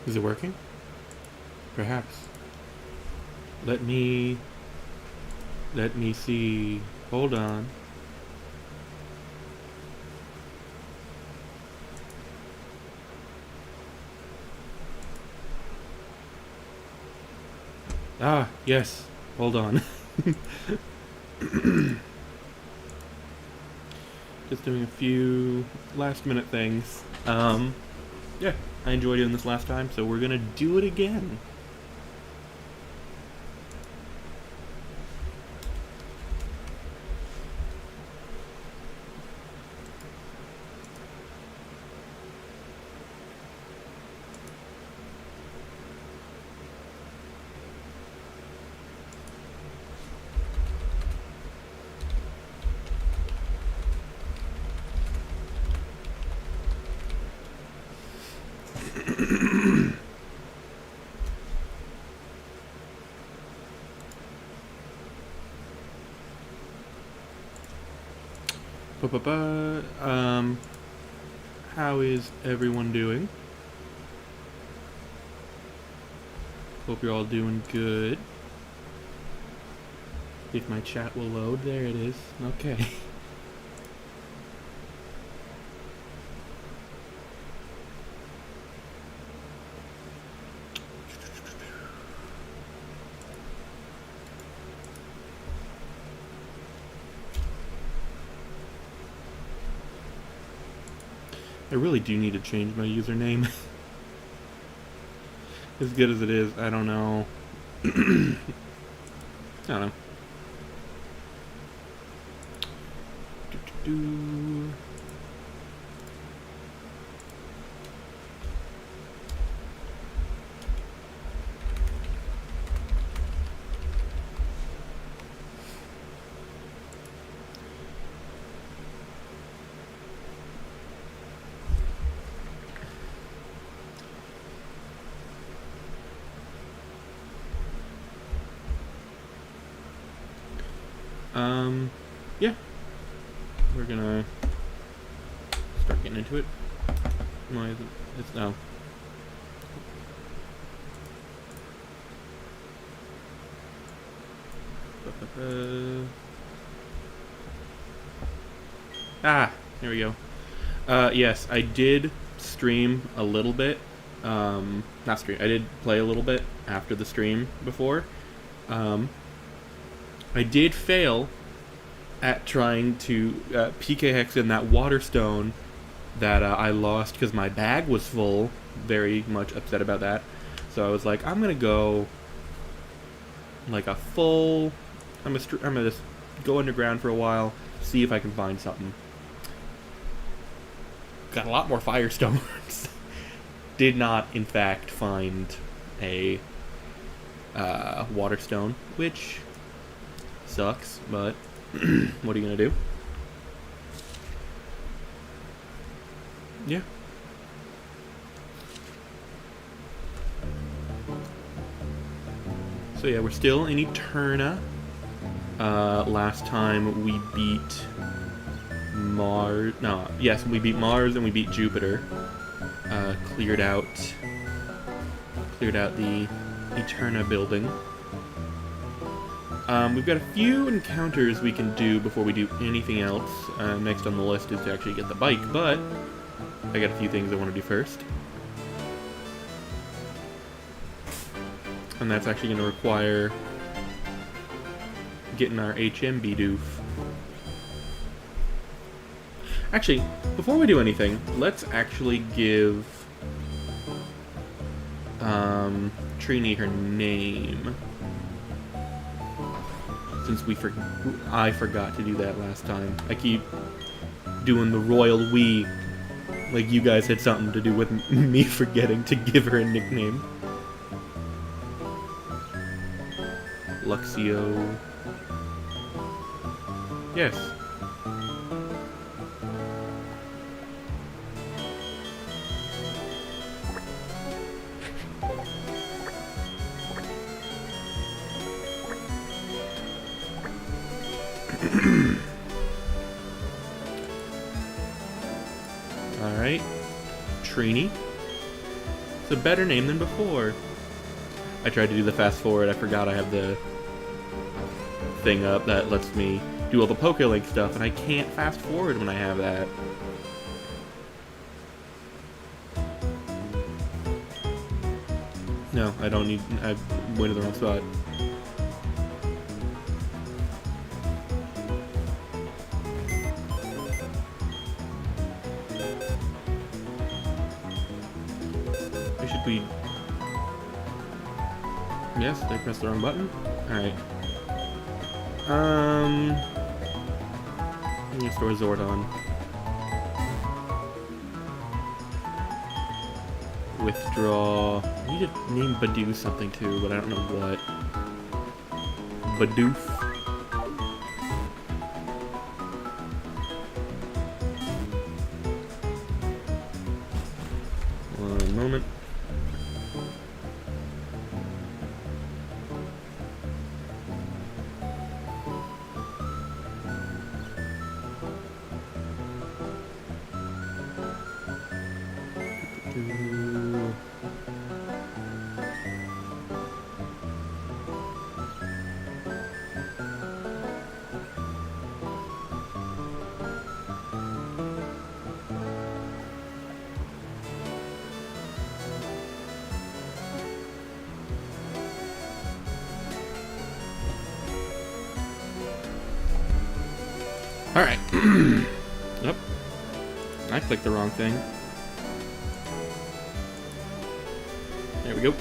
Is it working? Perhaps. Let me see. Hold on. Ah, yes. Hold on. Just doing a few last minute things. Yeah, I enjoyed doing this last time, so we're gonna do it again. How is everyone doing? Hope you're all doing good. If my chat will load, there it is. Okay. I really do need to change my username. As good as it is, I don't know. I don't know. Yeah. We're gonna start getting into it. Why is it? It's now. There we go. Yes, I did stream a little bit. Not stream. I did play a little bit after the stream before. I did fail at trying to PK hex in that water stone that I lost because my bag was full. Very much upset about that. So I was like, I'm gonna go like a full. I'm gonna just go underground for a while, see if I can find something. Got a lot more firestones. Did not, in fact, find a water stone, which sucks, but what are you gonna do? Yeah. So yeah, we're still in Eterna. Last time we beat Mars. No, yes, we beat Mars and we beat Jupiter. Cleared out the Eterna building. We've got a few encounters we can do before we do anything else. Next on the list is to actually get the bike, but I got a few things I want to do first. And that's actually going to require getting our HMB doof. Actually, before we do anything, let's actually give Trini her name. Since I forgot to do that last time. I keep doing the royal we, like you guys had something to do with me forgetting to give her a nickname. Luxio. Yes. Alright. Trini. It's a better name than before. I tried to do the fast forward. I forgot I have the thing up that lets me do all the PokeLink stuff, and I can't fast forward when I have that. No, I don't need... I went to the wrong spot. Should we... Yes, they pressed the wrong button. Alright. I'm gonna store Zordon. Withdraw. I need to name Badoo something too, but I don't know what. Badoof. One moment. Alright. Yep. I clicked the wrong thing. There we go.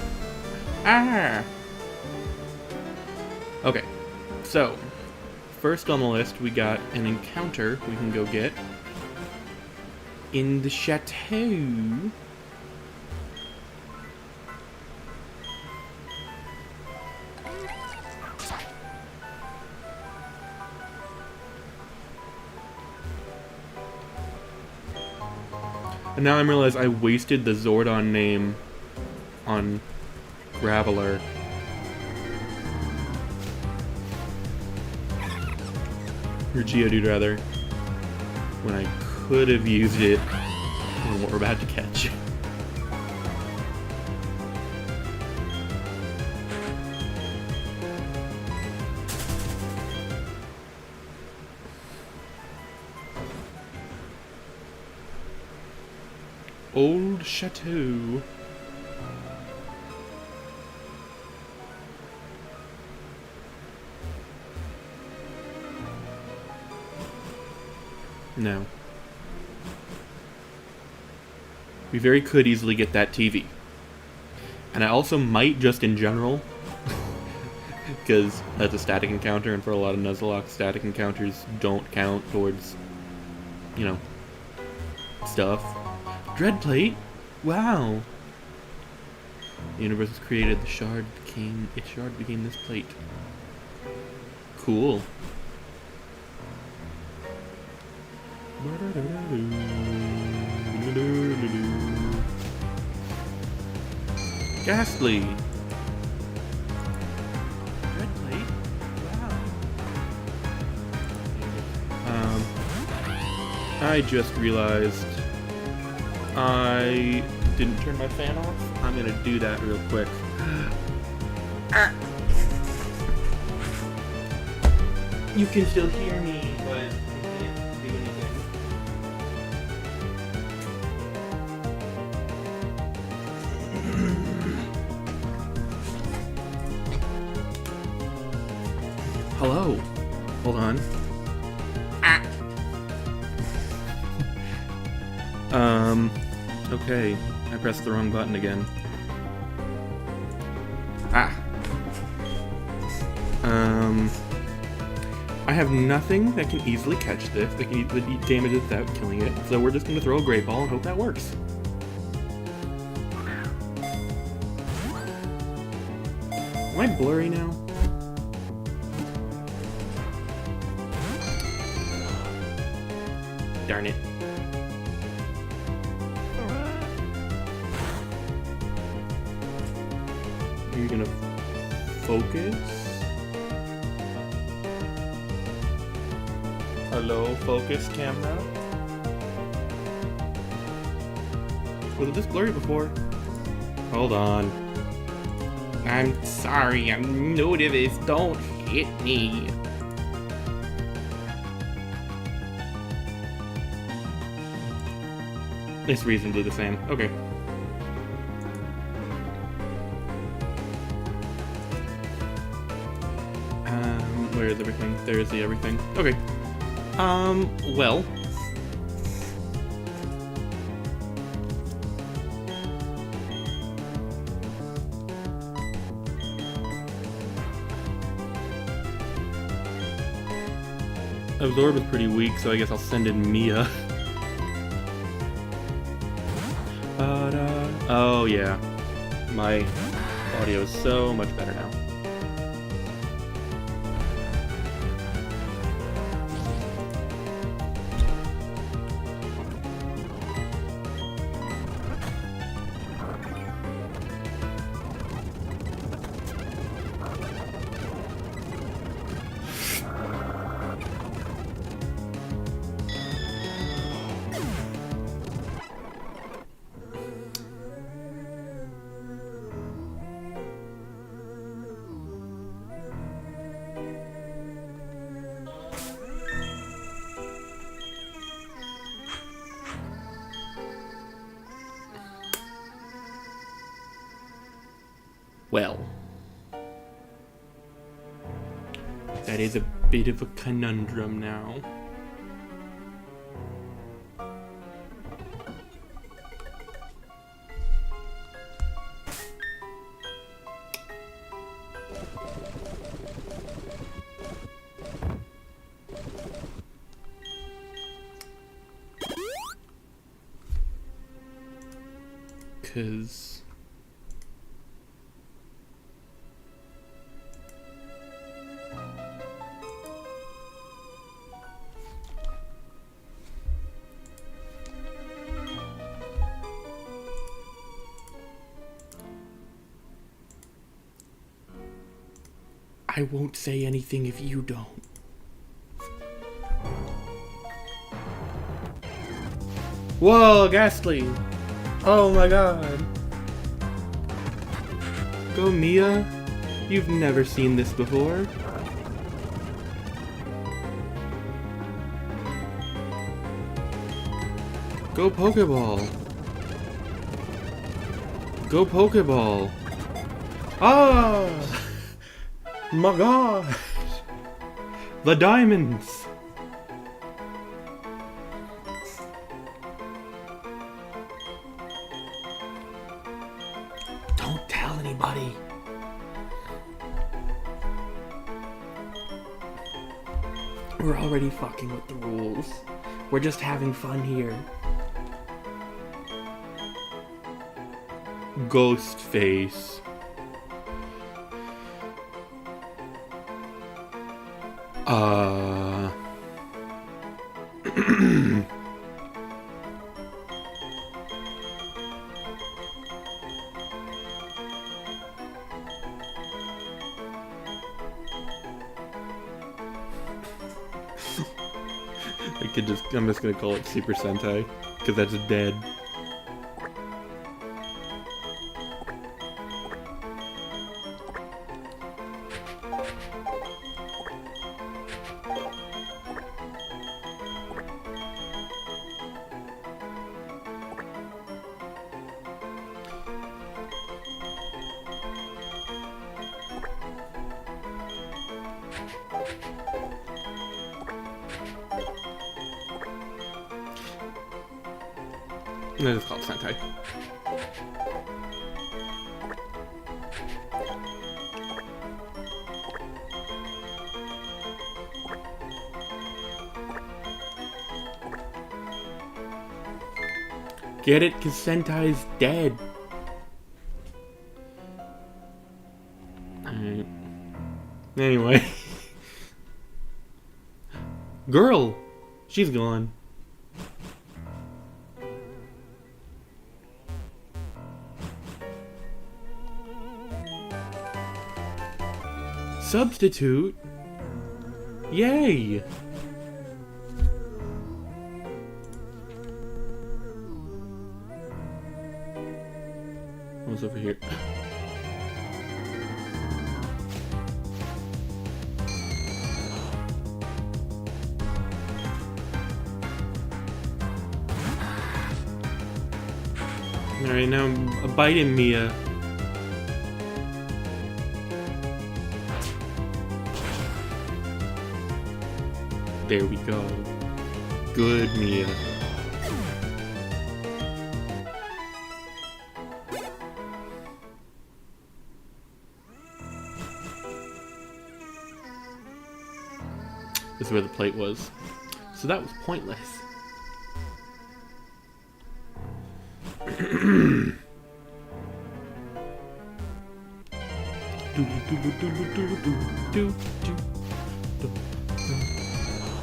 Ah! Okay. So, first on the list, we got an encounter we can go get in the chateau. And now I realize I wasted the Zordon name on Graveler. Or Geodude, rather. When I could have used it on what we're about to catch. Old Chateau. No. We very could easily get that TV. And I also might just in general, because that's a static encounter, and for a lot of Nuzlocke, static encounters don't count towards, you know, stuff. Dread plate? Wow. The universe was created, its shard became this plate. Cool. Ghastly. Dread plate? Wow. I just realized I didn't turn my fan off. I'm gonna do that real quick. You can still hear me, but you can't do anything. Hello. Hold on. Okay, I pressed the wrong button again. I have nothing that can easily catch this, that can easily damage it without killing it, so we're just gonna throw a Great Ball and hope that works. Am I blurry now? Darn it. Are you gonna focus? Hello, focus camera? Was it this blurry before? Hold on. I'm sorry, I'm new to this. Don't hit me. It's reasonably the same. Okay. Where is everything? There is the everything. Okay. Well. Absorb is pretty weak, so I guess I'll send in Mia. Oh yeah. My audio is so much better now. Well, that is a bit of a conundrum now. Because I won't say anything if you don't. Whoa, Ghastly! Oh my god. Go, Mia. You've never seen this before. Go Pokeball. Go Pokeball. Ah! My god! The diamonds! Don't tell anybody. We're already fucking with the rules. We're just having fun here. Ghostface. I'm just gonna call it Super Sentai, because that's dead. No, it's called Sentai. Get it? Cause Sentai's dead. Alright. Anyway. Girl! She's gone. Substitute? Yay! What's over here? Alright, now a bite in Mia. There we go. Good, Mia. This is where the plate was. So that was pointless.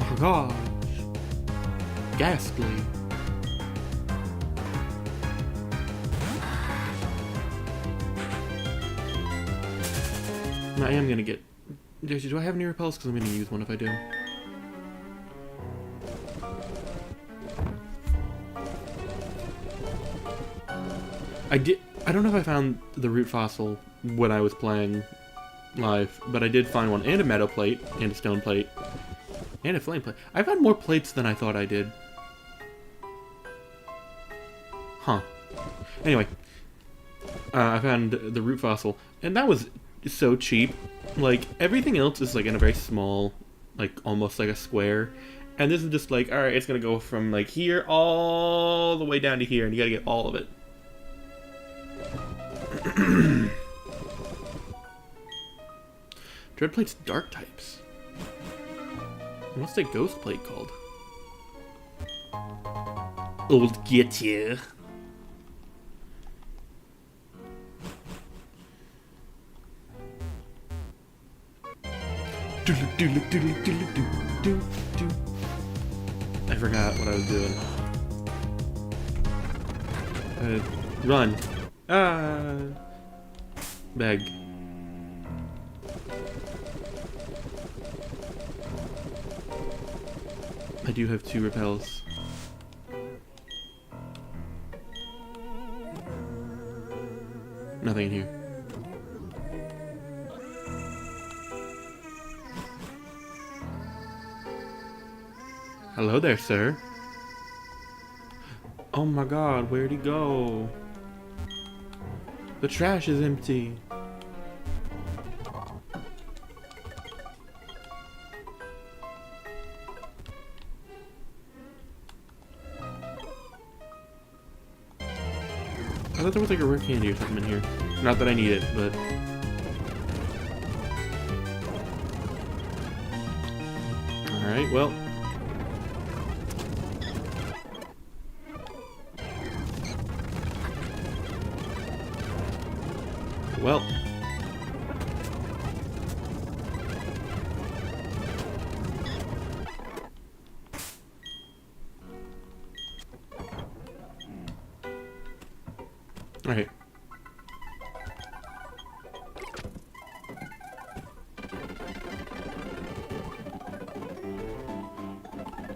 Oh gosh. Ghastly. I am gonna get... Do I have any repels? Because I'm gonna use one if I do. I don't know if I found the root fossil when I was playing live, but I did find one, and a metal plate, and a stone plate, and a flame plate. I found more plates than I thought I did. Huh. Anyway, I found the root fossil, and that was so cheap. Like, everything else is like in a very small, like almost like a square, and this is just like, alright, it's gonna go from like here all the way down to here, and you gotta get all of it. Dread plate's dark types. What's the ghost plate called? Old get ya. I forgot what I was doing. Run. Ah. Beg. I do have 2 repels. Nothing in here. Hello there, sir. Oh my god, where'd he go? The trash is empty. I thought there was like a rare candy or something in here. Not that I need it, but... Alright, well... Well... Alright.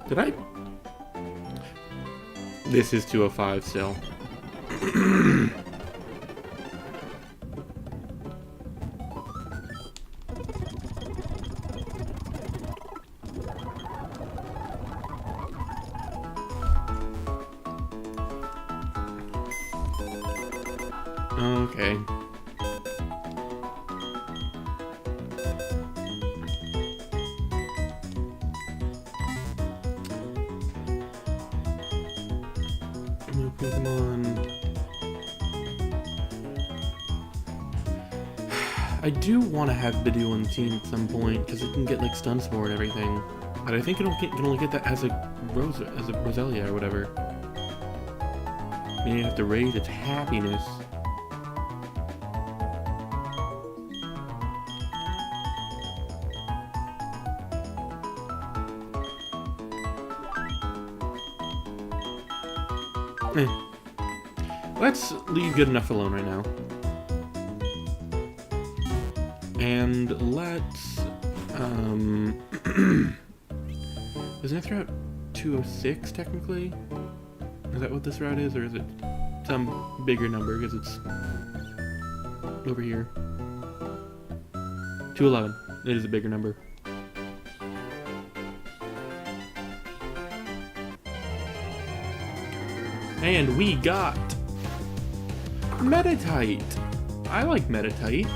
Did I? This is 205 still. Okay. Come on. I do want to have Bidoo on the team at some point because it can get like stun spore and everything, but I think it can only get that as a Roselia or whatever. I mean, you have to raise its happiness. Let's leave good enough alone right now. And let's, isn't this route 206 technically? Is that what this route is, or is it some bigger number because it's over here. 211. It is a bigger number. And we got Metatite. I like Metatite.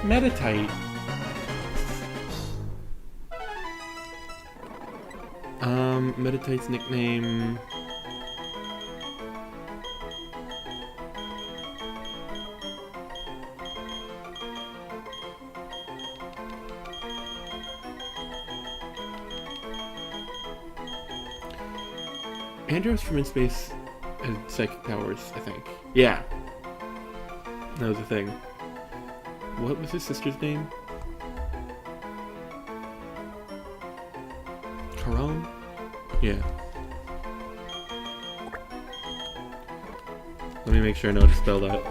Metatite. Metatite's nickname. Andros from In Space had psychic powers, I think. Yeah. That was a thing. What was his sister's name? Caron? Yeah. Let me make sure I know how to spell that.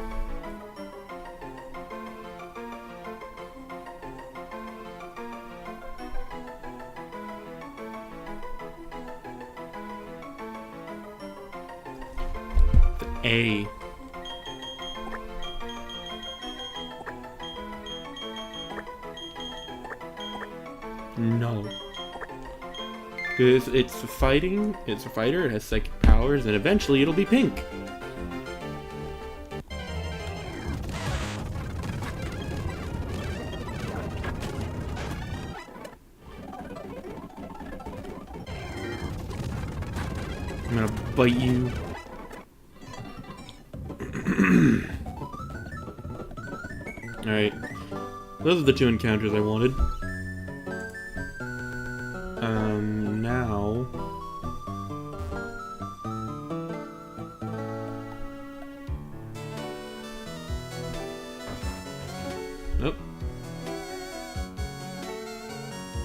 The A. No. Because it's fighting, it's a fighter, it has psychic powers, and eventually it'll be pink. I'm gonna bite you. Alright. Those are the two encounters I wanted. Now... Nope.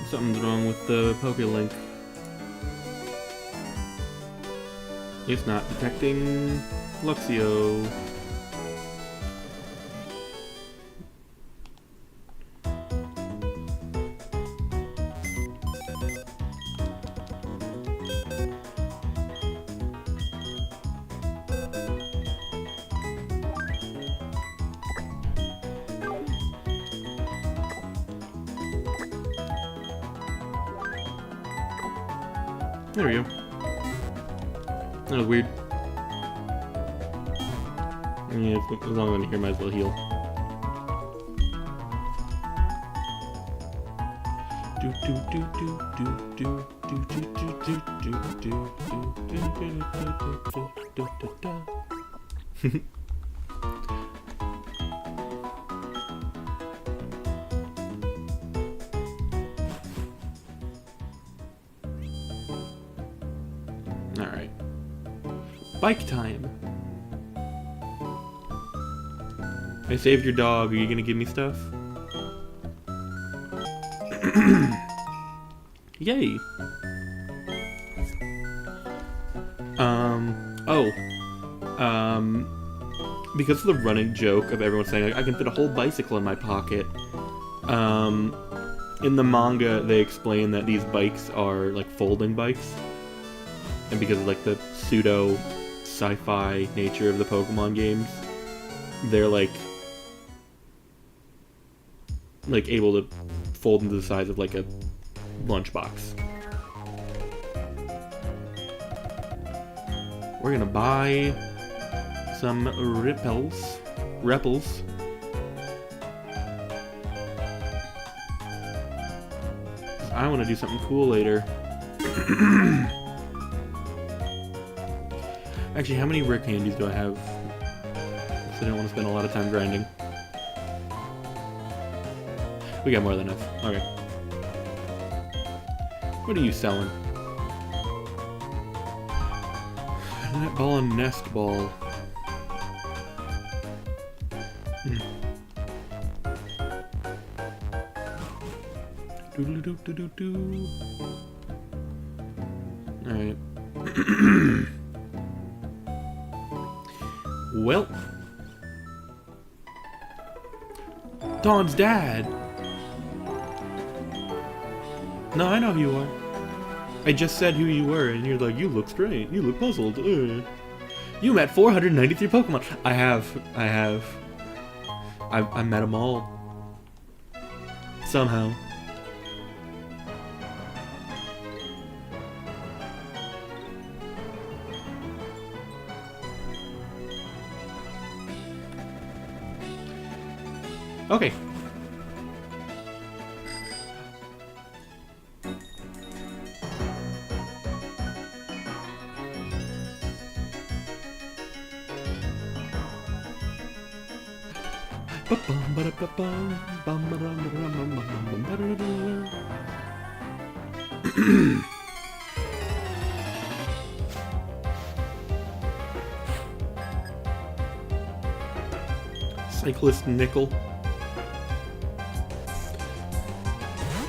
Something's wrong with the Poke-Link. It's not detecting Luxio. There we go. That was weird. Yeah, as long as I'm here, might as well heal. Alright. Bike time! I saved your dog. Are you gonna give me stuff? Yay! Because of the running joke of everyone saying, like, I can fit a whole bicycle in my pocket, in the manga, they explain that these bikes are, like, folding bikes. And because of, like, the pseudo sci-fi nature of the Pokemon games, they're, like, able to fold into the size of, like, a lunchbox. We're gonna buy some Repels. I want to do something cool later. Actually, how many rare candies do I have? Because I don't want to spend a lot of time grinding. We got more than enough. Okay. What are you selling? Net ball and nest ball. Alright. Well. Dawn's dad. No, I know who you are. I just said who you were, and you're like, you look strange. You look puzzled. You met 493 Pokemon. I have. I met them all. Somehow. Okay. Cyclist Nickel.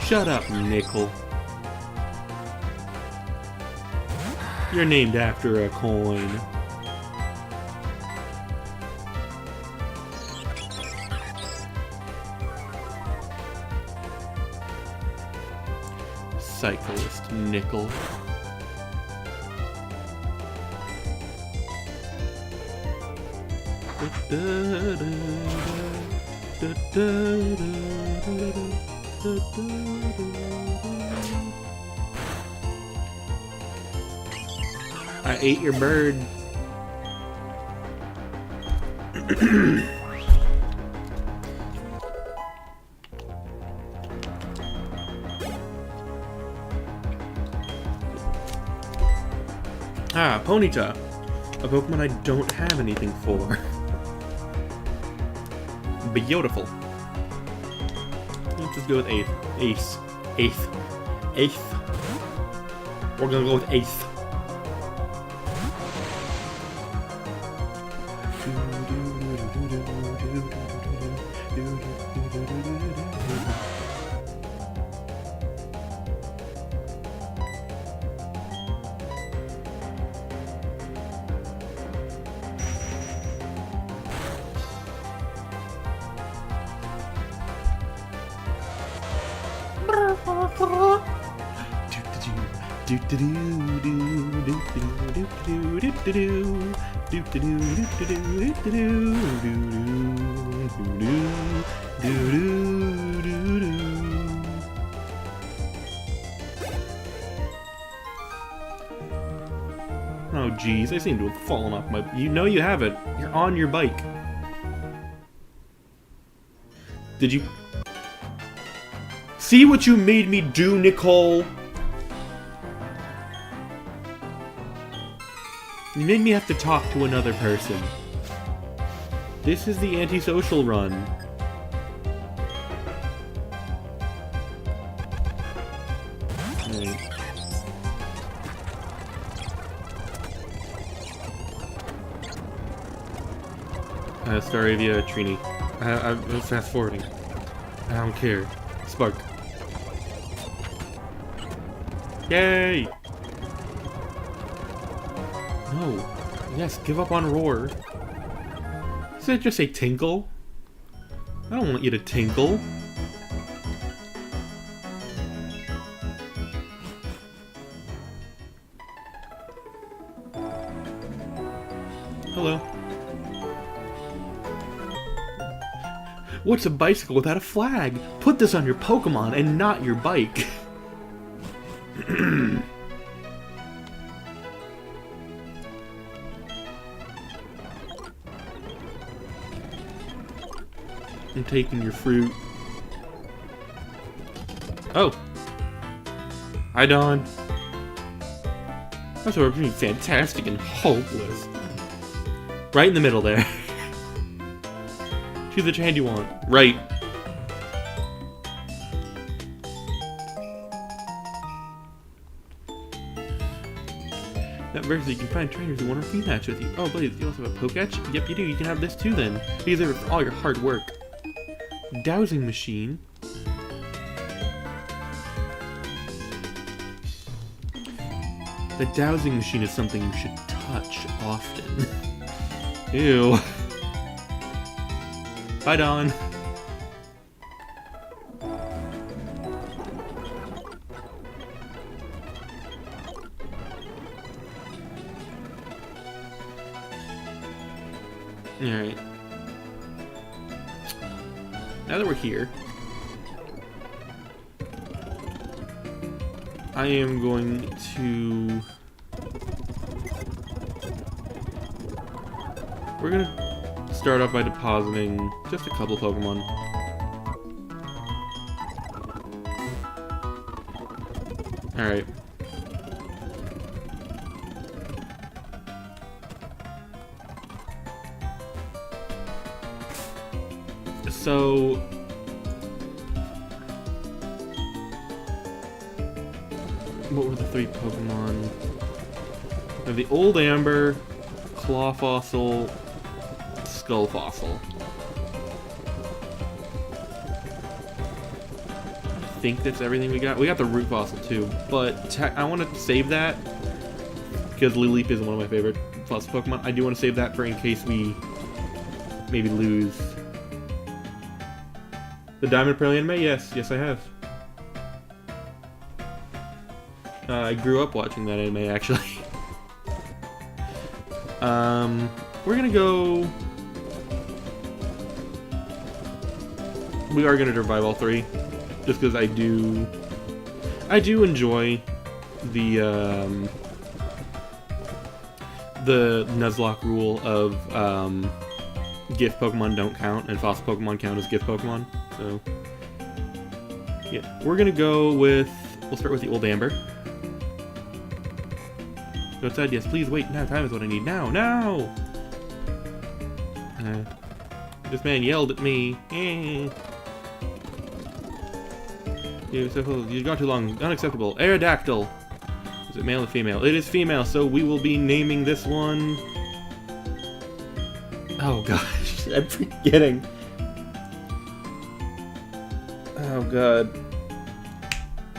Shut up, Nickel. You're named after a coin. Cyclist Nickel. I ate your bird. Ah, Ponyta. A Pokemon I don't have anything for. Beautiful. Let's just go with Eighth. Eighth. We're gonna go with Eighth. Oh geez, I seem to have fallen off my... You know you haven't. You're on your bike. Did you... See what you made me do, Nicole? You made me have to talk to another person. This is the antisocial run. Right. Staravia, Trini. I was fast forwarding. I don't care. Spark. Yay! No. Yes, give up on Roar. Does it just say tinkle? I don't want you to tinkle. Hello. What's a bicycle without a flag? Put this on your Pokemon and not your bike. I'm taking your fruit. Oh. Hi, Dawn. That's what we're being fantastic and hopeless. Right in the middle there. Choose which hand you want. Right. That versus you can find trainers who want to rematch with you. Oh, Blaze, you also have a Poketch? Yep, you do. You can have this too then. These are for all your hard work. Dowsing machine. The dowsing machine is something you should touch often. Ew. Bye, Dawn. Alright. Now that we're here, I am going to... We're gonna start off by depositing just a couple Pokemon. Alright. So... What were the 3 Pokemon? We have the Old Amber, Claw Fossil, Skull Fossil. I think that's everything we got. We got the Root Fossil too, but I want to save that because Lileep is one of my favorite fossil Pokemon. I do want to save that for in case we maybe lose. The Diamond Pearl anime? Yes, I have. I grew up watching that anime, actually. We're gonna go... We are gonna revive all 3, just because I do enjoy the Nuzlocke rule of gift Pokemon don't count and fossil Pokemon count as gift Pokemon. So yeah, we're gonna go with. We'll start with the Old Amber. Go outside, yes, please wait. Now, time is what I need. Now! This man yelled at me. You've gone too long. Unacceptable. Aerodactyl. Is it male or female? It is female, so we will be naming this one. Oh gosh, I'm forgetting. Oh god.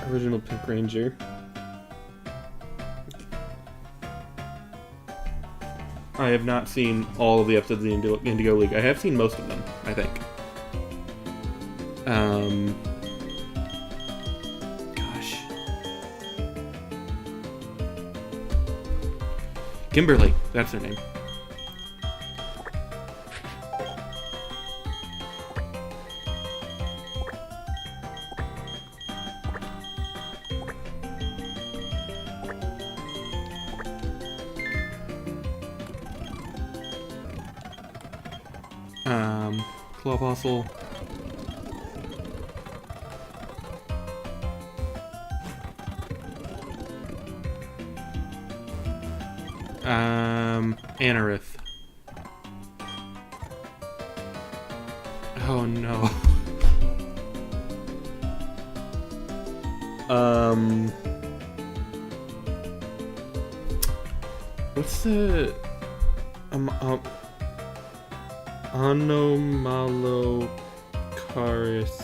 Original Pink Ranger. I have not seen all of the episodes of the Indigo League. I have seen most of them, I think. Gosh. Kimberly, that's her name. Claw Fossil. Anorith. Oh no. What's the Anomalocaris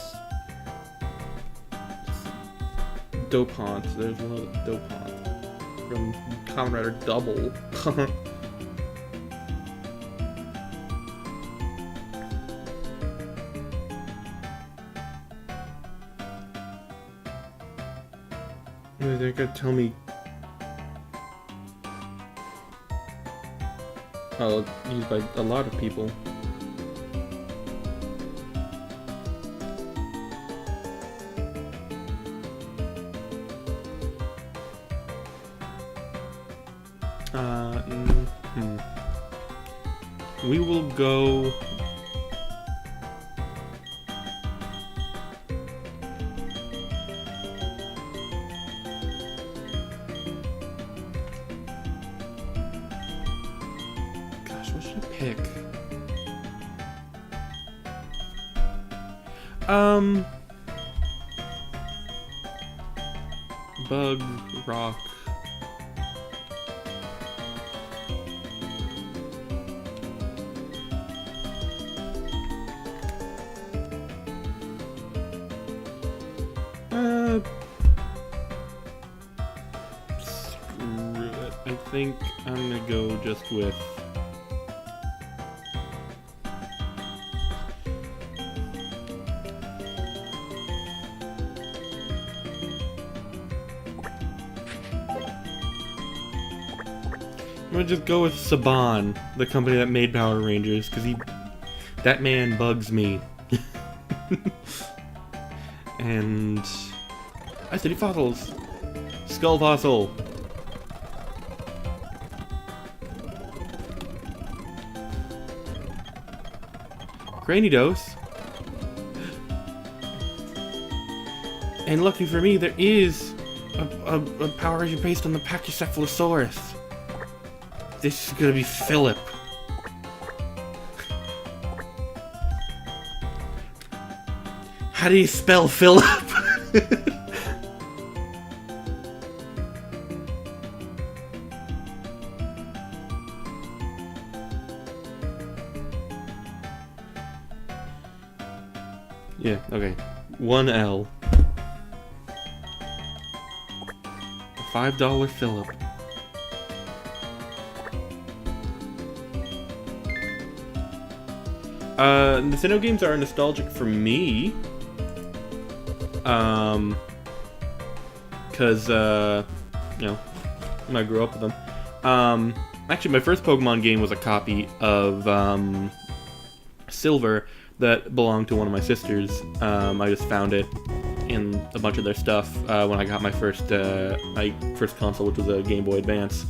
Dopant. There's one of the Dopant from Kamen Rider Double. They're gonna tell me. Oh, used by a lot of people. We will go. Gosh, what should I pick? Bug, rock. Screw it. I think I'm gonna go just with... I'm gonna just go with Saban, the company that made Power Rangers, because that man bugs me. And... I study fossils! Skull fossil! Cranidos? And lucky for me, there is a Power Ranger based on the Pachycephalosaurus. This is gonna be Philip. How do you spell Philip? Yeah, okay. 1L. A $5 Philip. Nintendo games are nostalgic for me. Cause, you know, I grew up with them. Actually, my first Pokemon game was a copy of, Silver that belonged to one of my sisters. I just found it in a bunch of their stuff, when I got my first console, which was a Game Boy Advance.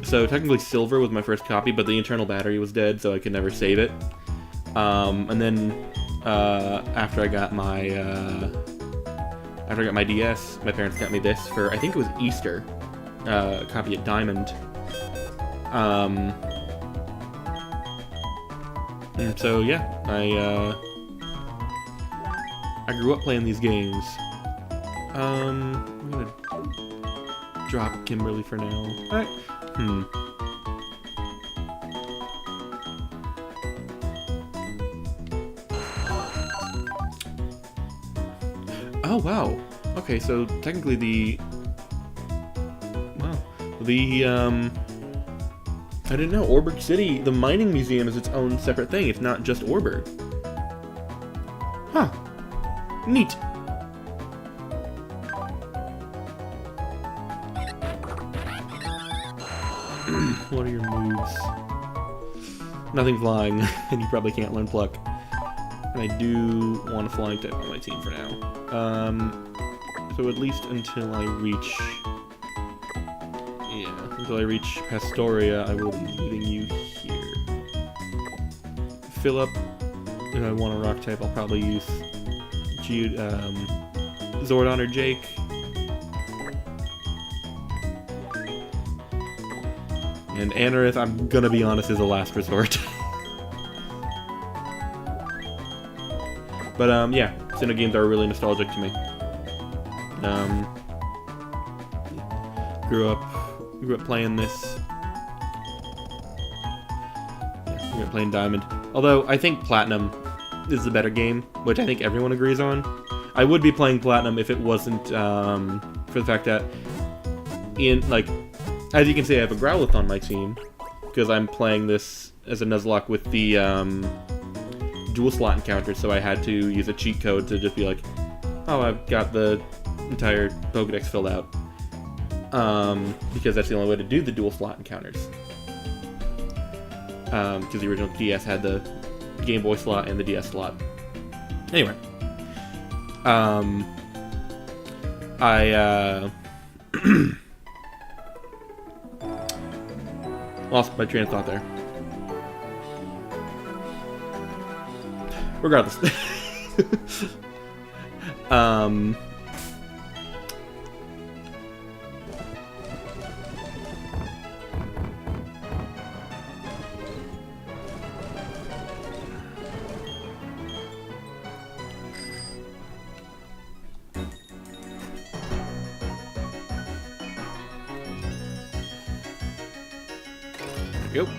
So technically Silver was my first copy, but the internal battery was dead, so I could never save it. And then after I got my DS, my parents got me this for, I think it was Easter, a copy of Diamond. And so yeah, I grew up playing these games. I'm gonna drop Kimberly for now. Oh wow. Okay, so technically I didn't know, Orberg City, the mining museum, is its own separate thing. It's not just Orberg. Huh. Neat. What are your moves? Nothing flying, and you probably can't learn Pluck. And I do want a flying type on my team for now. So at least until I reach... Yeah, until I reach Pastoria, I will be leaving you here. Philip, if I want a rock type, I'll probably use Zordon or Jake. And Anorith, I'm gonna be honest, is a last resort. But yeah, Sinnoh games are really nostalgic to me. Grew up playing this. Yeah, grew up playing Diamond. Although I think Platinum is the better game, which I think everyone agrees on. I would be playing Platinum if it wasn't for the fact that as you can see, I have a Growlithe on my team because I'm playing this as a Nuzlocke with the dual slot encounter, so I had to use a cheat code to just be like, oh, I've got the entire Pokedex filled out. Because that's the only way to do the dual slot encounters. Because the original DS had the Game Boy slot and the DS slot. Anyway. I lost my train of thought there. Regardless. There we go.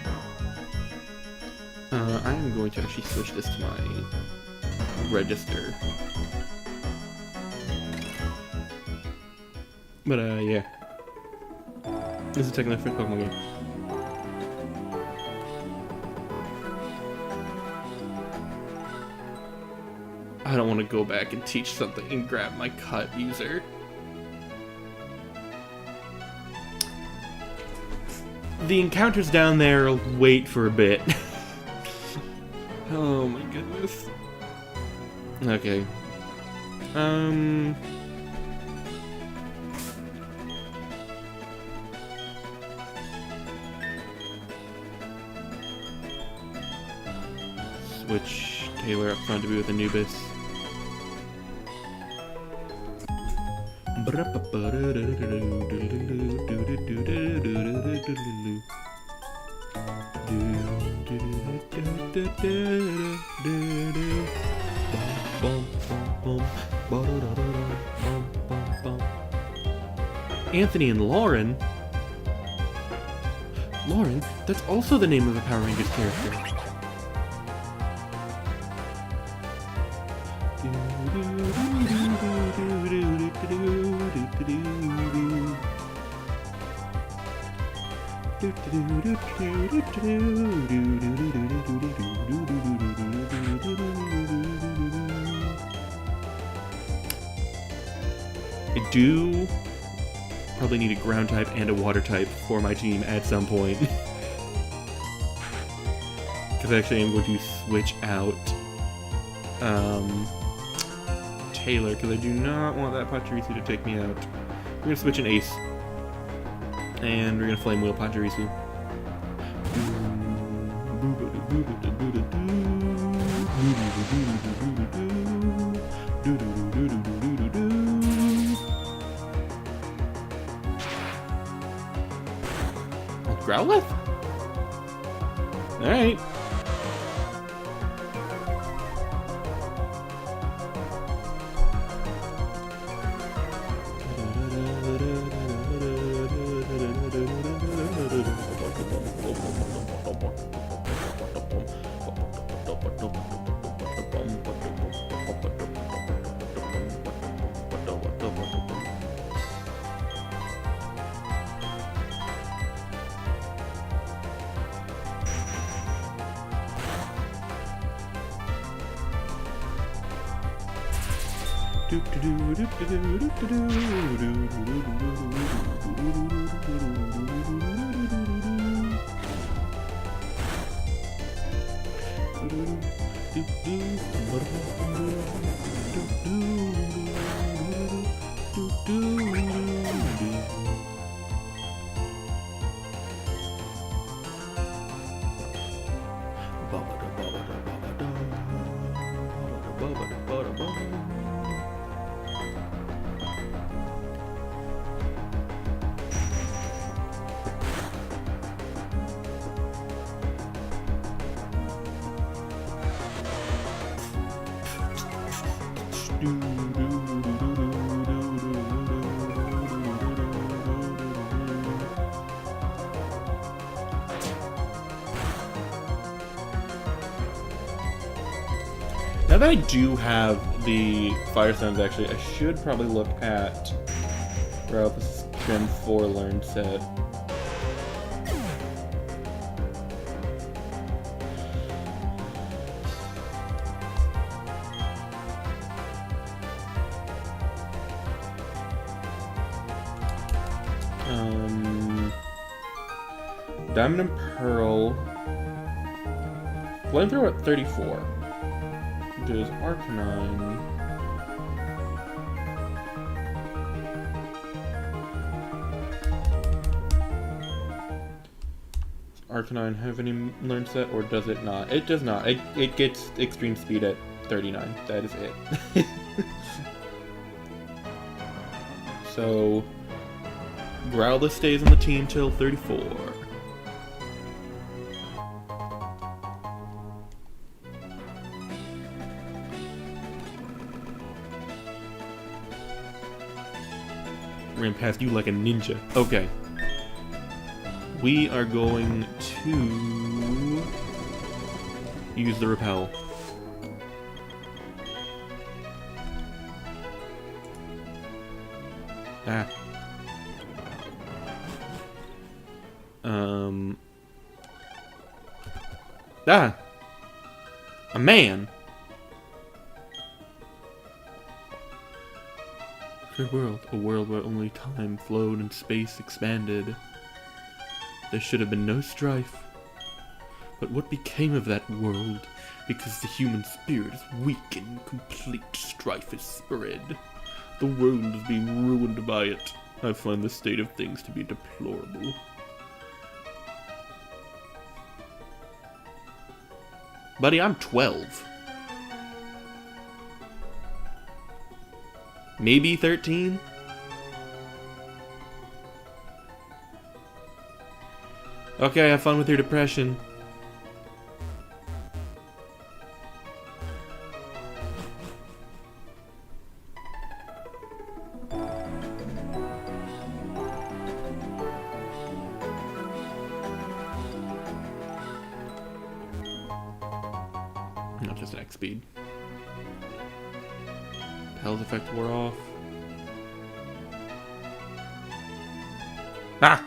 I'm going to actually switch this to my register. But, yeah. This is technically a Pokemon game. I don't want to go back and teach something and grab my cut user. The encounters down there wait for a bit. Oh my goodness. Okay. Switch Taylor up front to be with Anubis. Anthony and Lauren? Lauren? That's also the name of a Power Rangers character. I do probably need a ground type and a water type for my team at some point. Because actually I'm going to switch out Taylor, because I do not want that Pachirisu to take me out. We're going to switch an Ace. And we're going to Flame Wheel Pachirisu. Growlithe? Alright. Now that I do have the Fire Stones, actually, I should probably look at Ralph's Gen 4 learned set. Diamond and Pearl. Flamethrower at 34. Which is Arcanine. Does Arcanine have any learned set, or does it not? It does not. It gets extreme speed at 39. That is it. So Growlithe stays on the team till 34. Ran past you like a ninja. Okay. We are going to use the Repel. Ah. Ah! A man! A world where only time flowed and space expanded. There should have been no strife. But what became of that world? Because the human spirit is weak and complete strife is spread. The world is being ruined by it. I find the state of things to be deplorable. Buddy, I'm 12. Maybe 13? Okay, have fun with your depression. Not just X speed. Hell's effect wore off. Ah!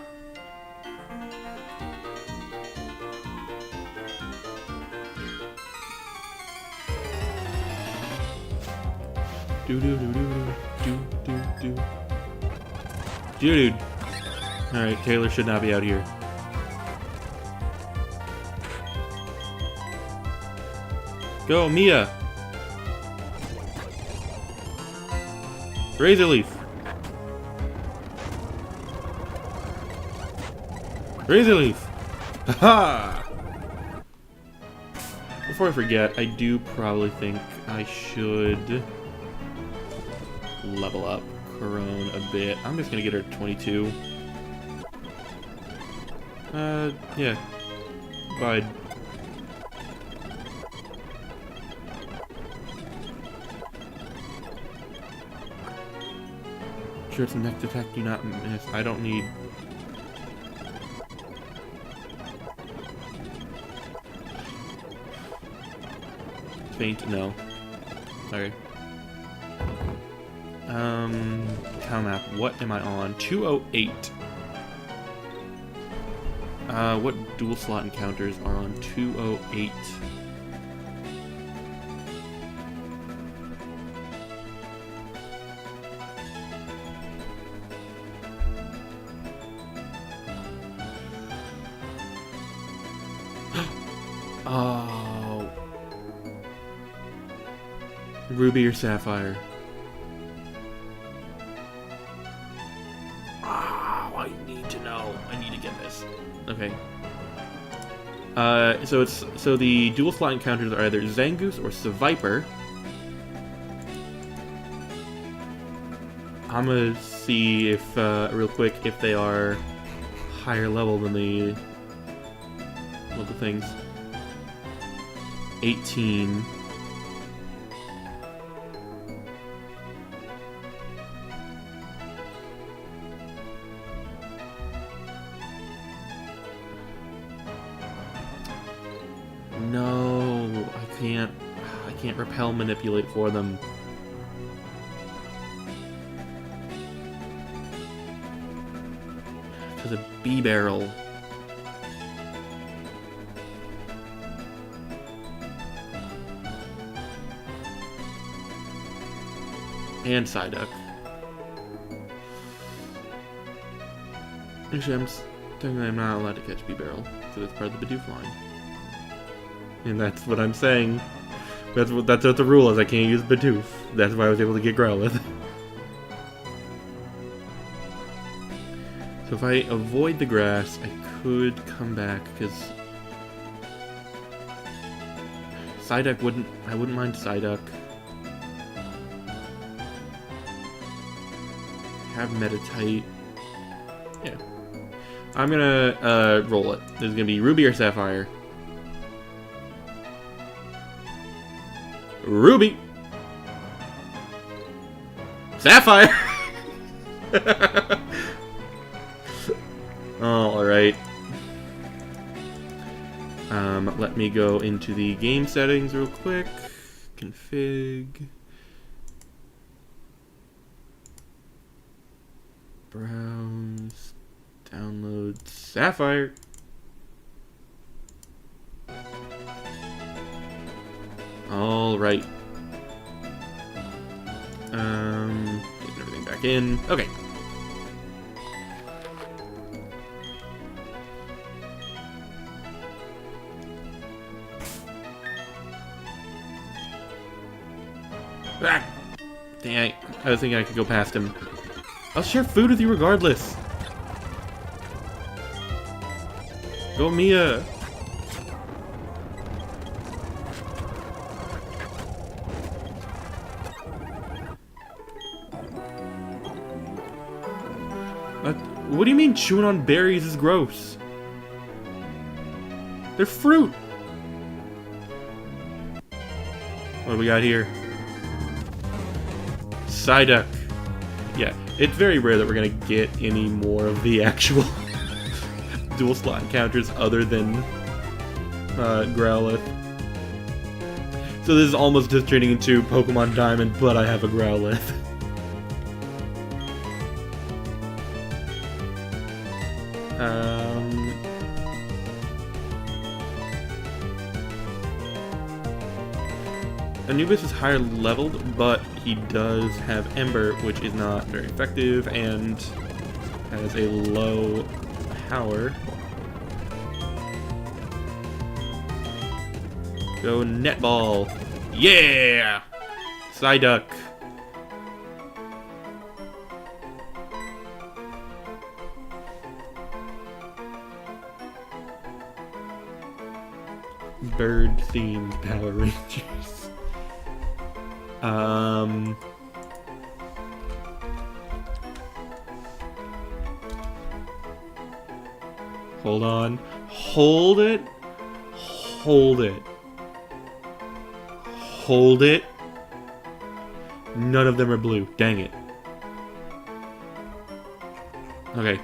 Do do do do do do do. Dude. Alright, Taylor should not be out here. Go, Mia! Razor Leaf! Razor Leaf! Haha! Before I forget, I do probably think I should level up Corone a bit. I'm just gonna get her to 22. Yeah. Bye. Sure, it's a next attack. Do not miss. I don't need. Faint? No. Sorry. Town map. What am I on? 208. What dual slot encounters are on 208? Oh. Ruby or Sapphire? Oh, I need to know. I need to get this. Okay. So the dual slot encounters are either Zangoose or Seviper. I'm gonna see if real quick if they are higher level than the local things. 18. No, I can't repel manipulate for them. Because a bee barrel. And Psyduck. Actually, technically I'm not allowed to catch bee barrel because it's part of the Bidoof line. And that's what I'm saying. That's what the rule is. I can't use Bidoof. That's why I was able to get Growlithe. So if I avoid the grass, I could come back because Psyduck I wouldn't mind Psyduck. Have Meditite. Yeah. I'm gonna roll it. There's gonna be Ruby or Sapphire. Ruby! Sapphire! Alright. Let me go into the game settings real quick. Config. Browse. Download. Sapphire. All right. Getting everything back in. Okay. Ah! Dang, I was thinking I could go past him. I'll share food with you regardless. Go, Mia. What do you mean chewing on berries is gross? They're fruit. What do we got here? Psyduck. Yeah, it's very rare that we're gonna get any more of the actual dual slot encounters other than Growlithe. So this is almost just turning into Pokemon Diamond, but I have a Growlithe. Anubis is higher leveled, but he does have Ember, which is not very effective and has a low power. Go Netball. Yeah! Psyduck. Bird-themed Power Rangers. Hold on. Hold it. Hold it. Hold it. None of them are blue. Dang it. Okay.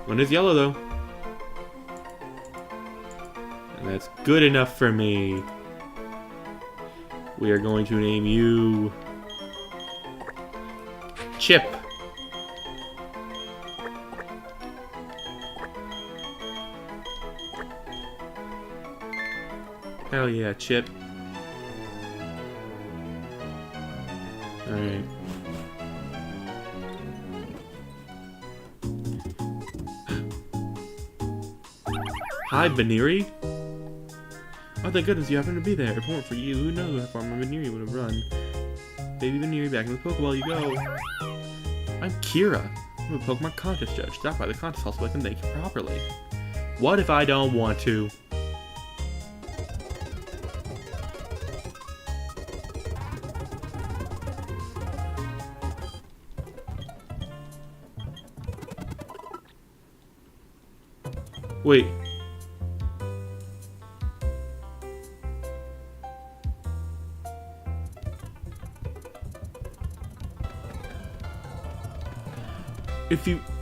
One is yellow, though. And that's good enough for me. We are going to name you Chip. Hell yeah, Chip. Alright. Hi, Baniri. Oh, thank goodness you happen to be there. If it weren't for you, who knows how far my Baniri would have run. Baby Baniri, back in the Pokeball you go. I'm Kira. I'm a Pokemon contest judge. Stop by the contest hall so I can thank you properly. What if I don't want to? Wait.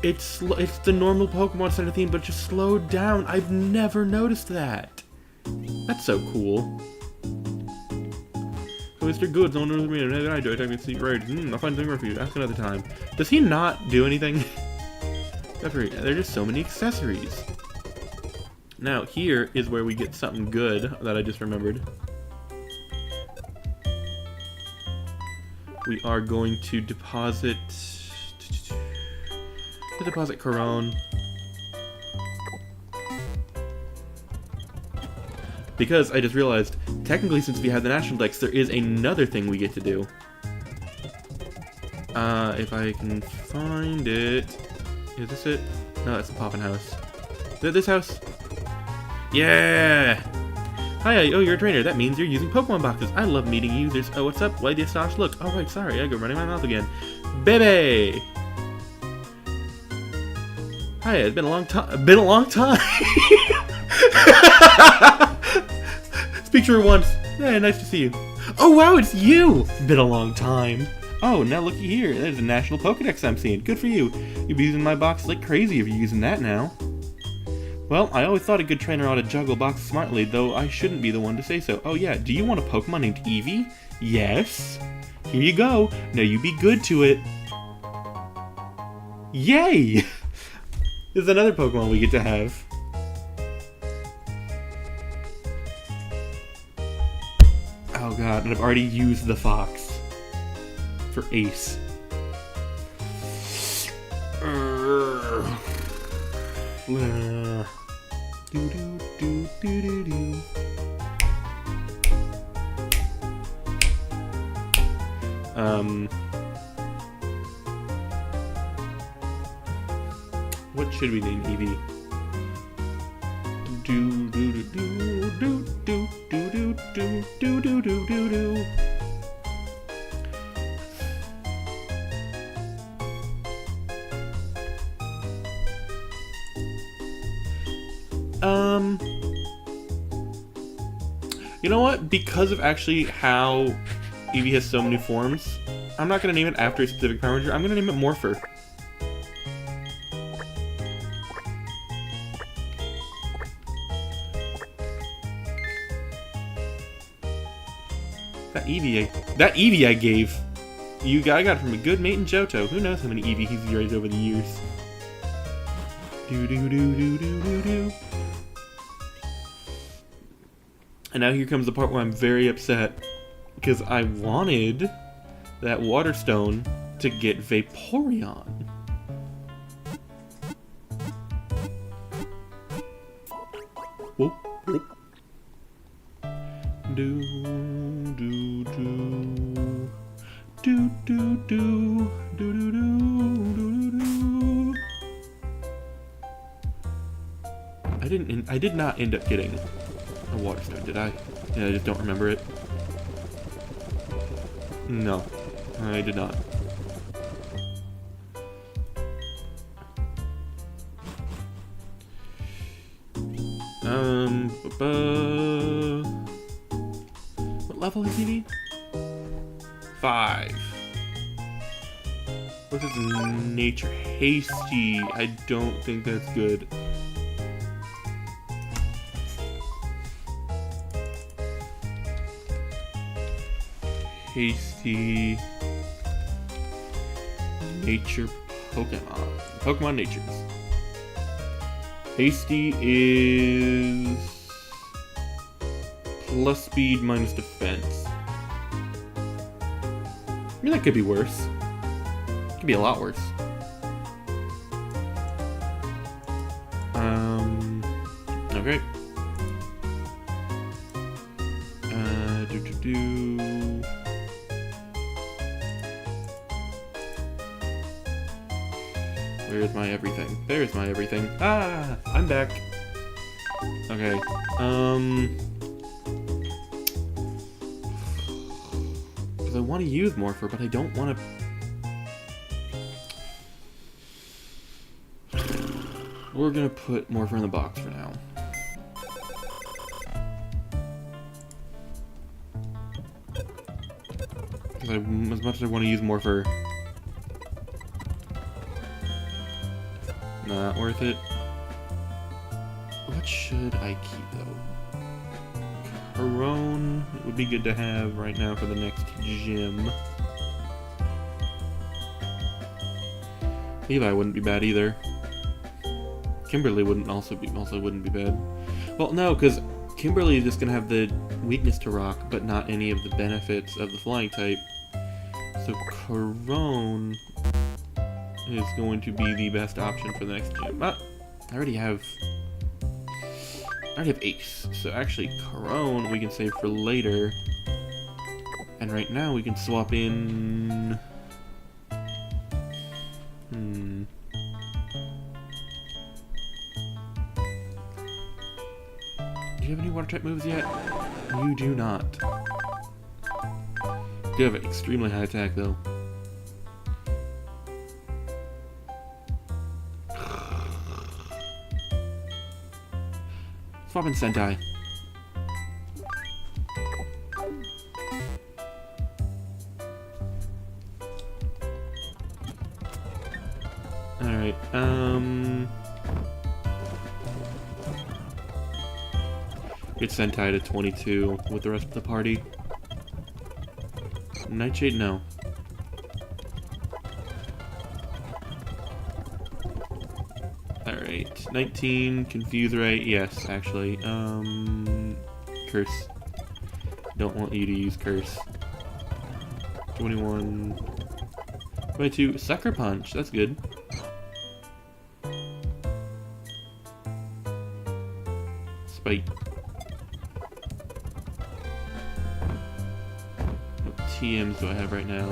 It's the normal Pokemon Center theme, but just slowed down. I've never noticed that. That's so cool. So Mr. Goods, no one knows me, and I do. I take me to see right. I'll find something for you. Ask another time. Does he not do anything? There are just so many accessories. Now here is where we get something good that I just remembered. We are going to deposit Corone. Because I just realized, technically since we have the National Dex, there is another thing we get to do. If I can find it. Is this it? No, that's the Poppin' House. Is it this house? Yeah! Hi, you're a trainer. That means you're using Pokemon boxes. I love meeting users. Oh, what's up? Why the astonished look? Oh, right, sorry. I go running my mouth again. Baby! Hi, it's been a long time. Been a long time. Speak true once. Yeah, nice to see you. Oh wow, it's you. Been a long time. Oh, now looky here. There's a national Pokedex I'm seeing. Good for you. You'll be using my box like crazy if you're using that now. Well, I always thought a good trainer ought to juggle boxes smartly, though I shouldn't be the one to say so. Oh yeah, do you want a Pokemon named Eevee? Yes. Here you go. Now you be good to it. Yay! There's another Pokemon we get to have. Oh god, and I've already used the Fox for Ace. What should we name Eevee? Do do do do do do do do do do do do do. You know what? Because of actually how Eevee has so many forms, I'm not gonna name it after a specific Power Ranger. I'm gonna name it Morpher. That Eevee I gave, I got from a good mate in Johto. Who knows how many Eevee he's raised over the years. Do do do do do do do. And now here comes the part where I'm very upset because I wanted that Water Stone to get Vaporeon. Whoop, whoop. Do do do do do do do do do do. I did not end up getting a Water Stone, did I? Yeah, I just don't remember it. No, I did not. What level is Eevee? 5. What's his nature? Hasty. I don't think that's good. Hasty nature Pokemon natures. Hasty is plus speed minus defense. I mean, that could be worse. Could be a lot worse. Okay. Where's my everything? There's my everything. Ah! I'm back. Okay. Because I want to use Morpher, but I don't want to... We're gonna put Morpher in the box for now. Because as much as I want to use Morpher... Not worth it. What should I keep, though? Harone would be good to have right now for the next gym. Levi wouldn't be bad either. Kimberly wouldn't be bad. Well, no, because Kimberly is just gonna have the weakness to rock, but not any of the benefits of the flying type. So Corone is going to be the best option for the next gym. I already have Ace, so actually Corone we can save for later. And right now we can swap in... Do you have any water type moves yet? You do not. You have an extremely high attack though. Swap in Sentai. Alright, Get Sentai to 22 with the rest of the party. Nightshade, no. Alright. 19, Confuse Ray, yes, actually. Curse. Don't want you to use Curse. 21. 22, Sucker Punch, that's good. Spike. What TMs do I have right now?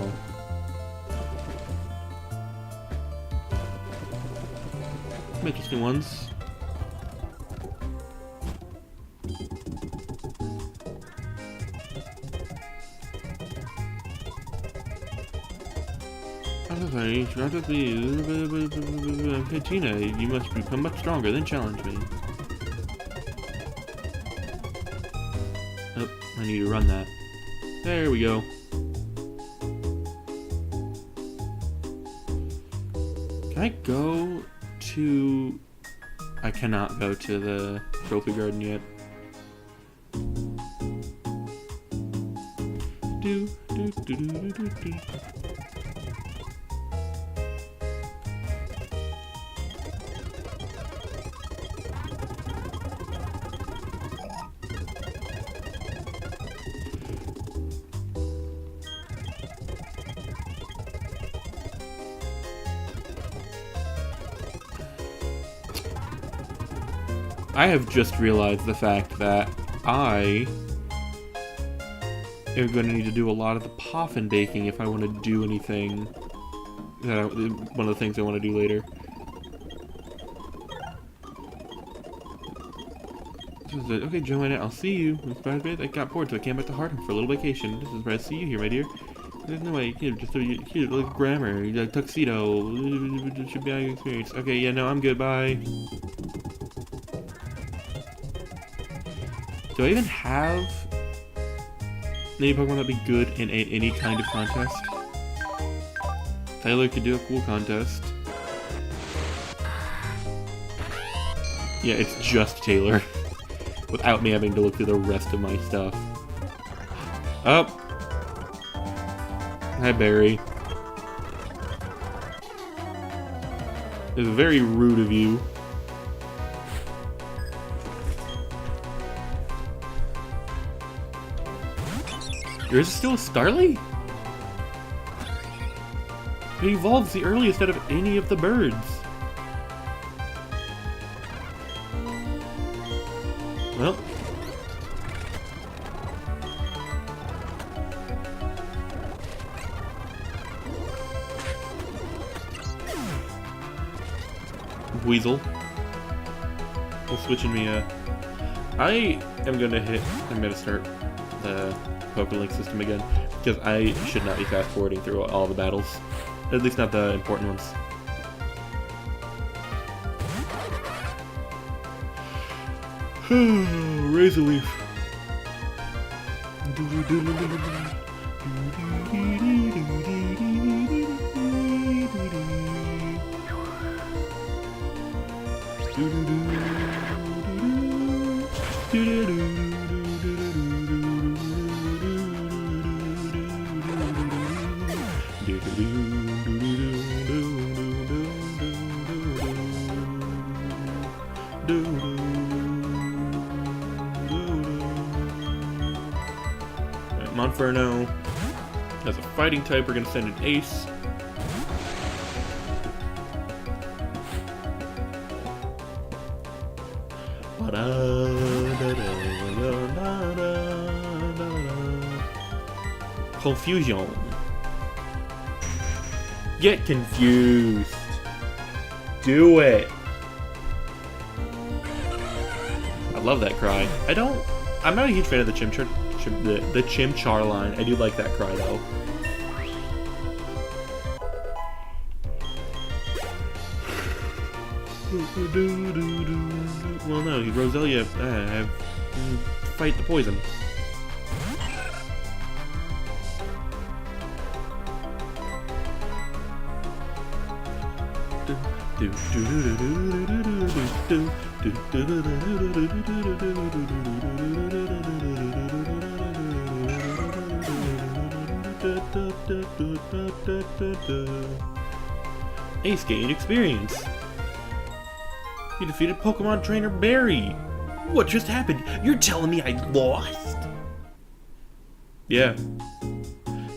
Some interesting ones. Tina, you must become much stronger, then challenge me. Oh, I need to run that. There we go. Can I go to... I cannot go to the trophy garden yet. Do, do, do, do, do, do. I have just realized the fact that I am going to need to do a lot of the poffin baking if I want to do anything. One of the things I want to do later. Okay, Joanna, I'll see you. I got bored, so I came back to Harlem for a little vacation. This is where I see you here, my dear. There's no way, just a like grammar, like tuxedo. Should be an experience. Okay, yeah, no, I'm good. Bye. Do I even have any Pokemon that'd be good in any kind of contest? Tyler could do a cool contest. Yeah, it's just Taylor. Without me having to look through the rest of my stuff. Oh! Hi, Barry. It's very rude of you. There is still a Starly? It evolves the earliest out of any of the birds. Well. Weasel. Well, switching me, I am gonna start the PokeLink system again, because I should not be fast forwarding through all the battles. At least not the important ones. Razor Leaf. Monferno. As a fighting type, we're going to send an Ace. Confusion. Get confused. Do it. I love that cry. I'm not a huge fan of the Chimchar line. I do like that cry though. Well, no, Roselia, fight the poison. Ace gained experience. You defeated Pokemon Trainer Barry. What just happened? You're telling me I lost? Yeah.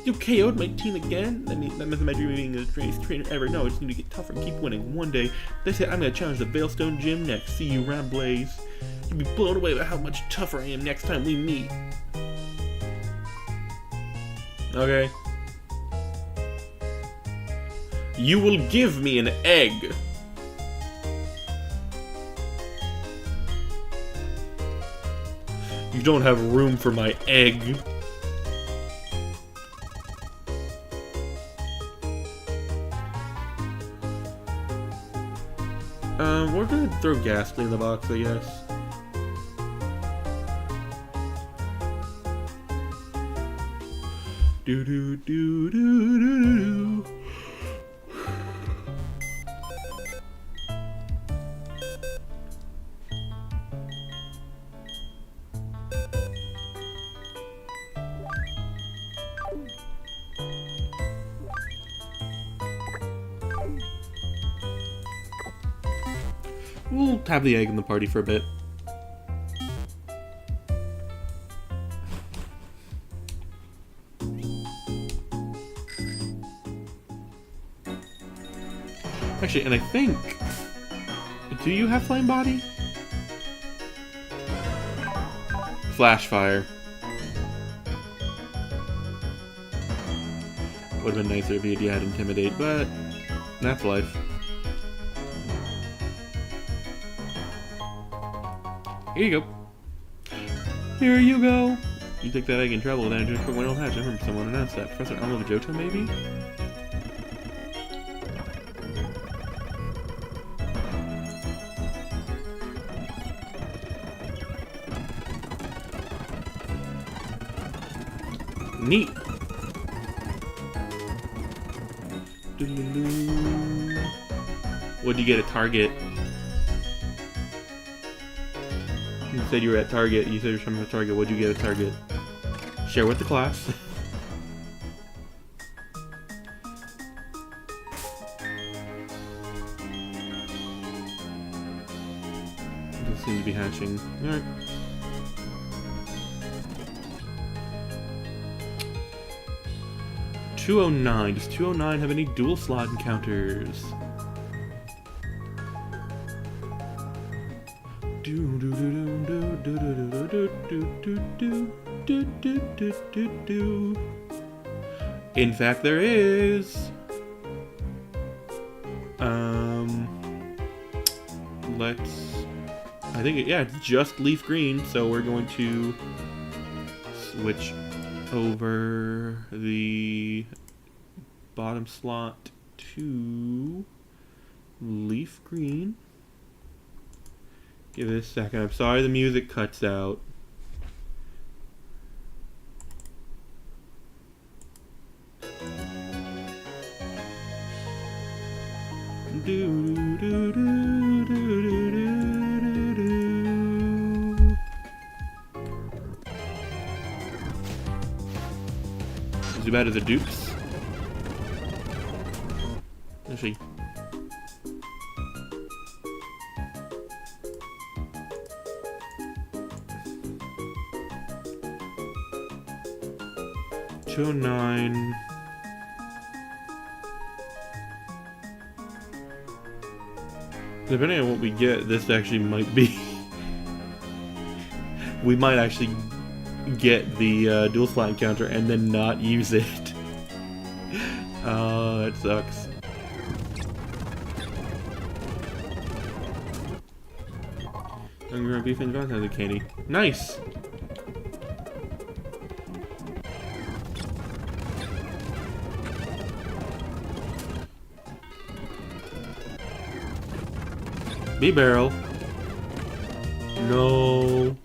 You KO'd my team again? I mean, that must be my dream of being the greatest trainer ever. No, I just need to get tougher and keep winning. One day, they said I'm gonna challenge the Veilstone Gym next. See you around, Blaze. You'll be blown away by how much tougher I am next time we meet. Okay. You will give me an egg. You don't have room for my egg. We're gonna throw Ghastly in the box, I guess. Do do do do do do. We'll have the egg in the party for a bit. Actually, and I think... Do you have Flame Body? Flash Fire. Would have been nicer if you had Intimidate, but that's life. Here you go. Here you go. You take that egg in trouble, then just put one old hatch. I remember someone announced that. Professor Elmo Johto, maybe? Neat. What'd you get at Target? You said you were at Target. You said you're from Target. What'd you get at Target? Share with the class. Doesn't seem to be hatching. Alright. $209. Does 209 have any dual slot encounters? In fact, there is. I think it's just leaf green, so we're going to switch over the bottom slot to leaf green. Give it a second. I'm sorry the music cuts out. Zubat is a Dukes. Let's see. $209. Depending on what we get, this actually might be. We might actually get the dual slot encounter and then not use it. Oh, that sucks. Hungry beef and Valentine's candy. Nice. B-Barrel. No.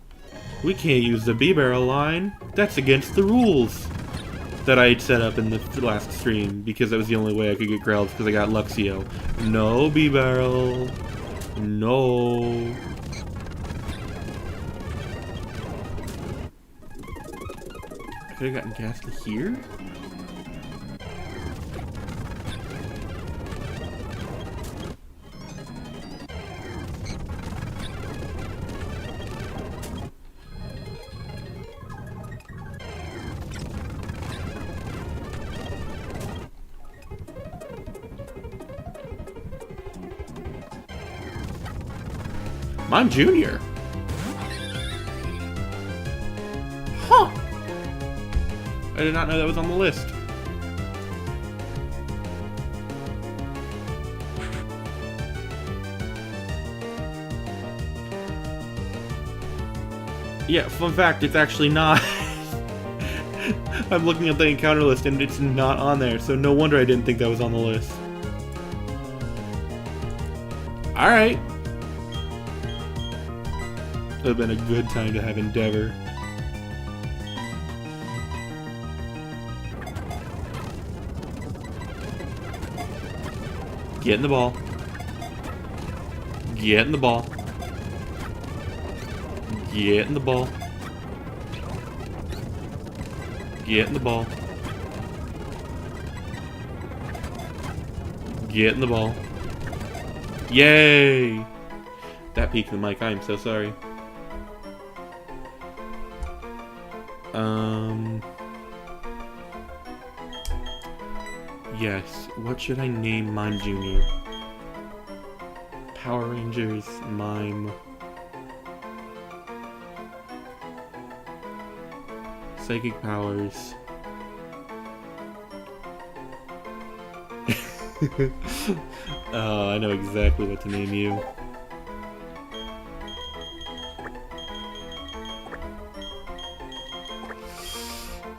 We can't use the B-Barrel line. That's against the rules that I had set up in the last stream because that was the only way I could get Growlithe because I got Luxio. No B-Barrel. No. I could have gotten Ghastly here? Mime Jr. Huh. I did not know that was on the list. Yeah, fun fact, it's actually not. I'm looking at the encounter list and it's not on there, so no wonder I didn't think that was on the list. Alright. Would have been a good time to have Endeavor. Get in the ball. Get in the ball. Get in the ball. Get in the ball. Get in the ball. Yay! That peaked the mic. I am so sorry. Yes. What should I name Mime Jr.? Power Rangers Mime. Psychic powers. Oh, I know exactly what to name you.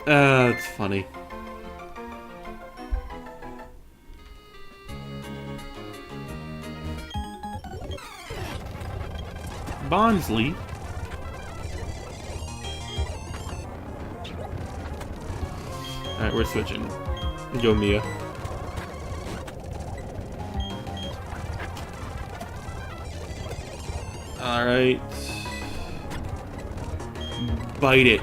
It's funny. Bonsley. Alright, we're switching. Go, Mia. Alright. Bite it.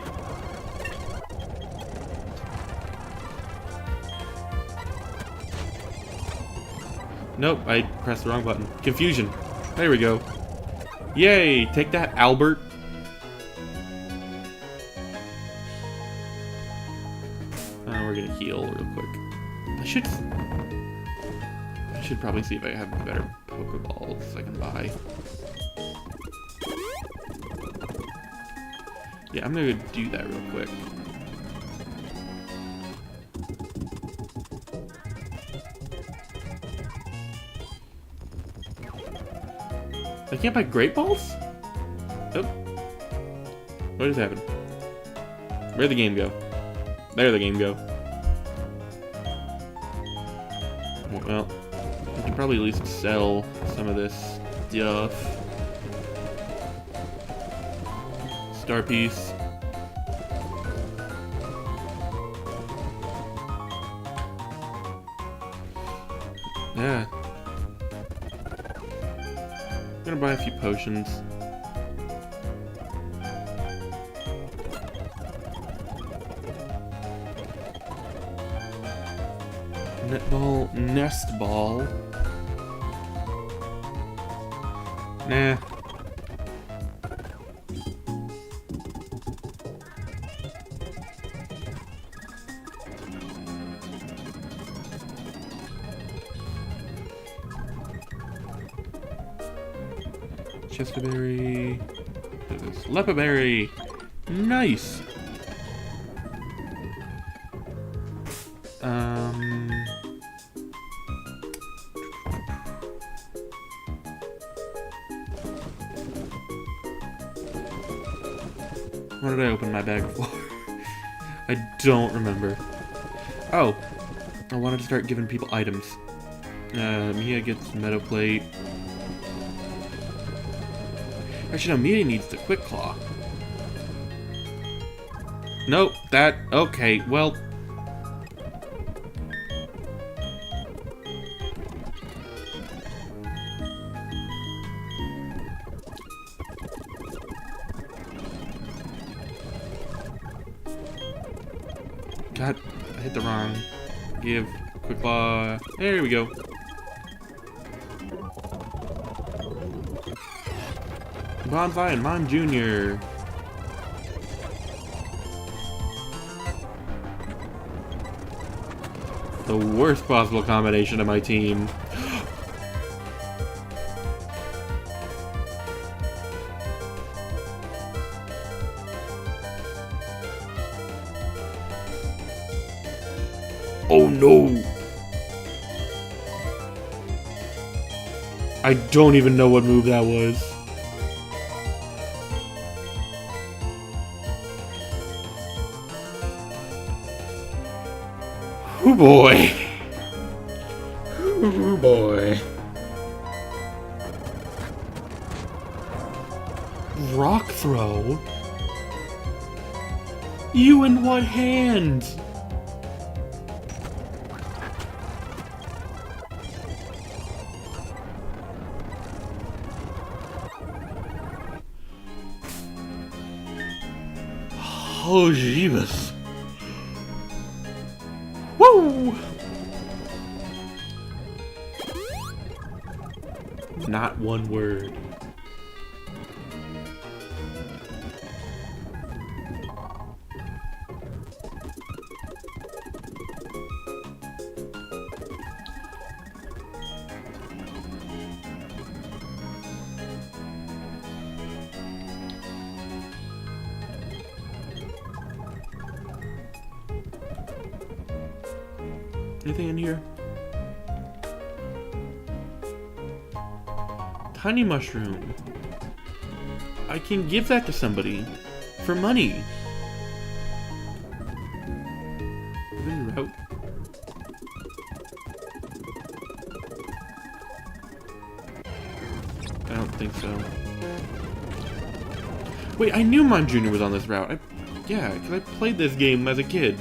Nope, I pressed the wrong button. Confusion. There we go. Yay! Take that, Albert. We're gonna heal real quick. I should probably see if I have better Pokeballs I can buy. Yeah, I'm gonna do that real quick. I can't buy Great Balls? Oh. What just happened? Where'd the game go? There the game go. Well, we can probably at least sell some of this stuff. Star piece. Yeah. I'm gonna buy a few potions. Netball, nest ball. Nah. Chesterberry. What is this? Lepaberry. Nice. What did I open my bag for? I don't remember. Oh, I wanted to start giving people items. Mia gets Meadow Plate. Actually, no, Mia needs the Quick Claw. Nope, that... Okay, well... God, I hit the wrong. Give Quick Claw. There we go. Bonfire and Mime Jr. The worst possible combination of my team. Oh no! I don't even know what move that was. Oh boy. Oh boy. Rock throw? You in what hand? Oh, Jeebus. Woo! Not one word. Anything in here? Tiny mushroom. I can give that to somebody for money. Moving route. I don't think so. Wait, I knew Mime Jr. was on this route. Yeah, because I played this game as a kid.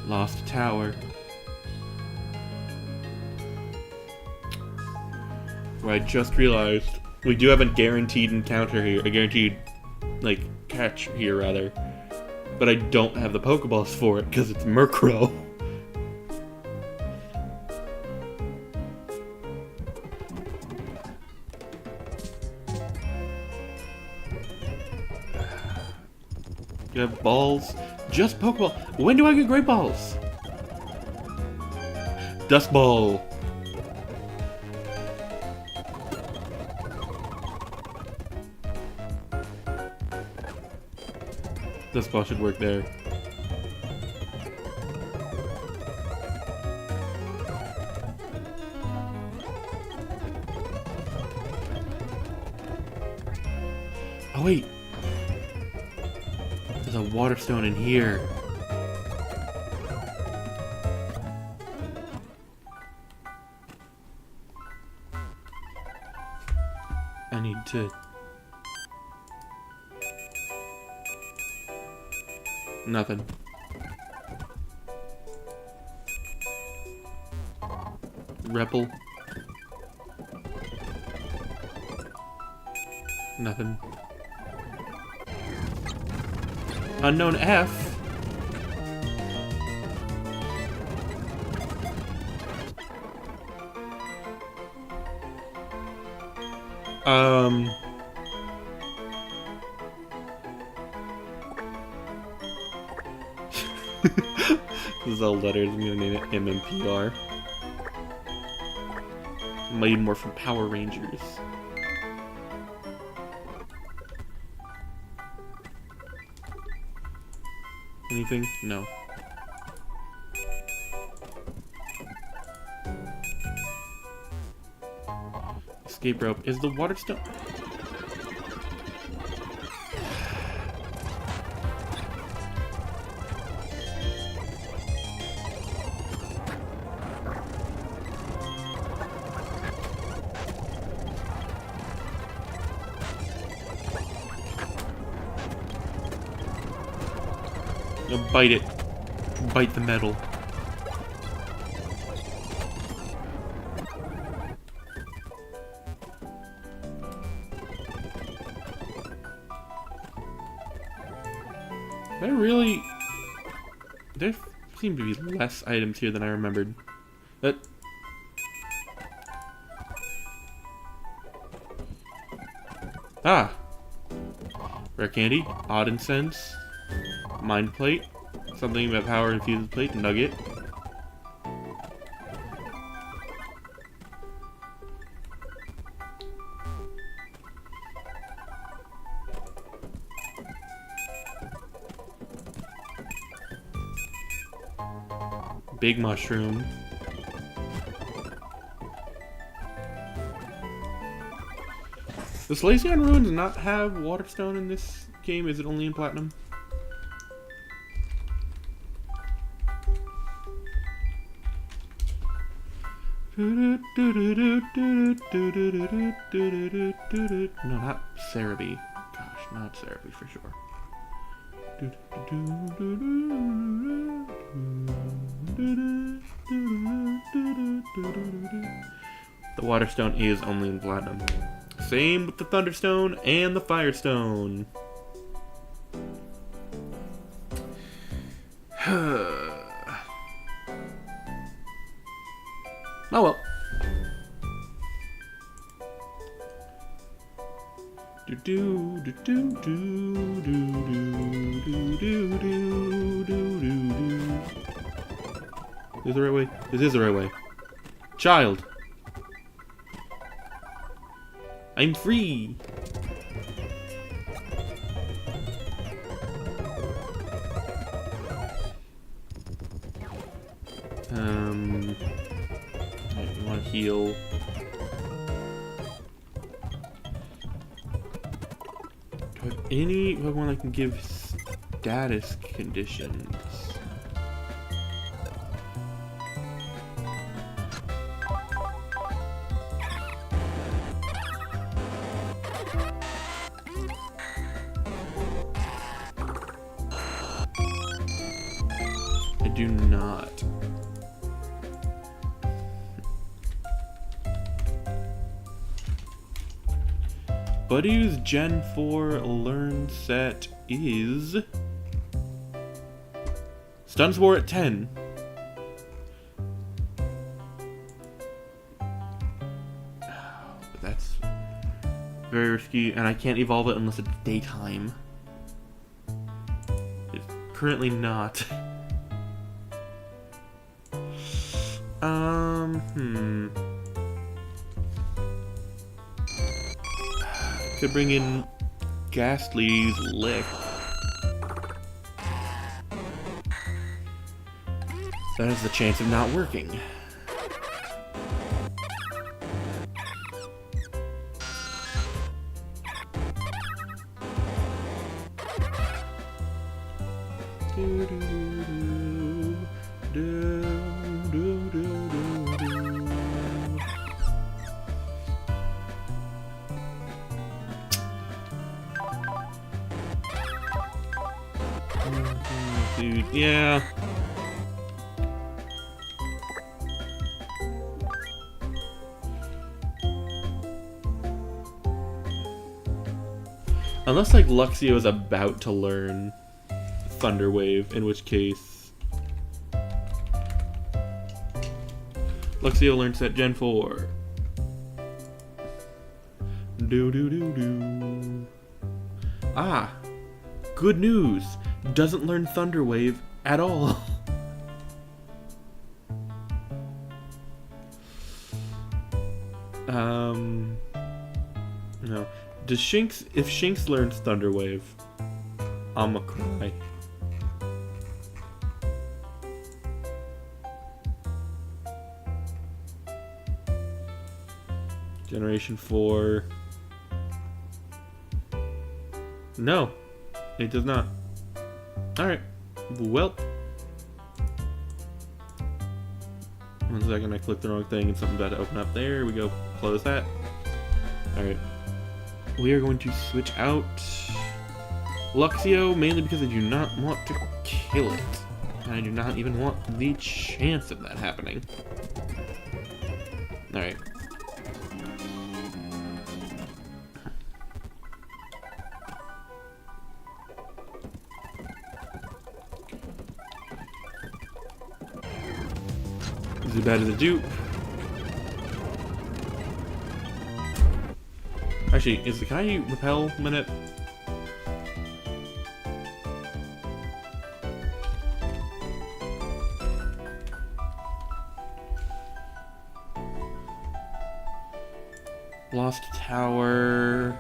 Lost Tower. Where I just realized we do have a guaranteed encounter here, a guaranteed, like, catch here, rather. But I don't have the Pokeballs for it, because it's Murkrow. You have balls? Just Pokeball. When do I get Great Balls? Dust Ball. Dust Ball should work there. Oh wait. There's a water stone in here. I need to... Nothing. Repel. Nothing. Unknown F. This is all letters. I'm gonna name it MMPR. Mighty Morphin Power Rangers. Anything? No. Escape rope. Is the water stone? No, bite it. Bite the metal. There really... There seem to be less items here than I remembered. That... Ah! Rare candy. Odd incense. Mind plate. Something about power infuses plate. Nugget. Big mushroom. Does Lazion Ruins not have Waterstone in this game? Is it only in Platinum? No, not Cerebi. Gosh, not Cerebi for sure. The Waterstone is only in Platinum. Same with the Thunderstone and the Firestone. Oh well. Do do do do do do do do do do do. Is this the right way? This is the right way. Child, I'm free. I want to heal. Do I have any Pokemon I can give status conditions? I do not. Buddy's Gen 4 learn set is Stun Spore at 10. But that's very risky, and I can't evolve it unless it's daytime. It's currently not. Could bring in Ghastly's Lick. That has the chance of not working. Dude, yeah. Unless, like, Luxio is about to learn Thunder Wave, in which case Luxio learns at Gen 4. Do. Ah, good news. Doesn't learn Thunder Wave at all. No. Does Shinx, if Shinx learns Thunder Wave, I'ma cry. Generation 4. No, it does not. Alright, well. 1 second, I clicked the wrong thing and something's about to open up. There we go. Close that. Alright. We are going to switch out Luxio, mainly because I do not want to kill it. And I do not even want the chance of that happening. Alright. Zubat is a dupe. Actually, can I repel minute? Lost Tower.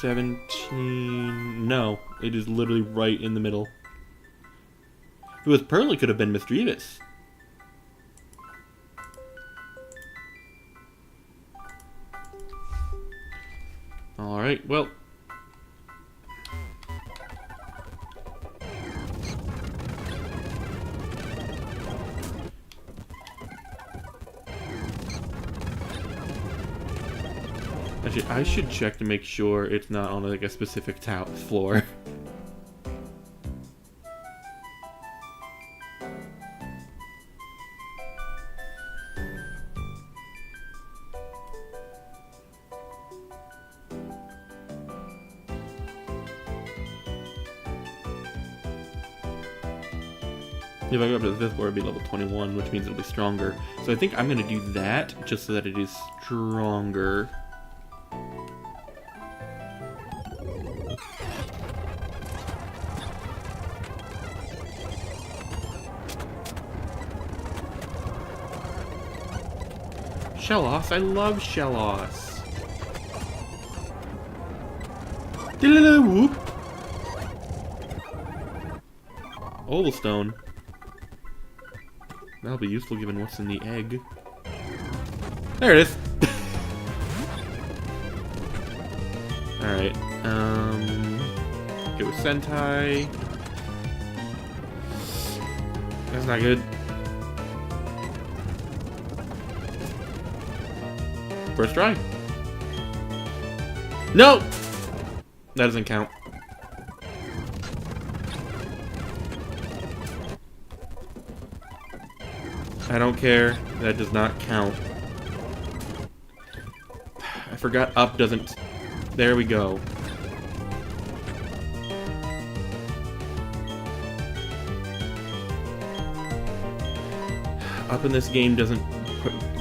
17. No, it is literally right in the middle. who was pearly could have been mischievous. Alright, well. Actually, I should check to make sure it's not on like a specific floor. If I go up to the 5th floor, it'll be level 21, which means it'll be stronger. So I think I'm going to do that just so that it is stronger. Shellos, I love Shellos. Whoop. Ovalstone. That'll be useful given what's in the egg. There it is. Alright, go with Sentai. That's not good. First try. No! That doesn't count. I don't care. That does not count. I forgot up doesn't... There we go. Up in this game doesn't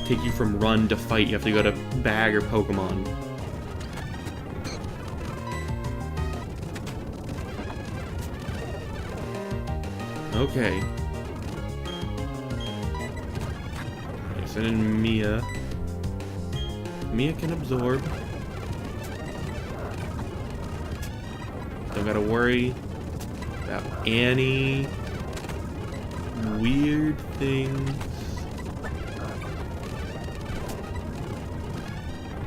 take you from run to fight. You have to go to bag or Pokemon. Okay. Send in Mia. Mia can absorb. Don't gotta worry about any weird things.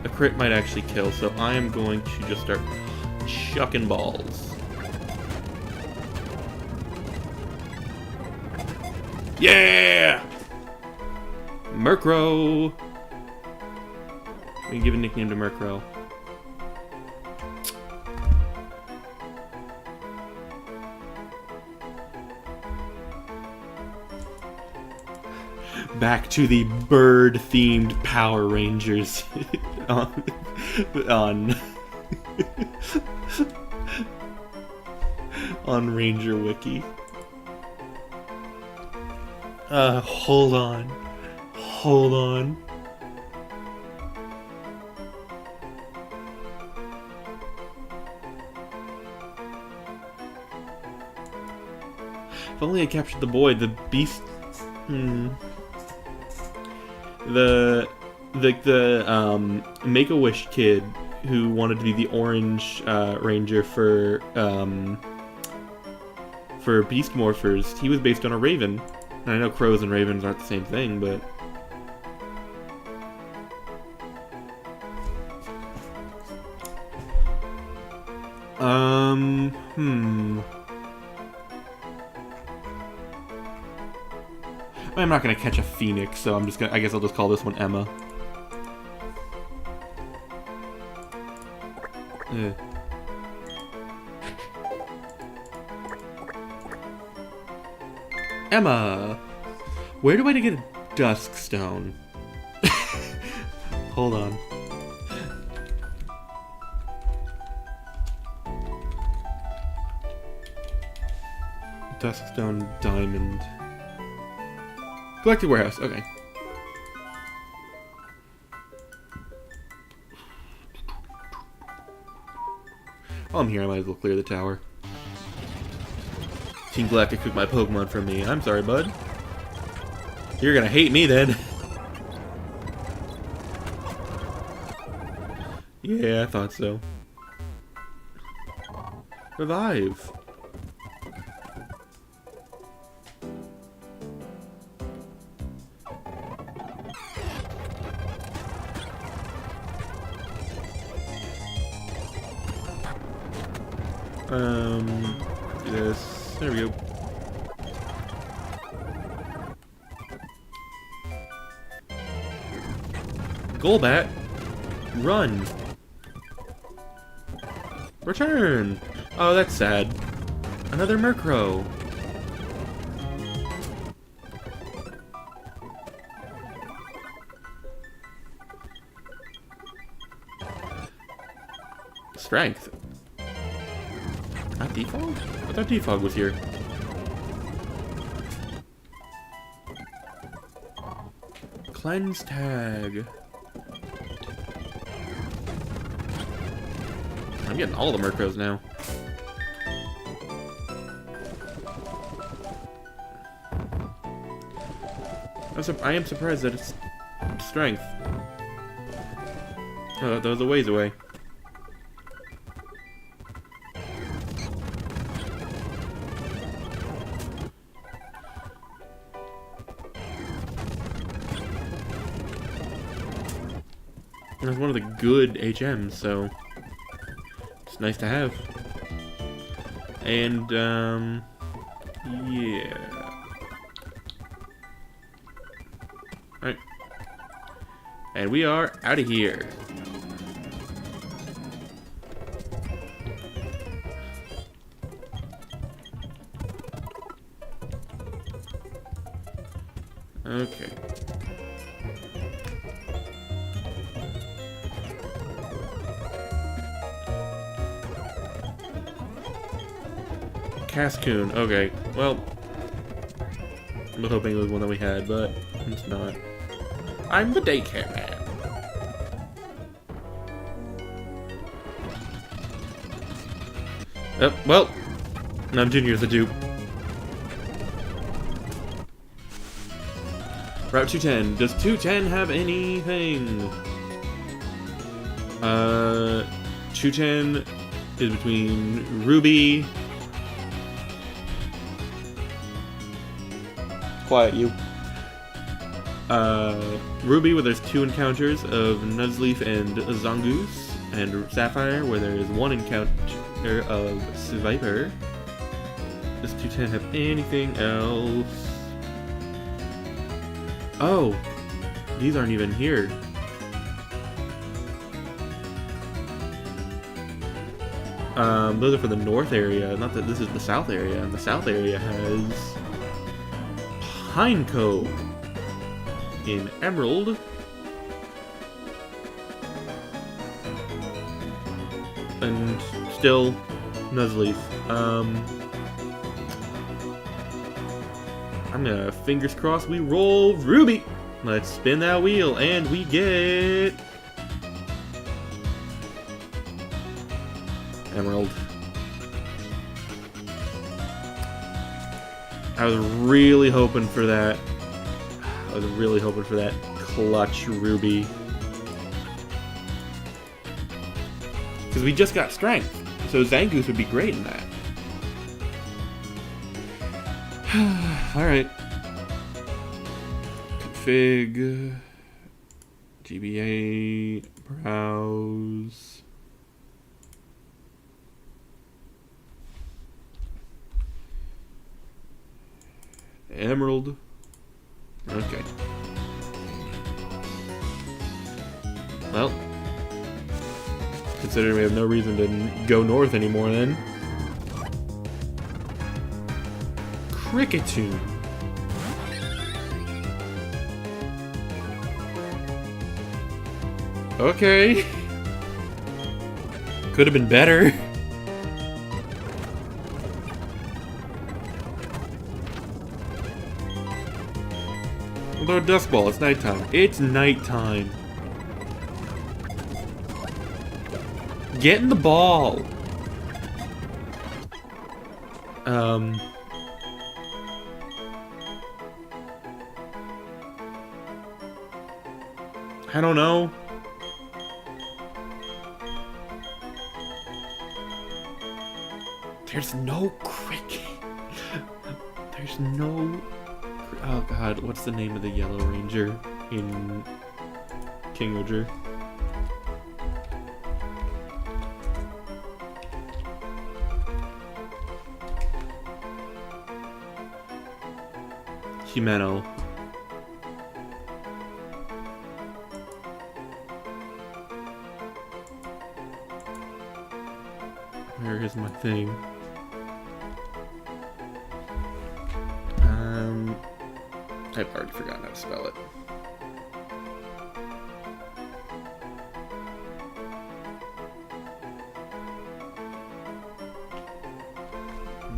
A crit might actually kill, so I am going to just start chucking balls. Yeah! Murkrow! We can give a nickname to Murkrow. Back to the bird-themed Power Rangers on Ranger Wiki. Hold on. Hold on. If only I captured the boy, the beast. The Make-A-Wish kid who wanted to be the Orange Ranger for Beast Morphers, he was based on a raven. And I know crows and ravens aren't the same thing, but I'm not gonna catch a phoenix, so I guess I'll just call this one Emma. Emma! Where do I get a dusk stone? Hold on. Duskstone Diamond. Collected warehouse, okay. While I'm here, I might as well clear the tower. Team Galactic took my Pokemon from me. I'm sorry, bud. You're gonna hate me then. Yeah, I thought so. Do this. There we go. Golbat, run. Return. Oh, that's sad. Another Murkrow. Strength. Not Defog? I thought Defog was here. Cleanse tag. I'm getting all the Murkrows now. I am surprised that it's strength. Oh, that was a ways away. It was one of the good HMs, so it's nice to have. And, yeah. Alright. And we are out of here. Okay. Cascoon. Okay. Well, I'm hoping it was one that we had, but it's not. I'm the daycare man. Oh, well, now Junior's the dupe. Route 210. Does 210 have anything? 210 is between Ruby. Quiet, you. Ruby, where there's 2 encounters of Nuzleaf and Zangoose, and Sapphire, where there is 1 encounter of Viper. Does 210 have anything else? Oh, these aren't even here. Those are for the north area, not that this is the south area, and the south area has Pineco in Emerald. And still Nuzleaf. I'm gonna fingers crossed we roll Ruby. Let's spin that wheel and we get Emerald. I was really hoping for that. I was really hoping for that clutch Ruby. Because we just got strength. So Zangoose would be great in that. Alright. Config. GBA. Browse. Emerald. Okay. Well, considering we have no reason to go north anymore then. Cricketune. Okay. Could have been better. Although Dusk Ball, it's nighttime. It's nighttime. Get in the ball. I don't know. There's no cricket. There's no... Oh god, what's the name of the Yellow Ranger in King Roger? Jimeno. Where is my thing? I've already forgotten how to spell it.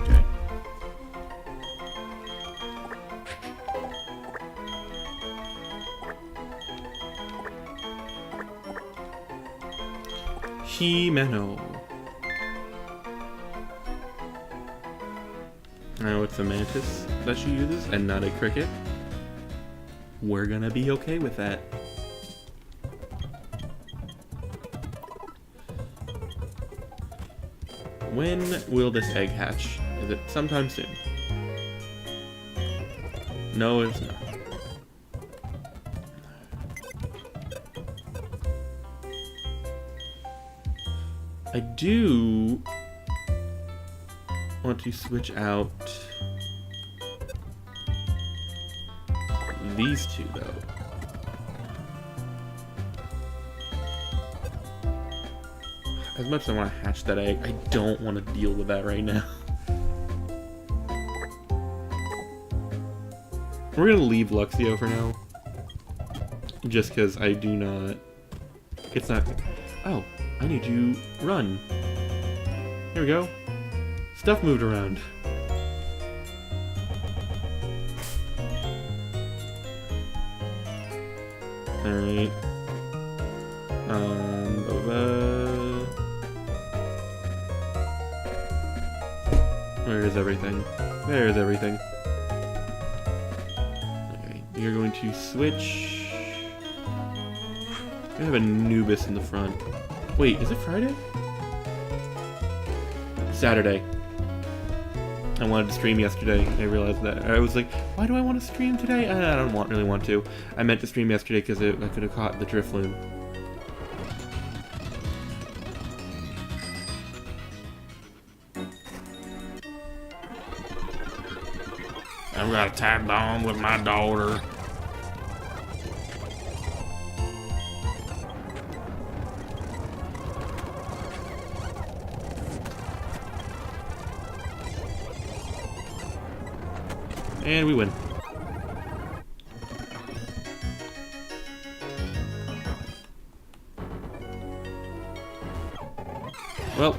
Okay. Jimeno. Now it's a mantis that she uses and not a cricket. We're gonna be okay with that. When will this egg hatch? Is it sometime soon? No, it's not. I do want to switch out these two, though. As much as I want to hatch that egg, I don't want to deal with that right now. We're gonna leave Luxio for now. Just because I do not... It's not... Oh, I need to run. There we go. Stuff moved around. Alright. Where is everything? There's everything. Okay, you're going to switch. We have Anubis in the front. Wait, is it Friday? Saturday. I wanted to stream yesterday. I realized that. I was like, why do I want to stream today? I don't really want to. I meant to stream yesterday because I could have caught the Drifloon. I've got a tag on with my daughter. And we win. Well.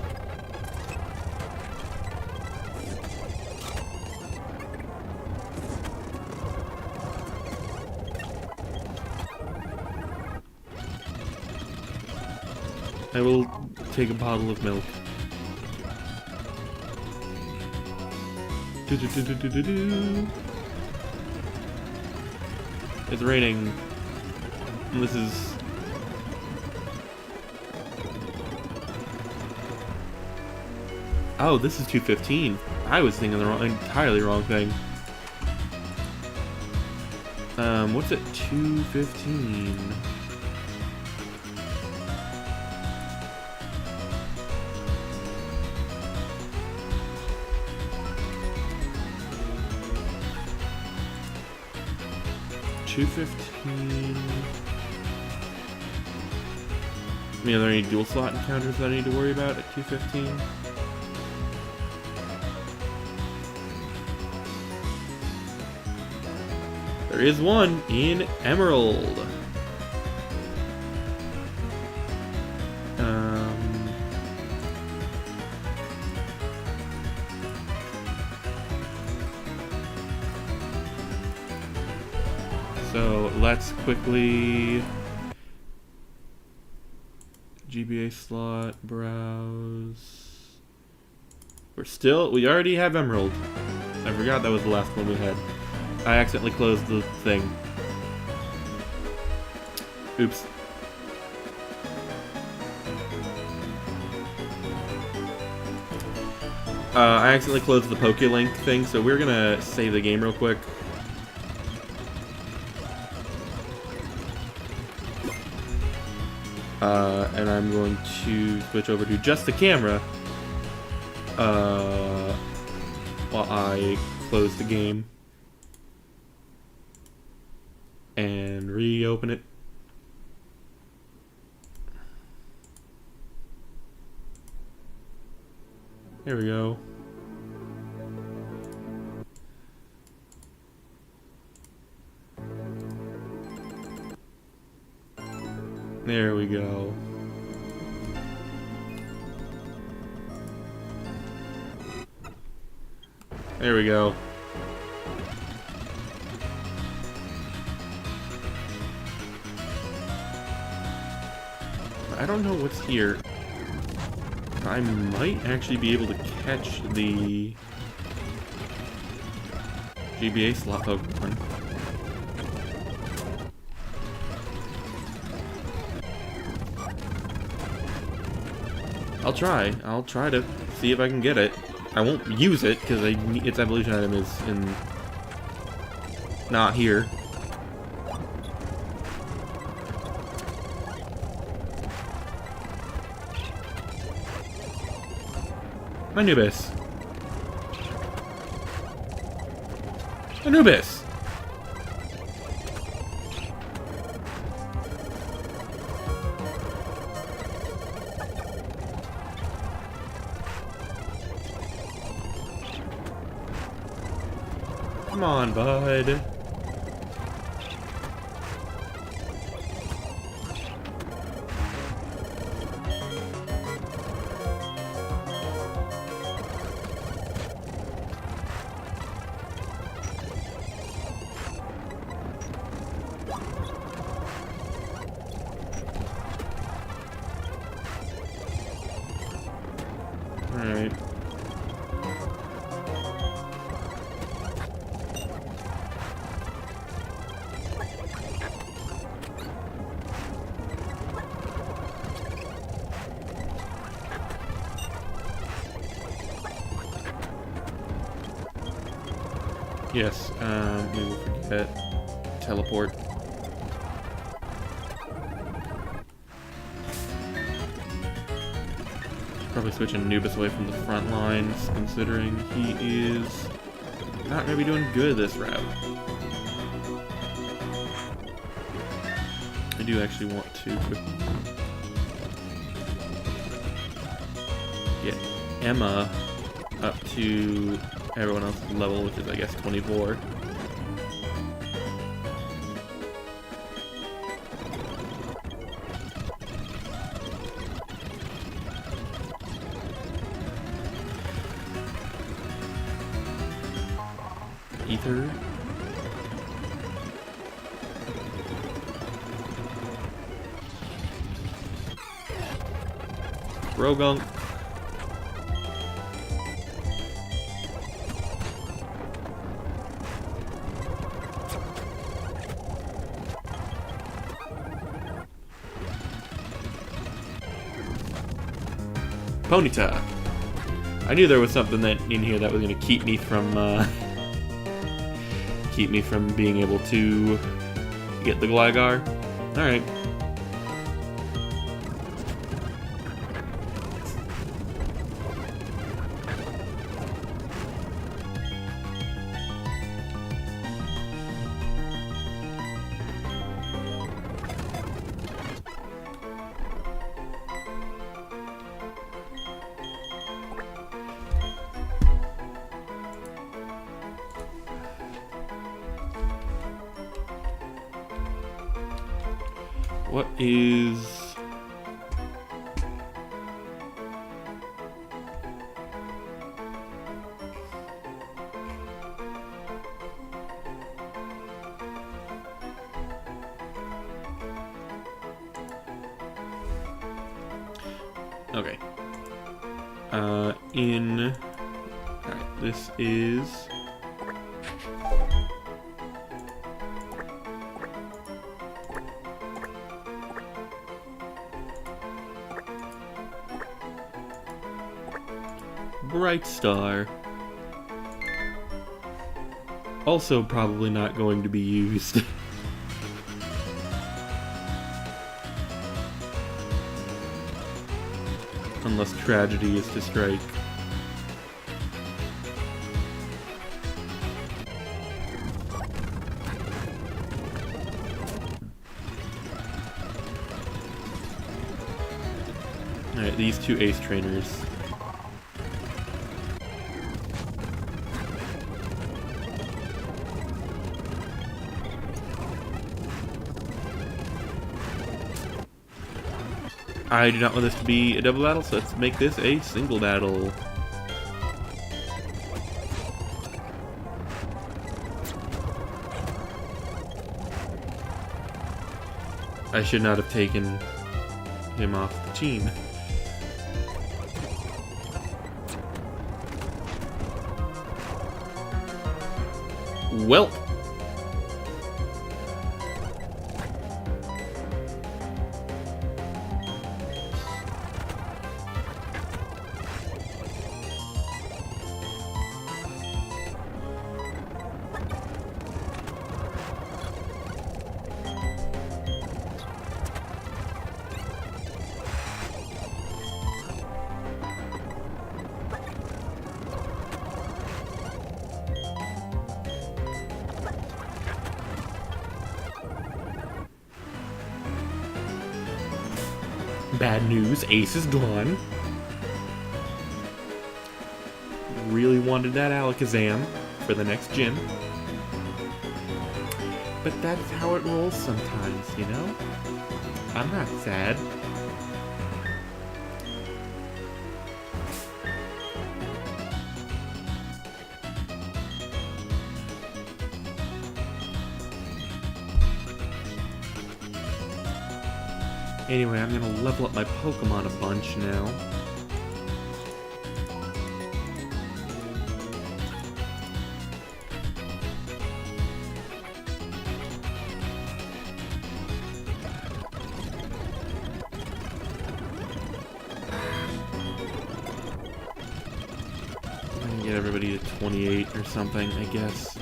I will take a bottle of milk. It's raining. And this is... Oh, this is 2:15. I was thinking the entirely wrong thing. What's at 2:15? $2.15. I mean, are there any dual slot encounters that I need to worry about at 2:15? There is one in Emerald. So let's quickly GBA slot, browse. We already have Emerald. I forgot that was the last one we had. I accidentally closed the thing. Oops. I accidentally closed the PokeLink thing, so we're gonna save the game real quick. And I'm going to switch over to just the camera while I close the game. and reopen it. There we go. There we go. There we go. I don't know what's here. I might actually be able to catch the GBA slot Pokemon. I'll try to see if I can get it. I won't use it because its evolution item is not here. Anubis. Anubis. Come on, bud. Alright. Yes, we will forget teleport. Probably switching Anubis away from the front lines, considering he is not going to be doing good this route. I do actually want to get Emma up to everyone else's level, which is, I guess, 24. Ether. Rogunk. Ponyta. I knew there was something that in here that was going to keep me from being able to get the Gligar. All right. What is... Okay. Alright, this is... Bright Star. Also probably not going to be used. Unless tragedy is to strike. Alright, these two ace trainers. I do not want this to be a double battle, so let's make this a single battle. I should not have taken him off the team. Well. Bad news, Ace is gone. Really wanted that Alakazam for the next gym. But that's how it rolls sometimes, you know? I'm not sad. Anyway, I'm gonna level up my Pokemon a bunch now. I can get everybody to 28 or something, I guess.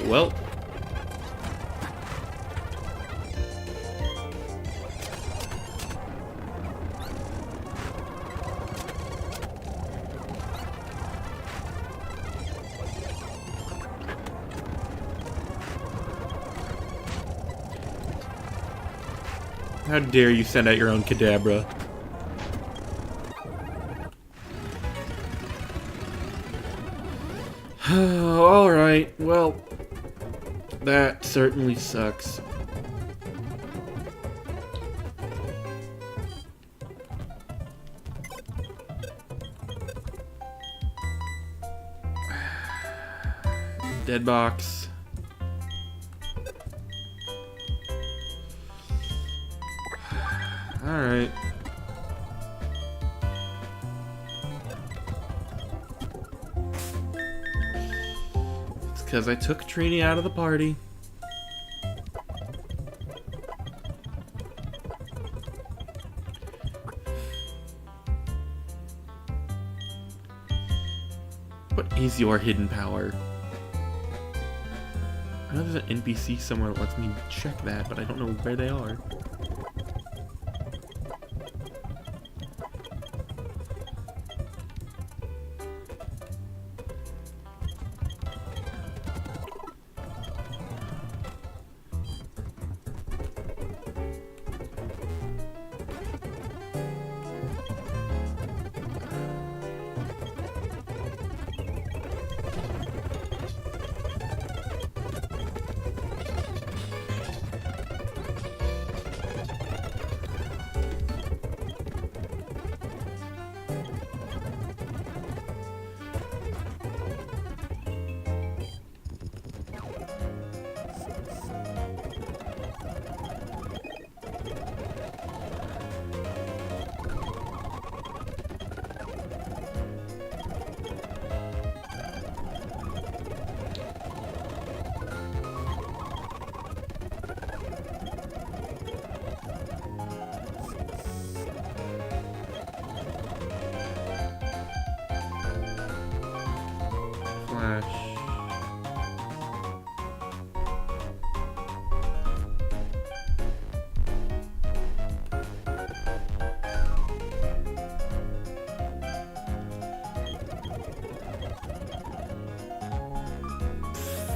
Well. How dare you send out your own Kadabra? Alright, well, that certainly sucks. Dead box. Alright. It's because I took Trini out of the party. What is your hidden power? I know there's an NPC somewhere that lets me check that, but I don't know where they are.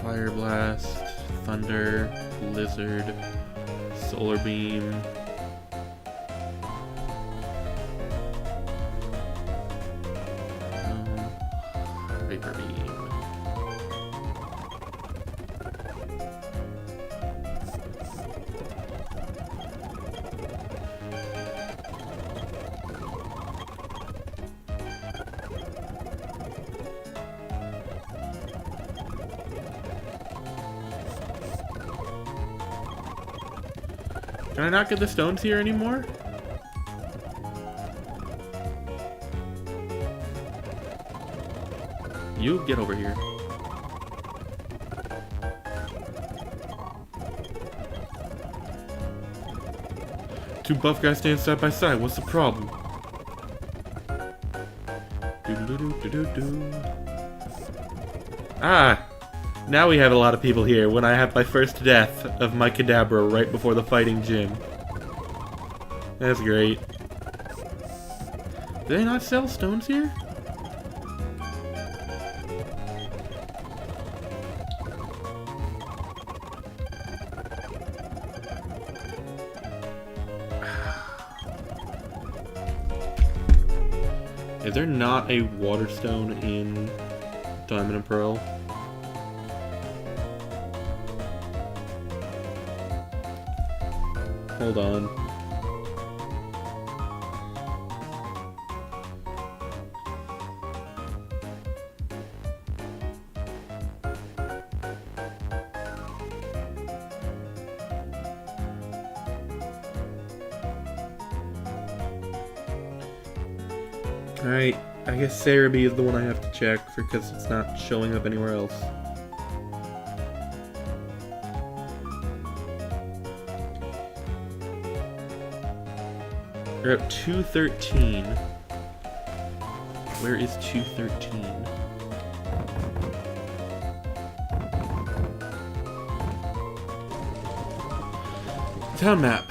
Fire Blast, Thunder, Blizzard, Solar Beam. Vapor Beam. Can I not get the stones here anymore? You get over here. Two buff guys stand side by side. What's the problem? Ah! Now we have a lot of people here when I have my first death of my Kadabra right before the fighting gym. That's great. Do they not sell stones here? Is there not a water stone in Diamond and Pearl? Hold on. Alright, I guess Cerebi is the one I have to check because it's not showing up anywhere else. We're at 213. Where is 213? Town map.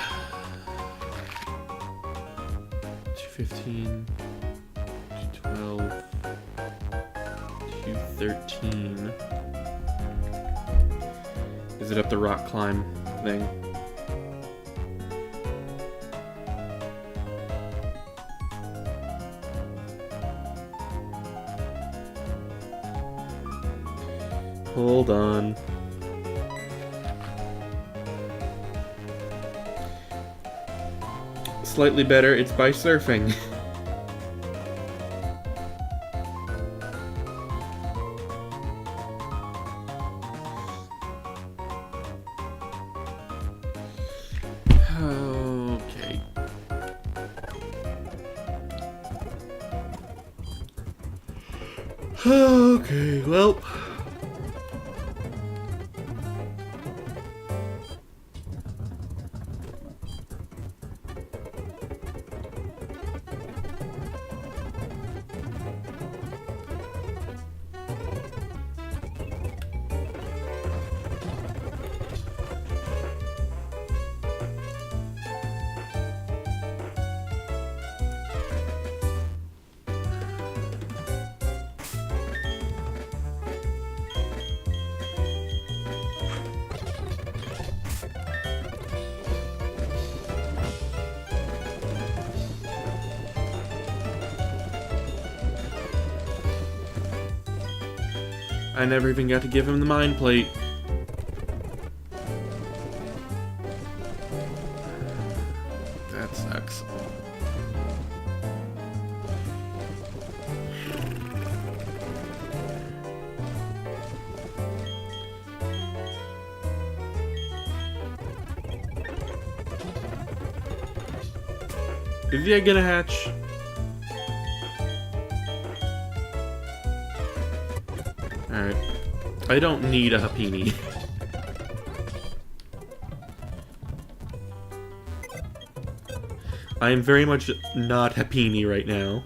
215. 212. 213. Is it up the rock climb thing? Hold on. Slightly better, it's by surfing. Okay. Okay, well. I never even got to give him the mind plate. That sucks. Is the egg gonna hatch? Alright. I don't need a Happini. I am very much not Happini right now.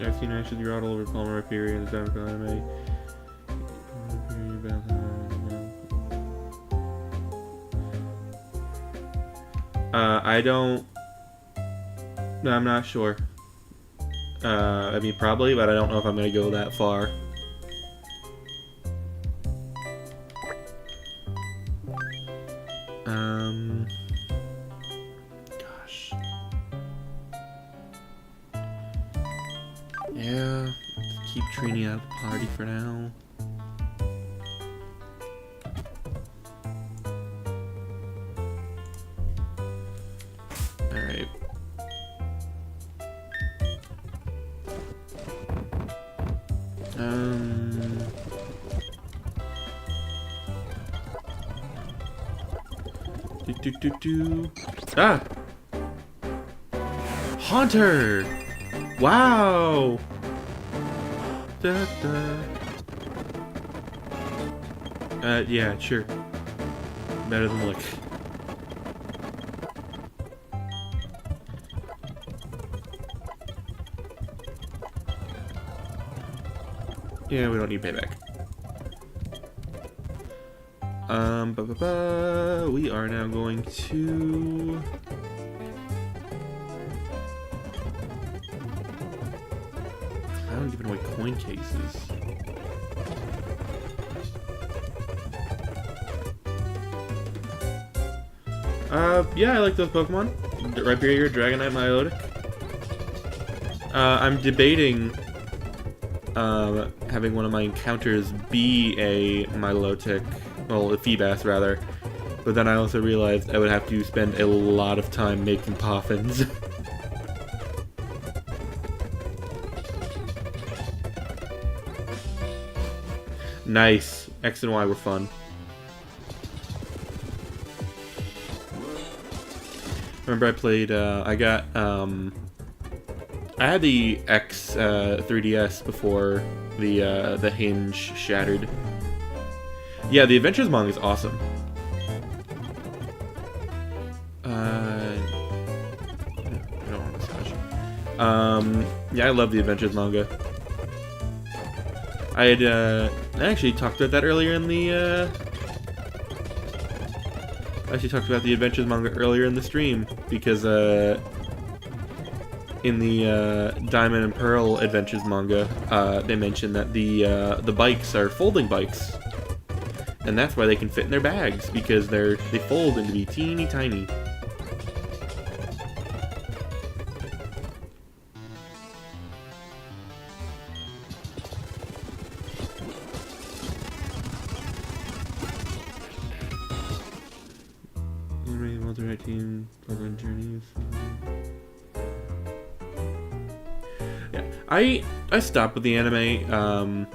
I've seen Ashley Rod all over Palmer Period and the Diamond anime. I don't. No, I'm not sure. I mean, probably, but I don't know if I'm gonna go that far. Gosh. Yeah, let's keep Trini out of the party for now. Alright. Ah! Haunter! Wow! Da, da. Yeah, sure. Better than Lick. Yeah, we don't need payback. We are now going to... I don't give away coin cases. Yeah, I like those Pokemon. Rhyperior, Dragonite, Milotic. I'm debating having one of my encounters be a Milotic, well, a Feebas rather, but then I also realized I would have to spend a lot of time making Poffins. Nice. X and Y were fun. Remember I played, I had the X 3DS before the hinge shattered. Yeah, the Adventures manga is awesome. I don't want massage. Yeah, I love the Adventures manga. I had I actually talked about that earlier in the I actually talked about the Adventures manga earlier in the stream because in the Diamond and Pearl Adventures manga, they mentioned that the bikes are folding bikes, and that's why they can fit in their bags because they fold into be teeny tiny. Team journeys. Yeah, I stopped with the anime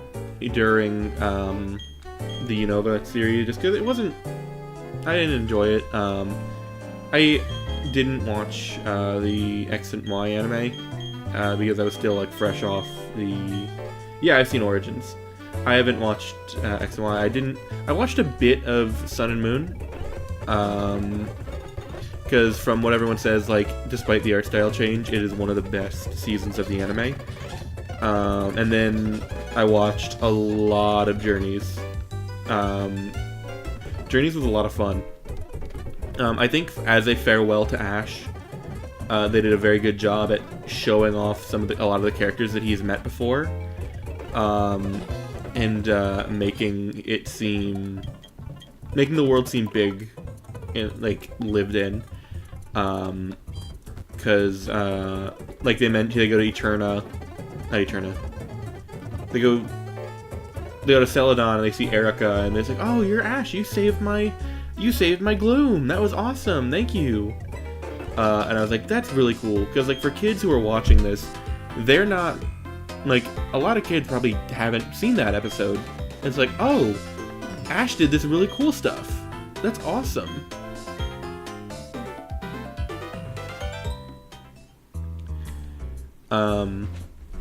during the Unova series just because it wasn't. I didn't enjoy it. I didn't watch the X and Y anime because I was still like fresh off the. Yeah, I've seen Origins. I haven't watched X and Y. I watched a bit of Sun and Moon. Because from what everyone says, like, despite the art style change, it is one of the best seasons of the anime. And then I watched a lot of Journeys. Journeys was a lot of fun. I think as a farewell to Ash, they did a very good job at showing off a lot of the characters that he's met before, and making the world seem big and like lived in. Because like they go to Eterna, not Eterna. They go to Celadon and they see Erica and they're like, "Oh, you're Ash. You saved my Gloom. That was awesome. Thank you." And I was like, "That's really cool." Because like for kids who are watching this, they're not like a lot of kids probably haven't seen that episode. And it's like, "Oh, Ash did this really cool stuff. That's awesome."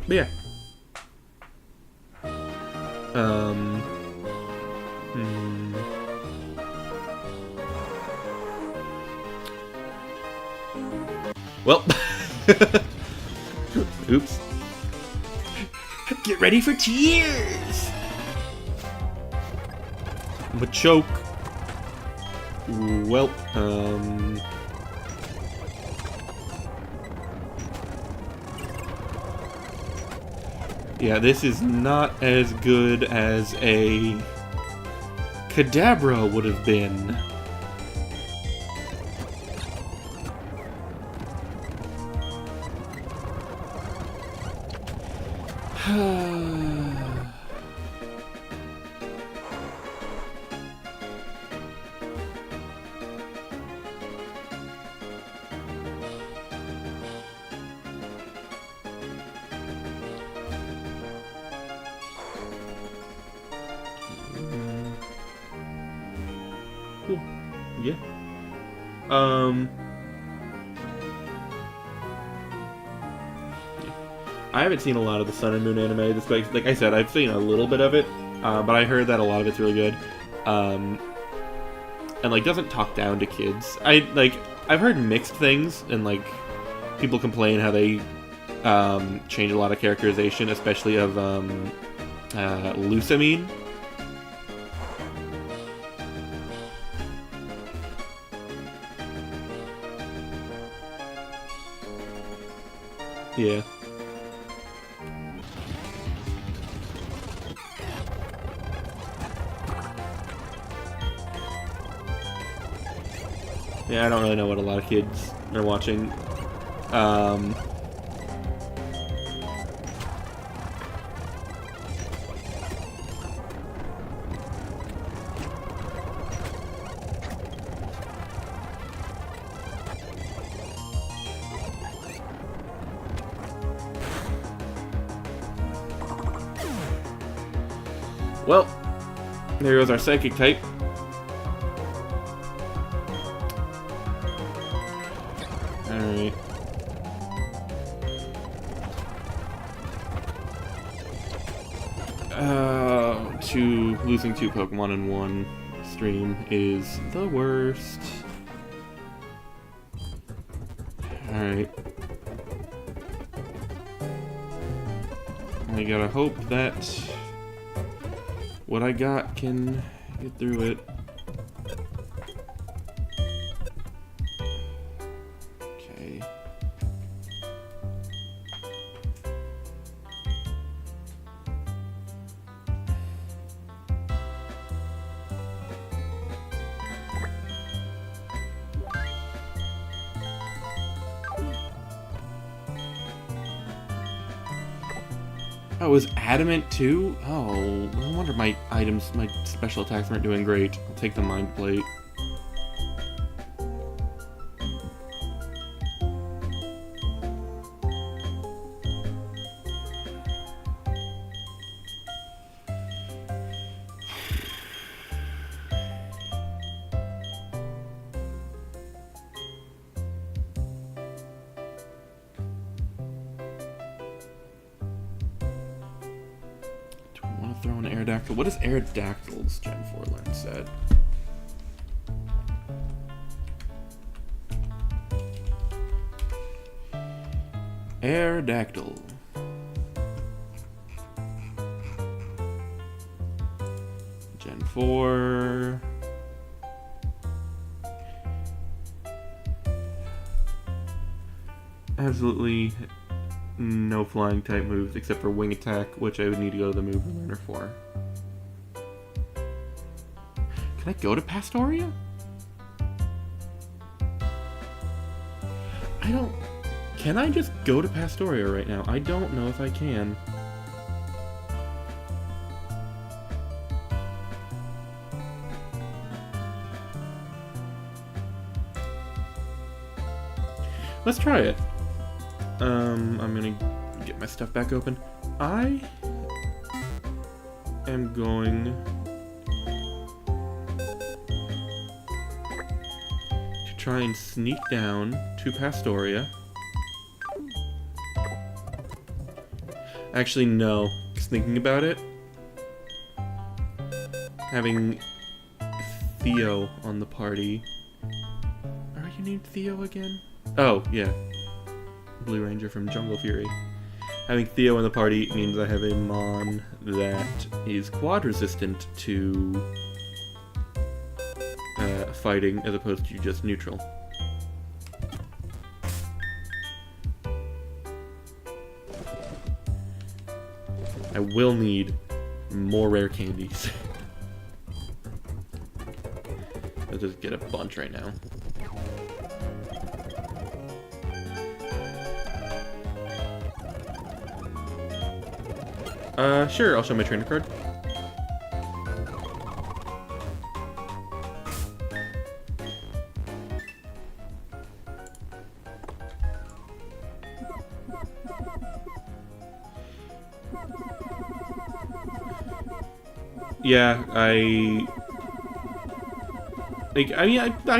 But yeah. Well. Oops. Get ready for tears! Machoke. Well, yeah, this is not as good as a Kadabra would have been. Cool. Yeah. I haven't seen a lot of the Sun and Moon anime. Despite, like I said, I've seen a little bit of it, but I heard that a lot of it's really good, and like doesn't talk down to kids. I've heard mixed things, and like people complain how they change a lot of characterization, especially of Lusamine. Yeah. Yeah, I don't really know what a lot of kids are watching. Well, there goes our psychic type. Alright. Losing two Pokemon in one stream is the worst. Alright. I gotta hope that what I got can get through it. Okay. Oh, it was Adamant too? Oh, no wonder my special attacks weren't doing great. I'll take the Mind Plate. Throw an Aerodactyl. What is Aerodactyl's Gen 4 learn said? Aerodactyl. Gen 4. Absolutely no flying type moves except for Wing Attack, which I would need to go to the move learner for. Can I go to Pastoria? Can I just go to Pastoria right now? I don't know if I can. Let's try it. I'm gonna get my stuff back open. I am going to try and sneak down to Pastoria. Actually, no. Just thinking about it, having Theo on the party. Are you named Theo again? Oh, yeah. Blue Ranger from Jungle Fury. Having Theo in the party means I have a Mon that is quad resistant to fighting as opposed to just neutral. I will need more rare candies. I'll just get a bunch right now. Sure, I'll show my trainer card. Yeah, I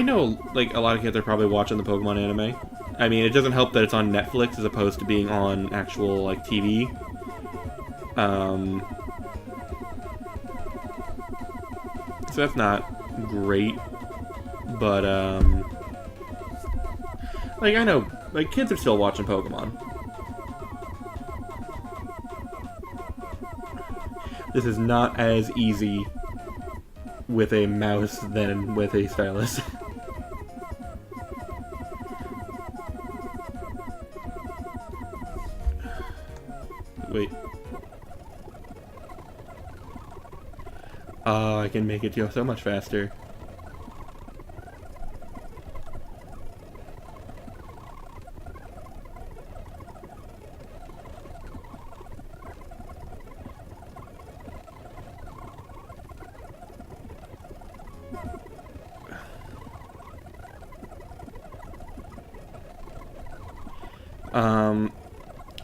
know, like, a lot of kids are probably watching the Pokemon anime. I mean, it doesn't help that it's on Netflix as opposed to being on actual, like, TV. So that's not great, but, like, I know, like, kids are still watching Pokemon. This is not as easy with a mouse than with a stylus. Wait. Oh, I can make it go so much faster.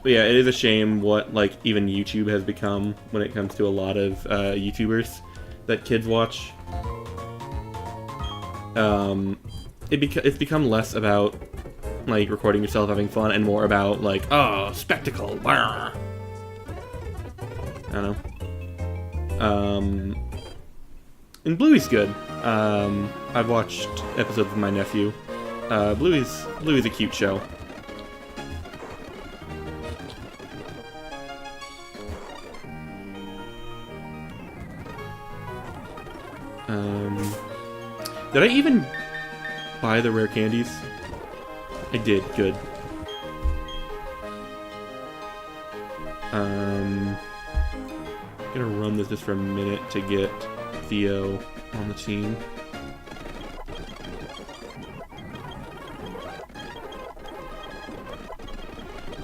But yeah, it is a shame what, like, even YouTube has become when it comes to a lot of YouTubers that kids watch. It's become less about, like, recording yourself having fun and more about, like, oh, spectacle. Brr. I don't know. And Bluey's good. I've watched episodes with my nephew. Bluey's a cute show. Did I even buy the rare candies? I did, good. I'm gonna run this just for a minute to get Theo on the team.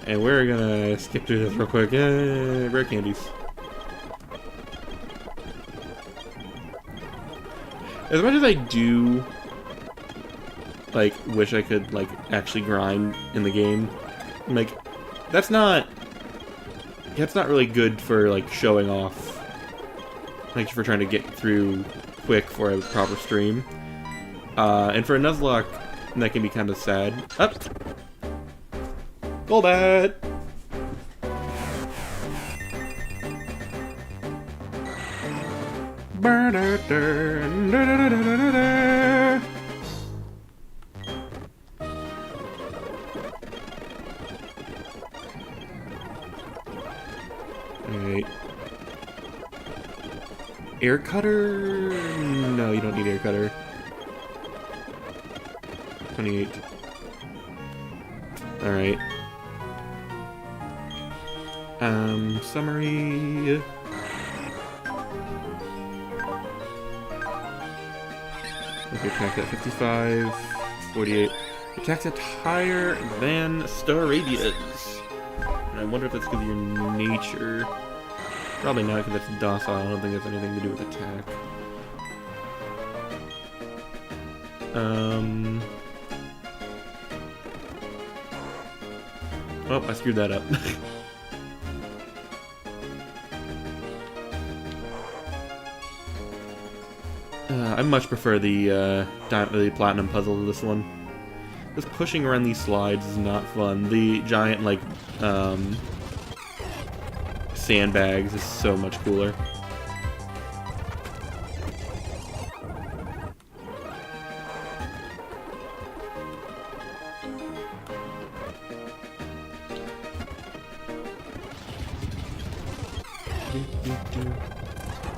And we're gonna skip through this real quick. Rare candies. As much as I do, like, wish I could, like, actually grind in the game, like, that's not really good for, like, showing off, like, for trying to get through quick for a proper stream. And for a Nuzlocke, that can be kind of sad. Up! Golbat! Alright. Air cutter? No, you don't need air cutter. 28. Alright. Summary. Okay, attack at 55, 48. Attacks at higher than Staravia's. And I wonder if that's because of your nature. Probably not, because that's docile. I don't think it has anything to do with attack. Oh, I screwed that up. I much prefer the platinum puzzle to this one. Just pushing around these slides is not fun. The giant, like, sandbags is so much cooler.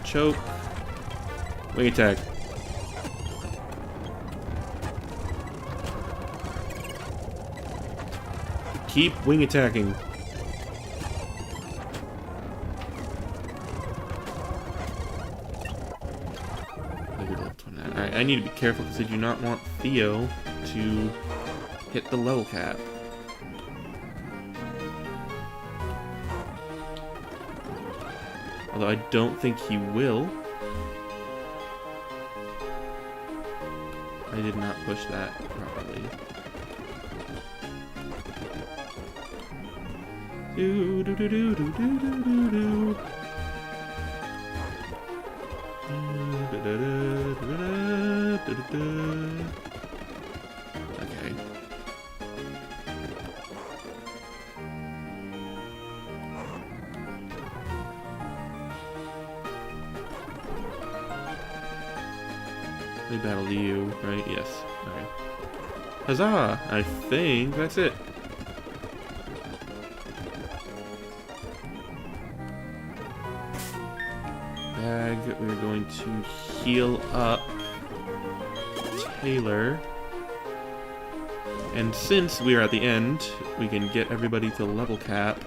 Choke. Wing attack. Keep wing attacking. Alright, I need to be careful because I do not want Theo to hit the level cap. Although I don't think he will. I did not push that properly. Do do do do do do do do. Okay. They battle you, right? Yes. Okay. Huzzah! I think that's it. Bag. We're going to heal up Taylor. And since we are at the end, we can get everybody to level cap.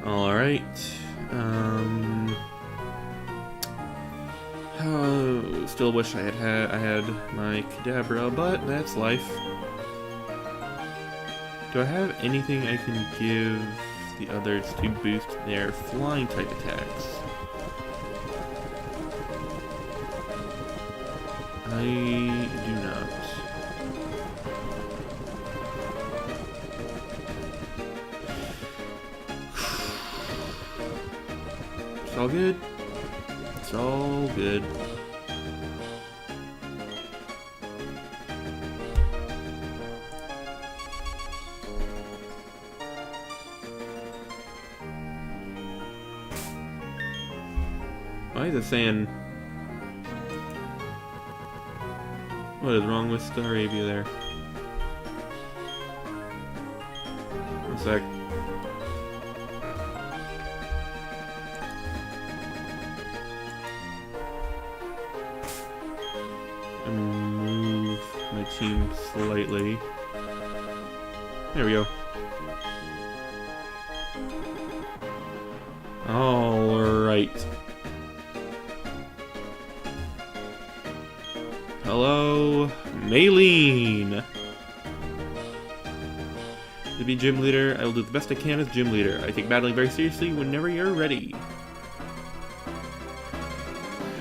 Alright. Still wish I had my Kadabra, but that's life. Do I have anything I can give the others to boost their flying type attacks? I do not. It's all good. It's all good. Why is it saying... What is wrong with Staravia there? One sec. Move my team slightly. There we go. Alright. Hello, Maylene! To be gym leader, I will do the best I can as gym leader. I take battling very seriously whenever you're ready.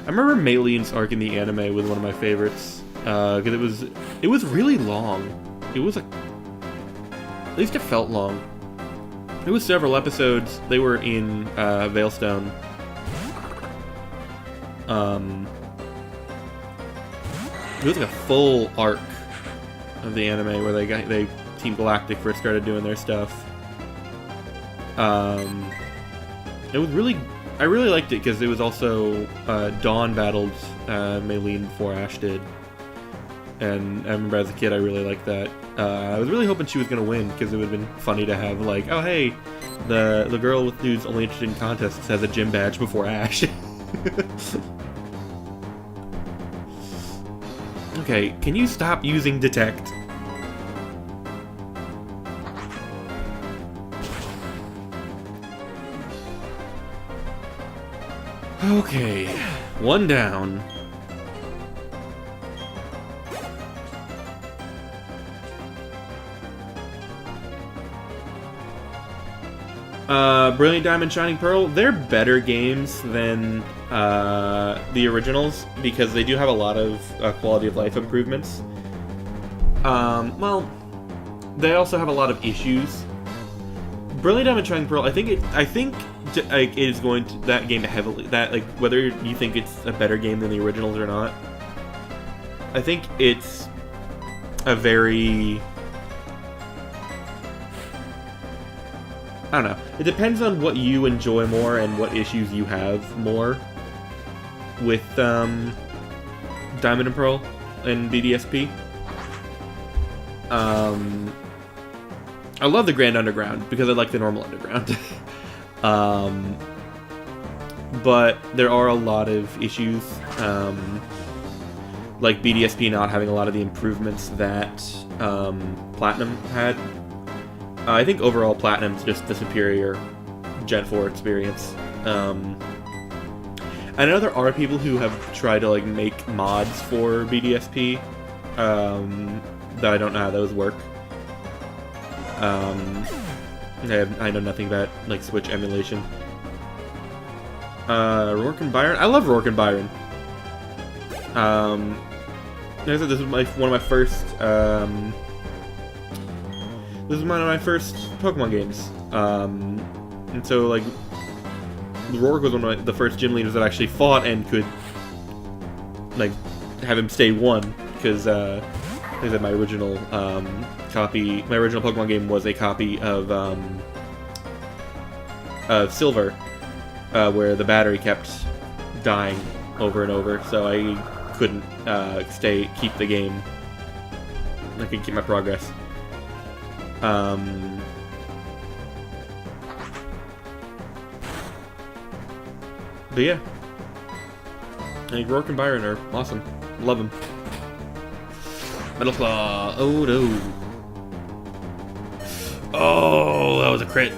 I remember Maylene's arc in the anime was one of my favorites. Because it was really long. It was like... At least it felt long. It was several episodes. They were in Veilstone. It was like a full arc of the anime where they Team Galactic first started doing their stuff. It was really... I really liked it because it was also Dawn battled Maylene before Ash did. And I remember as a kid I really liked that. I was really hoping she was going to win because it would have been funny to have like, oh hey, the girl who's only interested in contests has a gym badge before Ash. Okay, can you stop using detect? Okay, one down. Brilliant Diamond, Shining Pearl, they're better games than the originals because they do have a lot of quality of life improvements. Well, they also have a lot of issues. Brilliant Diamond, Shining Pearl, I think it is going to that game heavily whether you think it's a better game than the originals or not. I think it's a very I don't know. It depends on what you enjoy more and what issues you have more with Diamond and Pearl and BDSP. I love the Grand Underground because I like the normal Underground. But there are a lot of issues, like BDSP not having a lot of the improvements that Platinum had. I think overall Platinum's just the superior Gen 4 experience. I know there are people who have tried to like make mods for BDSP, that I don't know how those work. I know nothing about like Switch emulation. Rourke and Byron. I love Rourke and Byron. Like I said, this was one of my first. This is one of my first Pokemon games, and so like Rourke was one of the first gym leaders that actually fought and could like have him stay one because like I said, my original my original Pokemon game was a copy of Silver, where the battery kept dying over and over, so I couldn't keep the game. I couldn't keep my progress. But yeah, I think Rourke and Byron are awesome. Love them. Metal Claw. Oh no. Oh, that was a crit.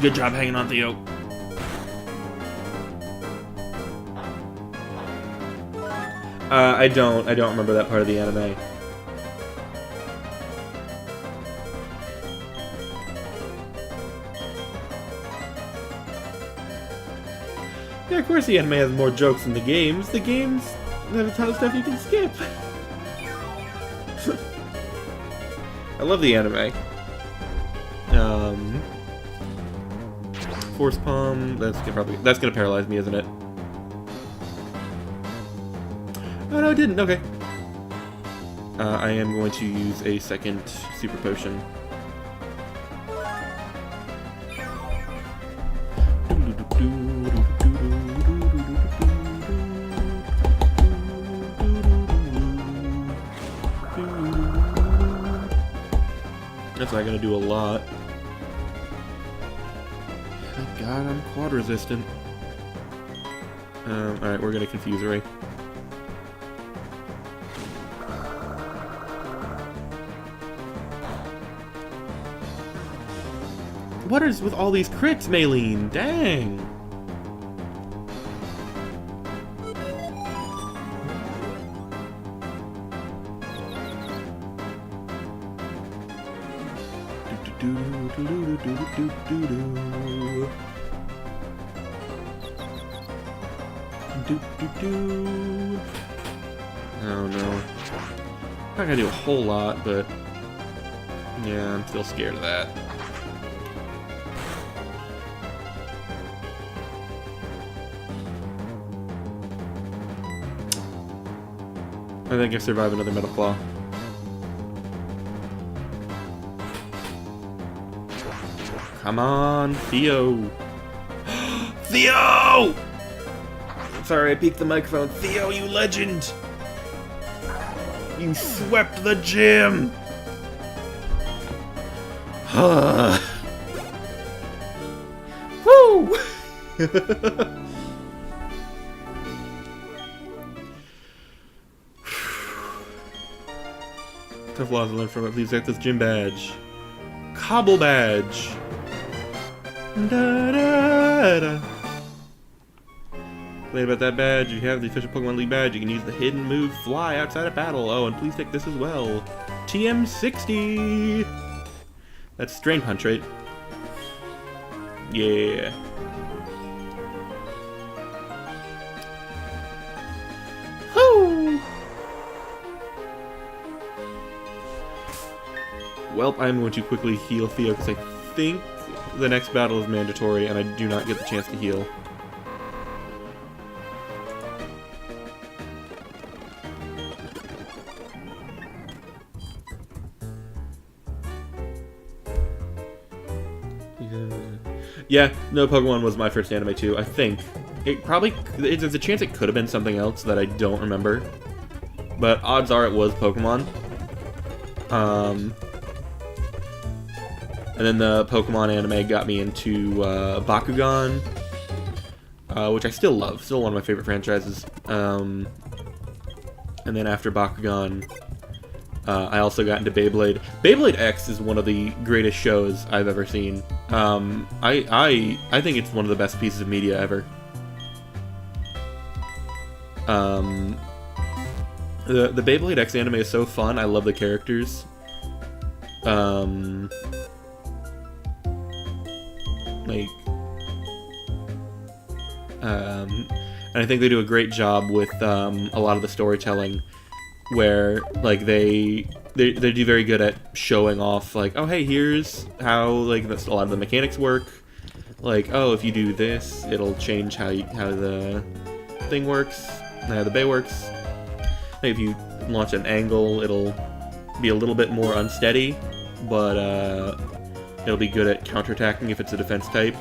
Good job hanging on, Theo. I don't remember that part of the anime. Yeah, of course the anime has more jokes than the games. The games have a ton of stuff you can skip. I love the anime. Force Palm. That's gonna paralyze me, isn't it? Oh no, it didn't. Okay. I am going to use a second Super Potion. That's not gonna do a lot. Thank God I'm quad resistant. Alright, we're gonna confuse Ray. What is with all these crits, Maylene? Dang! Oh no. Not gonna do a whole lot, but yeah, I'm still scared of that. I think I survive another Metal Claw. Come on, Theo! Theo! Sorry, I peeked the microphone. Theo, you legend! You swept the gym! Woo! Tough laws to learn from it. Please get this gym badge. Cobble badge. Da, da, da. Wait about that badge. You have the official Pokemon League badge. You can use the hidden move Fly outside of battle. Oh, and please take this as well. TM60. That's Drain Punch, right? Yeah. Woo! Welp, I'm going to quickly heal Theo because I think the next battle is mandatory and I do not get the chance to heal. Yeah, no, Pokemon was my first anime too. I think it probably there's a chance it could have been something else that I don't remember, but odds are it was Pokemon. And then the Pokemon anime got me into Bakugan, which I still love. Still one of my favorite franchises. And then after Bakugan, I also got into Beyblade. Beyblade X is one of the greatest shows I've ever seen. I think it's one of the best pieces of media ever. The Beyblade X anime is so fun. I love the characters. And I think they do a great job with a lot of the storytelling, where like they do very good at showing off, like, oh hey, here's how like a lot of the mechanics work. Like, oh, if you do this, it'll change how the thing works, how the bay works. Like, if you launch an angle, it'll be a little bit more unsteady, but it'll be good at counterattacking if it's a defense type.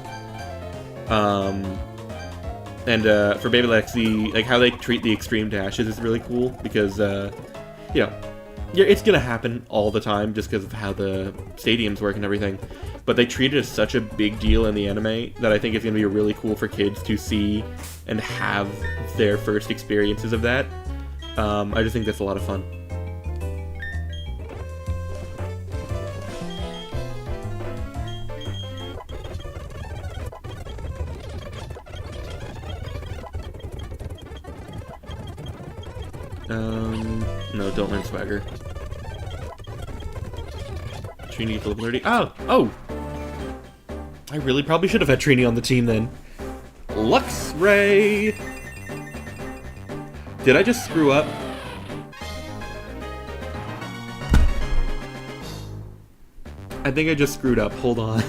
And for Beyblade X, like how they treat the extreme dashes is really cool, because you know, yeah, it's gonna happen all the time just because of how the stadiums work and everything. But they treat it as such a big deal in the anime that I think it's gonna be really cool for kids to see and have their first experiences of that. I just think that's a lot of fun. No, don't learn Swagger. Trini at level 30. Oh! I really probably should have had Trini on the team then. Luxray! Did I just screw up? I think I just screwed up. Hold on.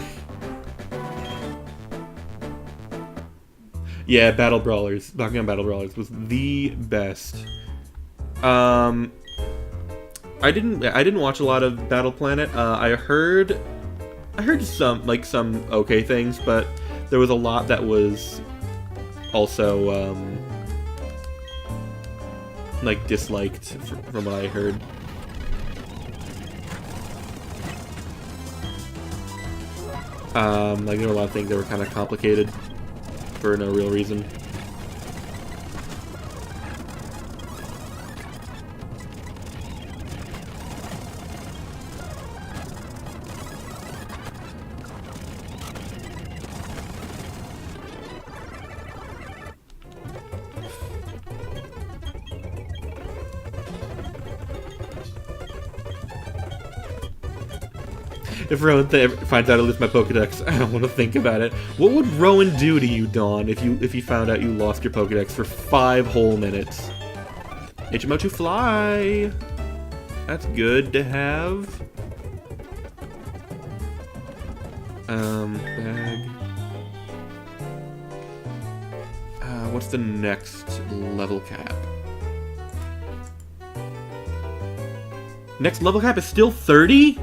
Yeah, Battle Brawlers. Bakugan Battle Brawlers was the best. I didn't watch a lot of Battle Planet. I heard some okay things, but there was a lot that was also like disliked from what I heard. Like there were a lot of things that were kind of complicated for no real reason. If Rowan finds out I lose my Pokedex, I don't want to think about it. What would Rowan do to you, Dawn, if you found out you lost your Pokedex for 5 whole minutes? HMO to fly! That's good to have. Bag. What's the next level cap? Next level cap is still 30?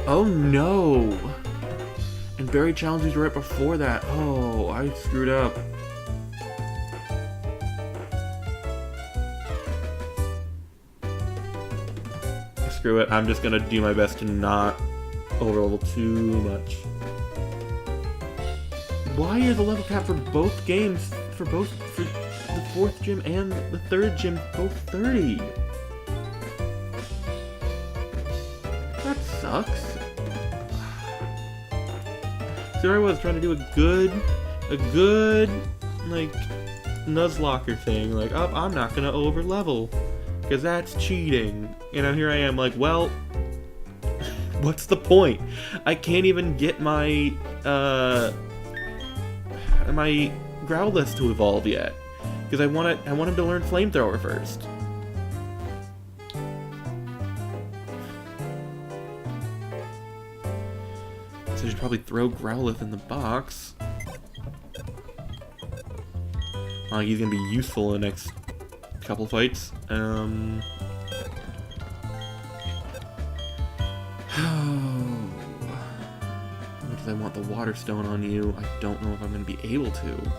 Oh no! And Berry Challenges were right before that. Oh, I screwed up. Screw it, I'm just gonna do my best to not overlevel too much. Why is the level cap for both games, for the 4th gym and the 3rd gym, both 30? That sucks. So I was trying to do a good, like, Nuzlocke thing. Like, oh, I'm not gonna over-level, because that's cheating. And now here I am, like, well, what's the point? I can't even get my, my Growlithe to evolve yet, because I want him to learn Flamethrower first. So I should probably throw Growlithe in the box. He's gonna be useful in the next couple fights. Because I want the water stone on you. I don't know if I'm going to be able to.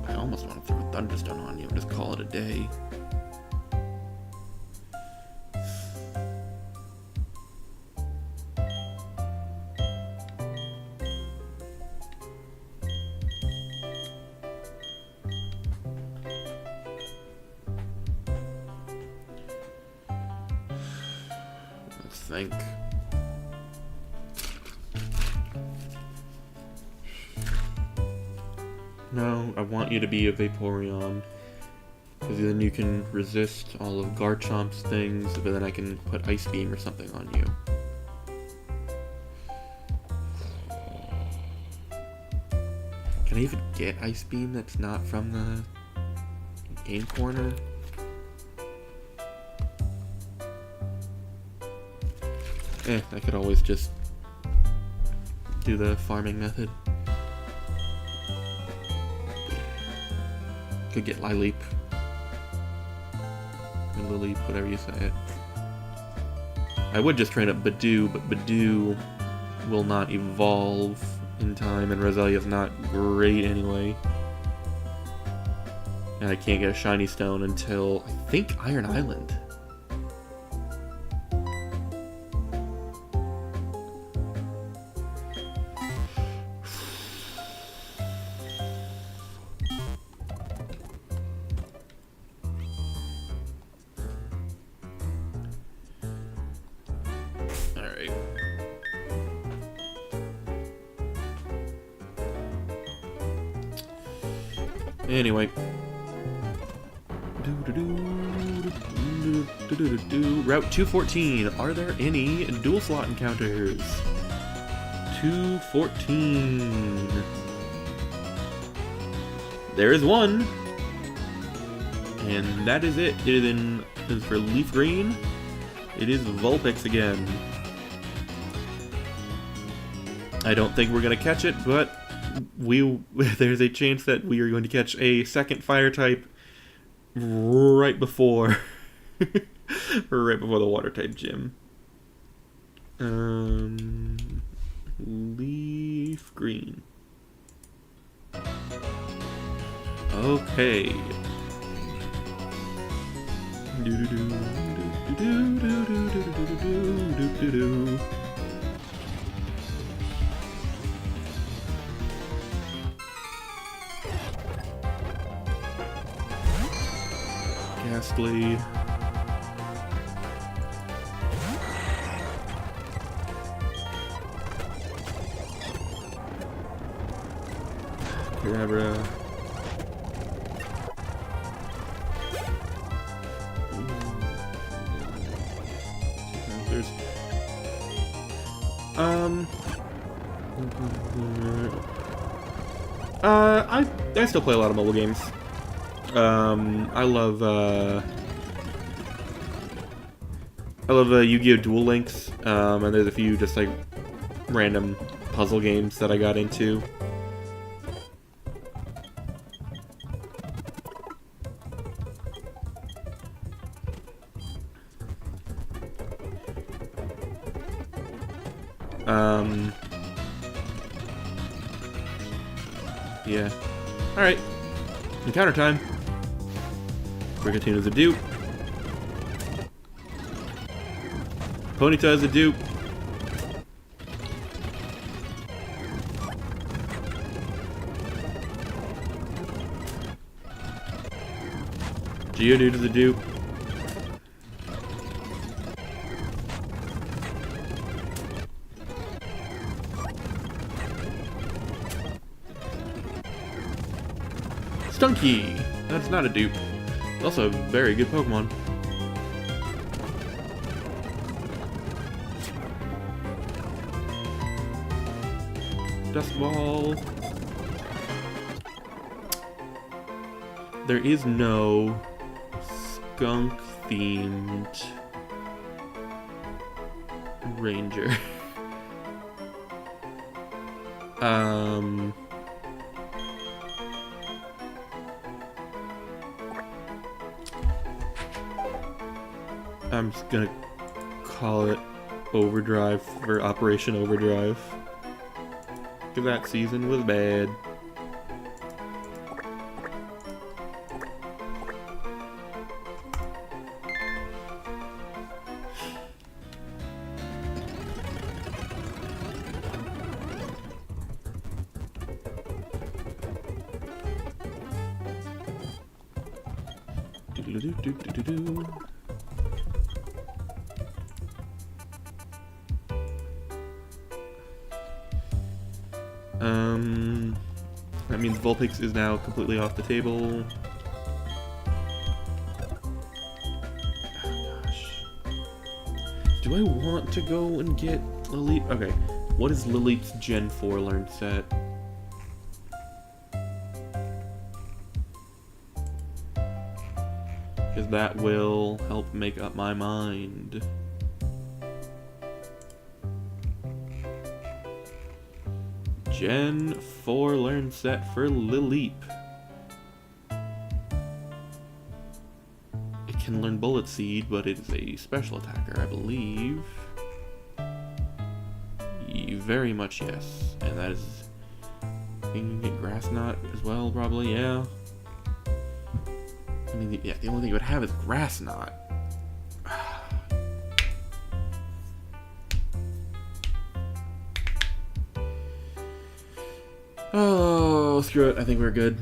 I almost want to throw a thunderstone on you and just call it a day. Think. No, I want you to be a Vaporeon, because then you can resist all of Garchomp's things, but then I can put Ice Beam or something on you. Can I even get Ice Beam that's not from the game corner? I could always just do the farming method. Could get Lileep. Or Lileep, whatever you say it. I would just train up Badoo, but Badoo will not evolve in time, and Roselia's not great anyway. And I can't get a shiny stone until, I think, Iron Island. Anyway. Route 214. Are there any dual slot encounters? 214. There is one. And that is it. It is for Leaf Green. It is Vulpix again. I don't think we're going to catch it, but there's a chance that we are going to catch a second fire type right before right before the water type gym. Leaf Green. Okay. Ghastly. Cadabra. I still play a lot of mobile games. I love Yu-Gi-Oh! Duel Links, and there's a few just like random puzzle games that I got into. Yeah. Alright. Encounter time. Brigatine is a dupe. Ponyta is a dupe. Geodude is a dupe. Stunky! That's not a dupe. It's also a very good Pokemon. Dust Ball. There is no skunk-themed ranger. I'm just gonna call it Overdrive for Operation Overdrive. Because that season was bad. Do-do-do-do-do-do. That means Vulpix is now completely off the table. Oh gosh. Do I want to go and get Lilith? Okay, what is Lilith's Gen 4 learned set? Because that will help make up my mind. Gen 4 learn set for Lilith. It can learn Bullet Seed, but it is a special attacker, I believe. Very much yes. And that is... I think you can get Grass Knot as well, probably, yeah. I mean, yeah, the only thing you would have is Grass Knot. Oh, screw it. I think we're good.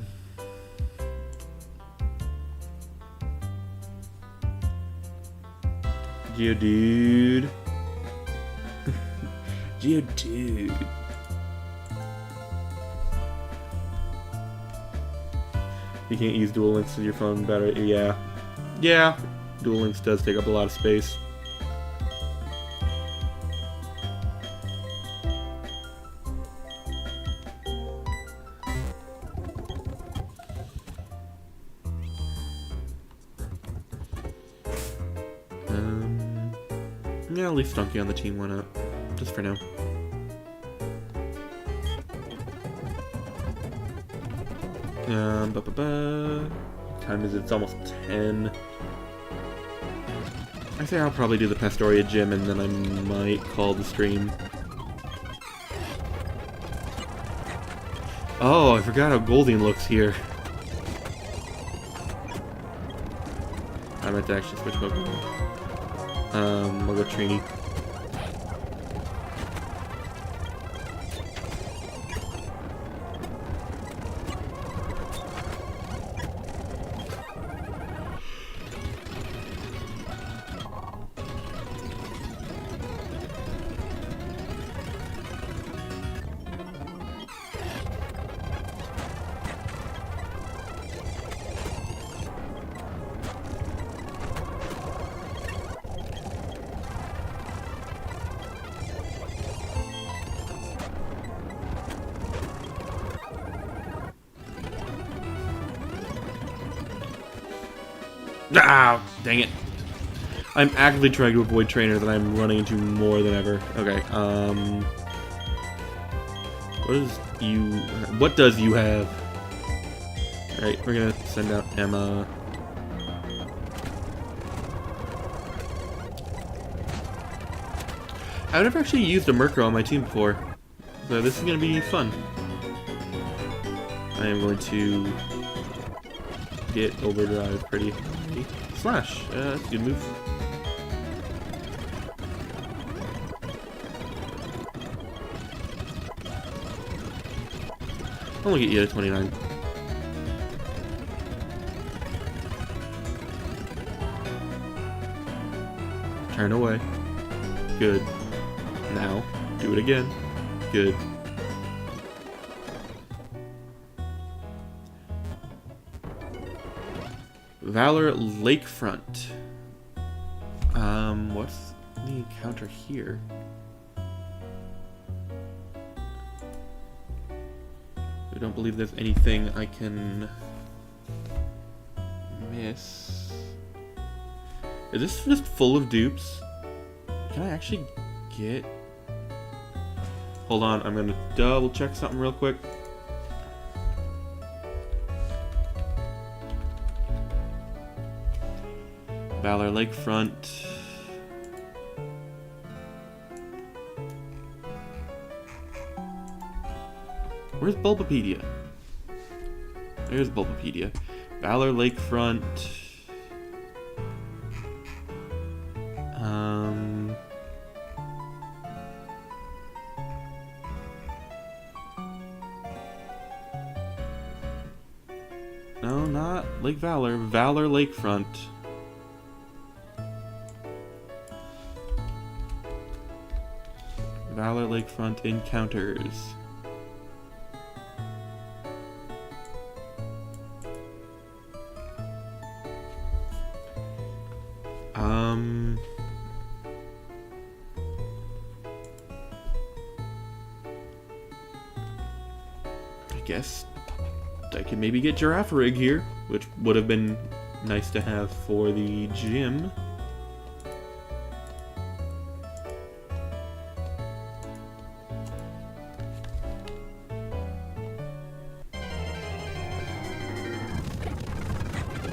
Geodude. Geodude. You can't use Duel Links with your phone battery. Yeah. Yeah. Duel Links does take up a lot of space. Yeah, I'll leave Stunky on the team, why not? Just for now. What time is it? It's almost 10. I say I'll probably do the Pastoria gym and then I might call the stream. Oh, I forgot how Goldeen looks here. I meant to actually switch Pokemon. I'll go Trini. Ah, dang it. I'm actively trying to avoid trainer that I'm running into more than ever. Okay, what does you have? Alright, we're gonna send out Emma. I've never actually used a Murkrow on my team before, so this is gonna be fun. I am going to get Overdrive pretty. Slash, that's a good move. I'm gonna get you to 29. Turn away. Good. Now, do it again. Good. Valor Lakefront. What's the encounter here? I don't believe there's anything I can miss. Is this just full of dupes? Can I actually get Hold on, I'm gonna double check something real quick. Valor Lakefront. Where's Bulbapedia? There's Bulbapedia. Valor Lakefront. No, not Lake Valor. Valor Lakefront. Valor Lakefront encounters. I guess I could maybe get Giraffe Rig here, which would have been nice to have for the gym.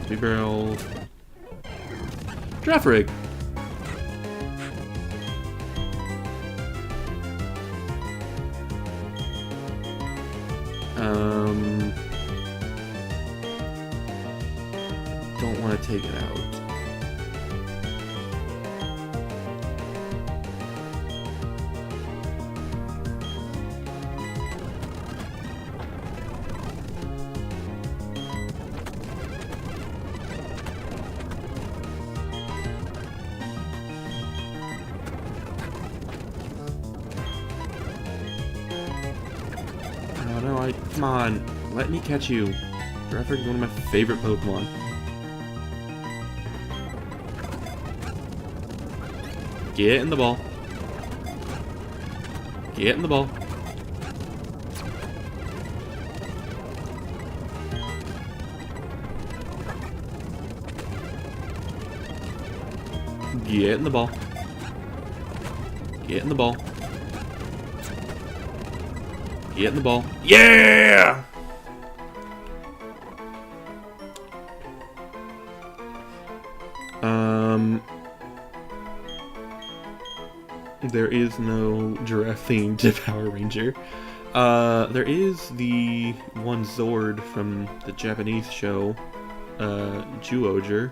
Big barrel. Giraffe Rig. Don't want to take it out. Oh no, come on, let me catch you. Giraffe Rig is one of my favorite Pokemon. Get in the ball. Get in the ball. Get in the ball. Get in the ball. Get in the ball. Yeah! There is no giraffe-themed Power Ranger. There is the one Zord from the Japanese show, Zyuohger.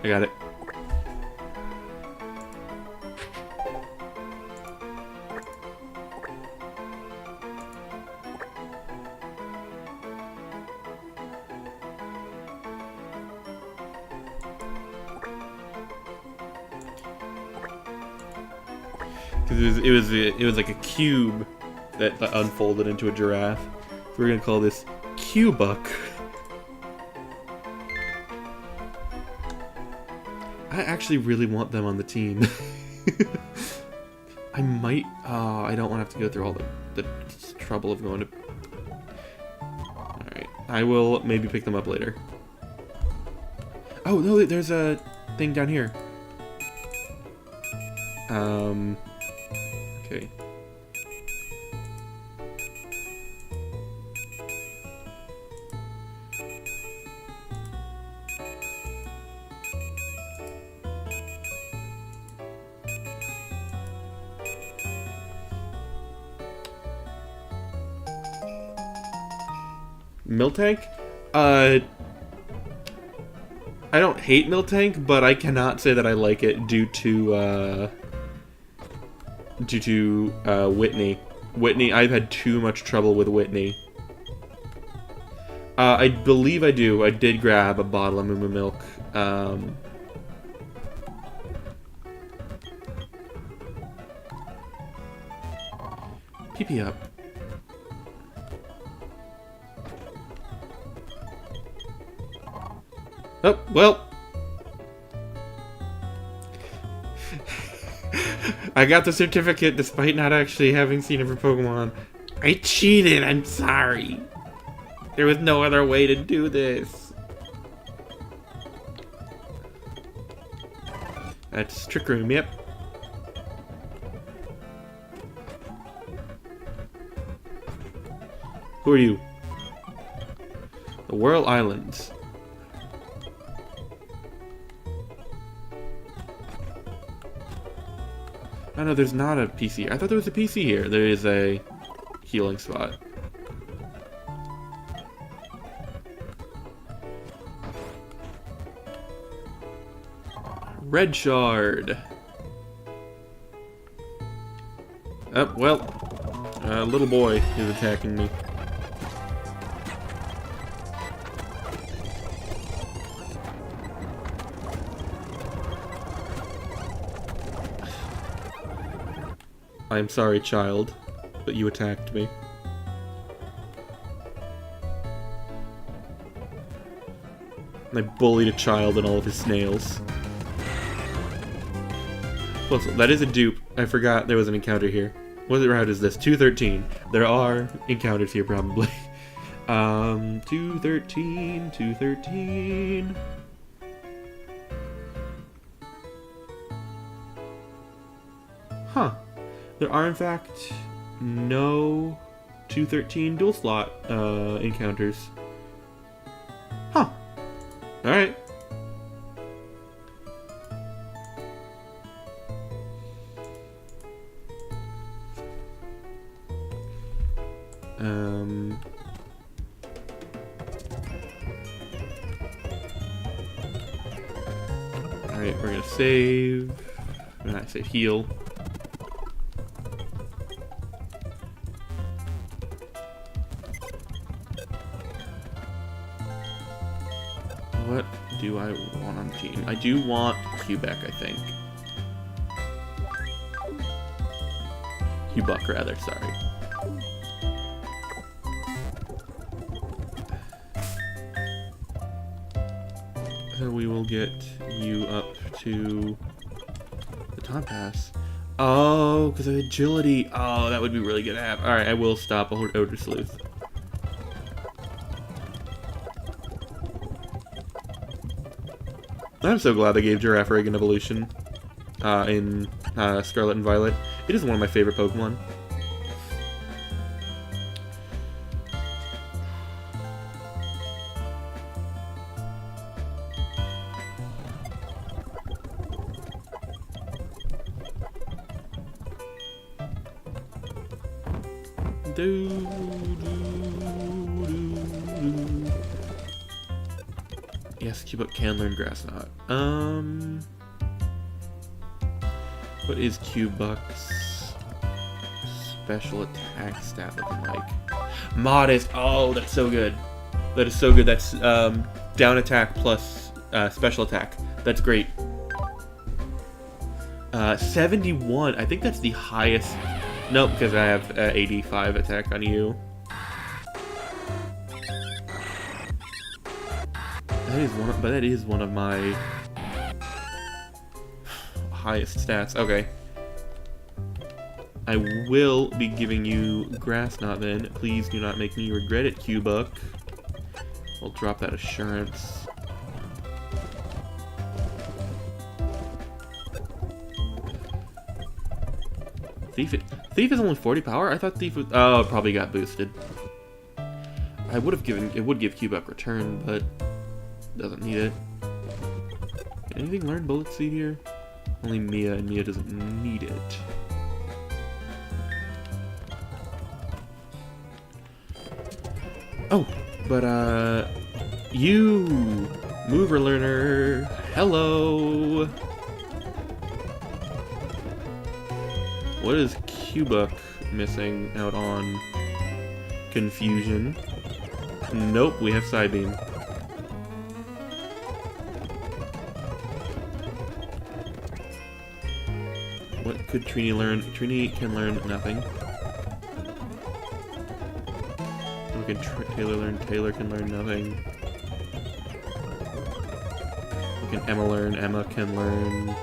I got it. Because it was like a cube that unfolded into a giraffe. So we're gonna call this Cubuck. I actually really want them on the team. I might. I don't want to have to go through all the trouble of going to. Alright. I will maybe pick them up later. Oh, no, there's a thing down here. Okay. Miltank? I don't hate Miltank, but I cannot say that I like it due to Whitney. Whitney, I've had too much trouble with Whitney. I believe I do. I did grab a bottle of Moo Moo Milk. PP up. Oh, well. I got the certificate despite not actually having seen every Pokemon. I cheated, I'm sorry. There was no other way to do this. That's Trick Room, yep. Who are you? The Whirl Islands. Oh no, there's not a PC. I thought there was a PC here. There is a healing spot. Red Shard. Oh, well. A little boy is attacking me. I'm sorry, child, but you attacked me. I bullied a child and all of his snails. Plus, that is a dupe. I forgot there was an encounter here. What route is this? 213. There are encounters here, probably. 213, 213. Huh. There are, in fact, no 213 dual slot encounters. Huh. Alright. Alright, we're gonna save. I say heal. What do I want on the team? I do want Quebec, I think. Quebec, rather, sorry. So we will get you up to the top pass. Oh, because of agility. Oh, that would be really good to have. Alright, I will stop Odor Sleuth. I'm so glad they gave Giraffe an evolution in Scarlet and Violet. It is one of my favorite Pokemon. Yes, Cubot can learn Grass Knot. What is Cubot's special attack stat looking like? Modest. Oh, that's so good. That is so good. That's down attack plus special attack. That's great. 71. I think that's the highest. Nope, because I have 85 attack on you. That is one of my highest stats. Okay. I will be giving you Grass Knot then. Please do not make me regret it, Cubuk. I'll drop that assurance. Thief is only 40 power? I thought Thief was... Oh, it probably got boosted. I would have given... It would give Cubuk return, but... Doesn't need it. Can anything learn Bullet Seed here? Only Mia, and Mia doesn't need it. Oh, but you Mover Learner, hello. What is Cubuk missing out on? Confusion. Nope, we have Psybeam. What could Trini learn? Trini can learn nothing. What can Taylor learn? Taylor can learn nothing. What can Emma learn? Emma can learn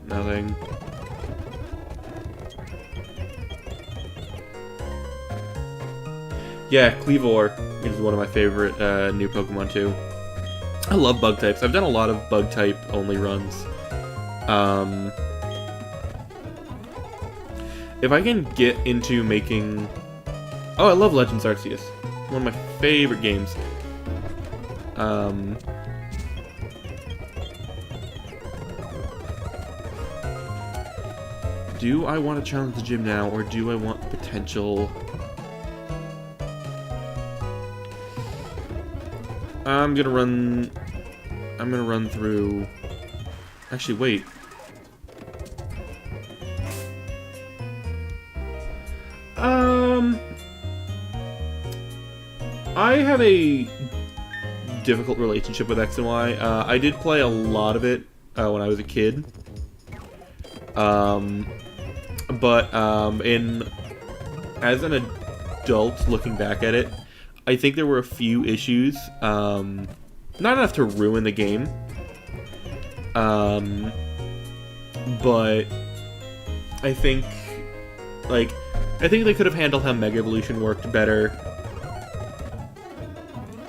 nothing. Yeah, Cleavor is one of my favorite new Pokemon too. I love bug types. I've done a lot of bug type only runs. If I can get into making... Oh, I love Legends Arceus. One of my favorite games. Do I want to challenge the gym now, or do I want the potential... I'm gonna run through... Actually, wait. I have a difficult relationship with X and Y. I did play a lot of it when I was a kid. As an adult, looking back at it, I think there were a few issues. Not enough to ruin the game. But I think they could have handled how Mega Evolution worked better.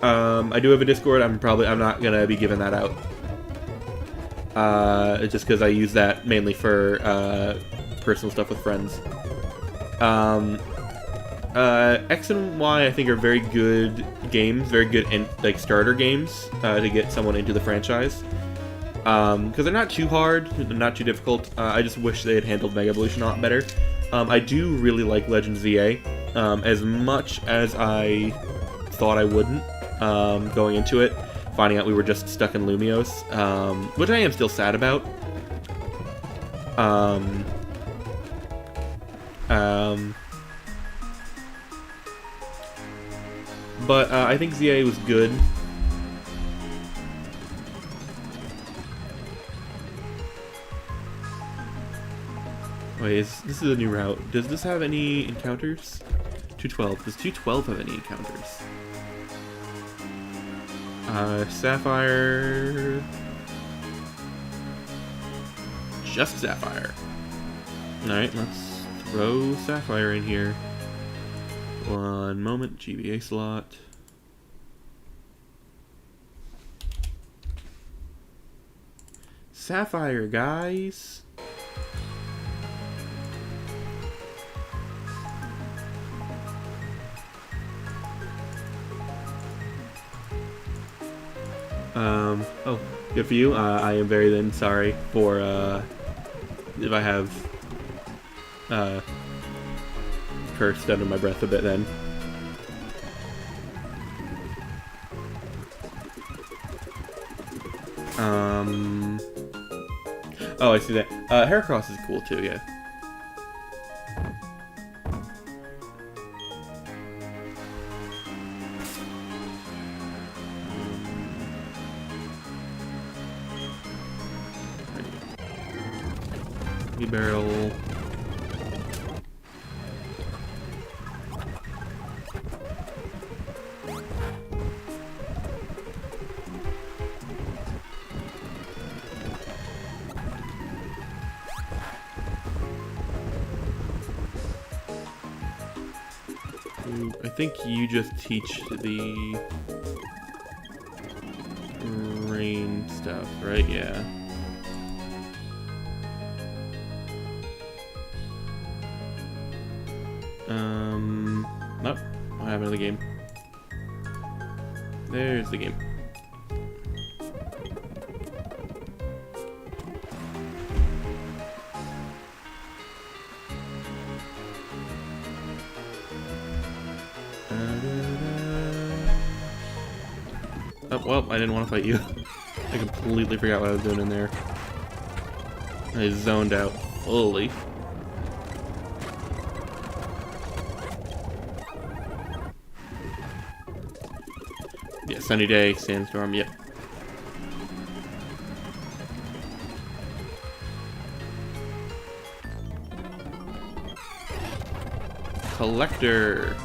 I do have a Discord. I'm not gonna be giving that out. Just because I use that mainly for personal stuff with friends. X and Y I think are very good games, very good starter games to get someone into the franchise. Because they're not too hard, they're not too difficult. I just wish they had handled Mega Evolution a lot better. I do really like Legends ZA, as much as I thought I wouldn't going into it, finding out we were just stuck in Lumios, which I am still sad about. But I think ZA was good. Wait, this is a new route. Does this have any encounters? 212. Does 212 have any encounters? Sapphire... Just Sapphire. Alright, let's throw Sapphire in here. One moment, GBA slot. Sapphire, guys! Oh, good for you. I am very then sorry for, if I have, cursed under my breath a bit then. Oh, I see that. Heracross is cool too, yeah. Barrel. I think you just teach the rain stuff, right? Yeah. Nope. I have another game. There's the game. Oh, well, I didn't want to fight you. I completely forgot what I was doing in there. I zoned out fully. Yeah, sunny day, sandstorm, yep. Collector.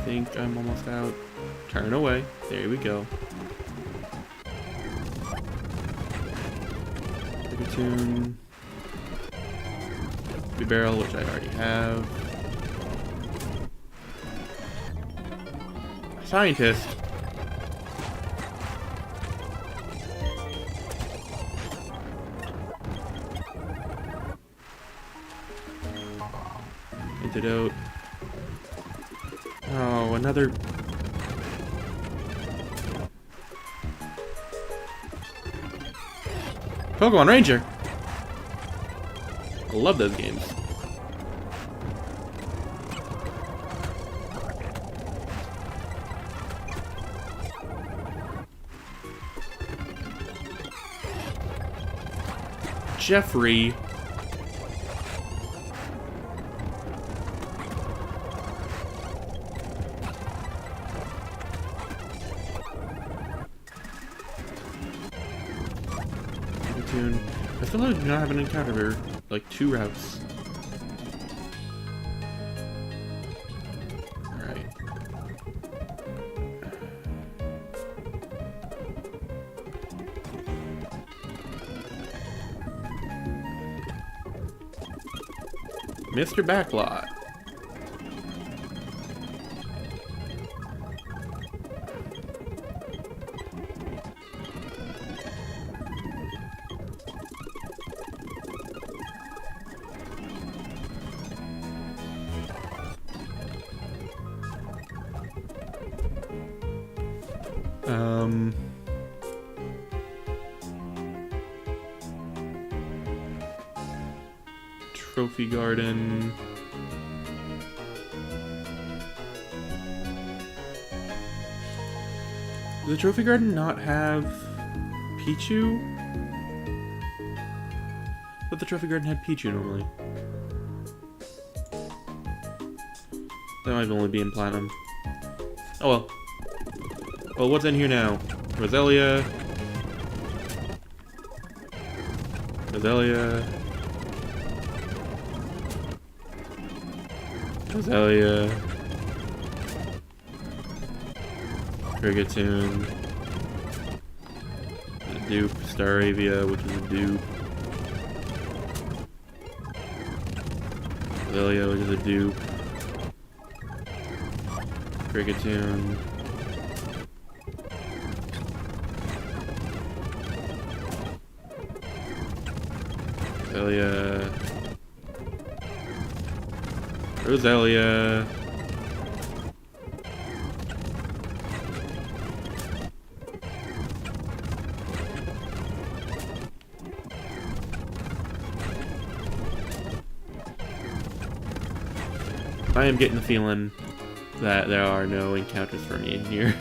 think I'm almost out. Turn away. There we go. Tune. Barrel, which I already have. Scientist. Antidote. Oh, another. Pokemon Ranger. I love those games. Jeffrey. I feel like I do not have an encounter for like 2 routes. Alright. Mr. Backlot. Trophy Garden. Does the Trophy Garden not have Pichu? But the Trophy Garden had Pichu normally. That might only be in Platinum. Oh well. Well, what's in here now? Roselia. Roselia. Roselia. Krigatune. A dupe. Staravia, which is a dupe. Roselia, which is a dupe. Krigatune. Roselia. Roselia. I am getting the feeling that there are no encounters for me in here.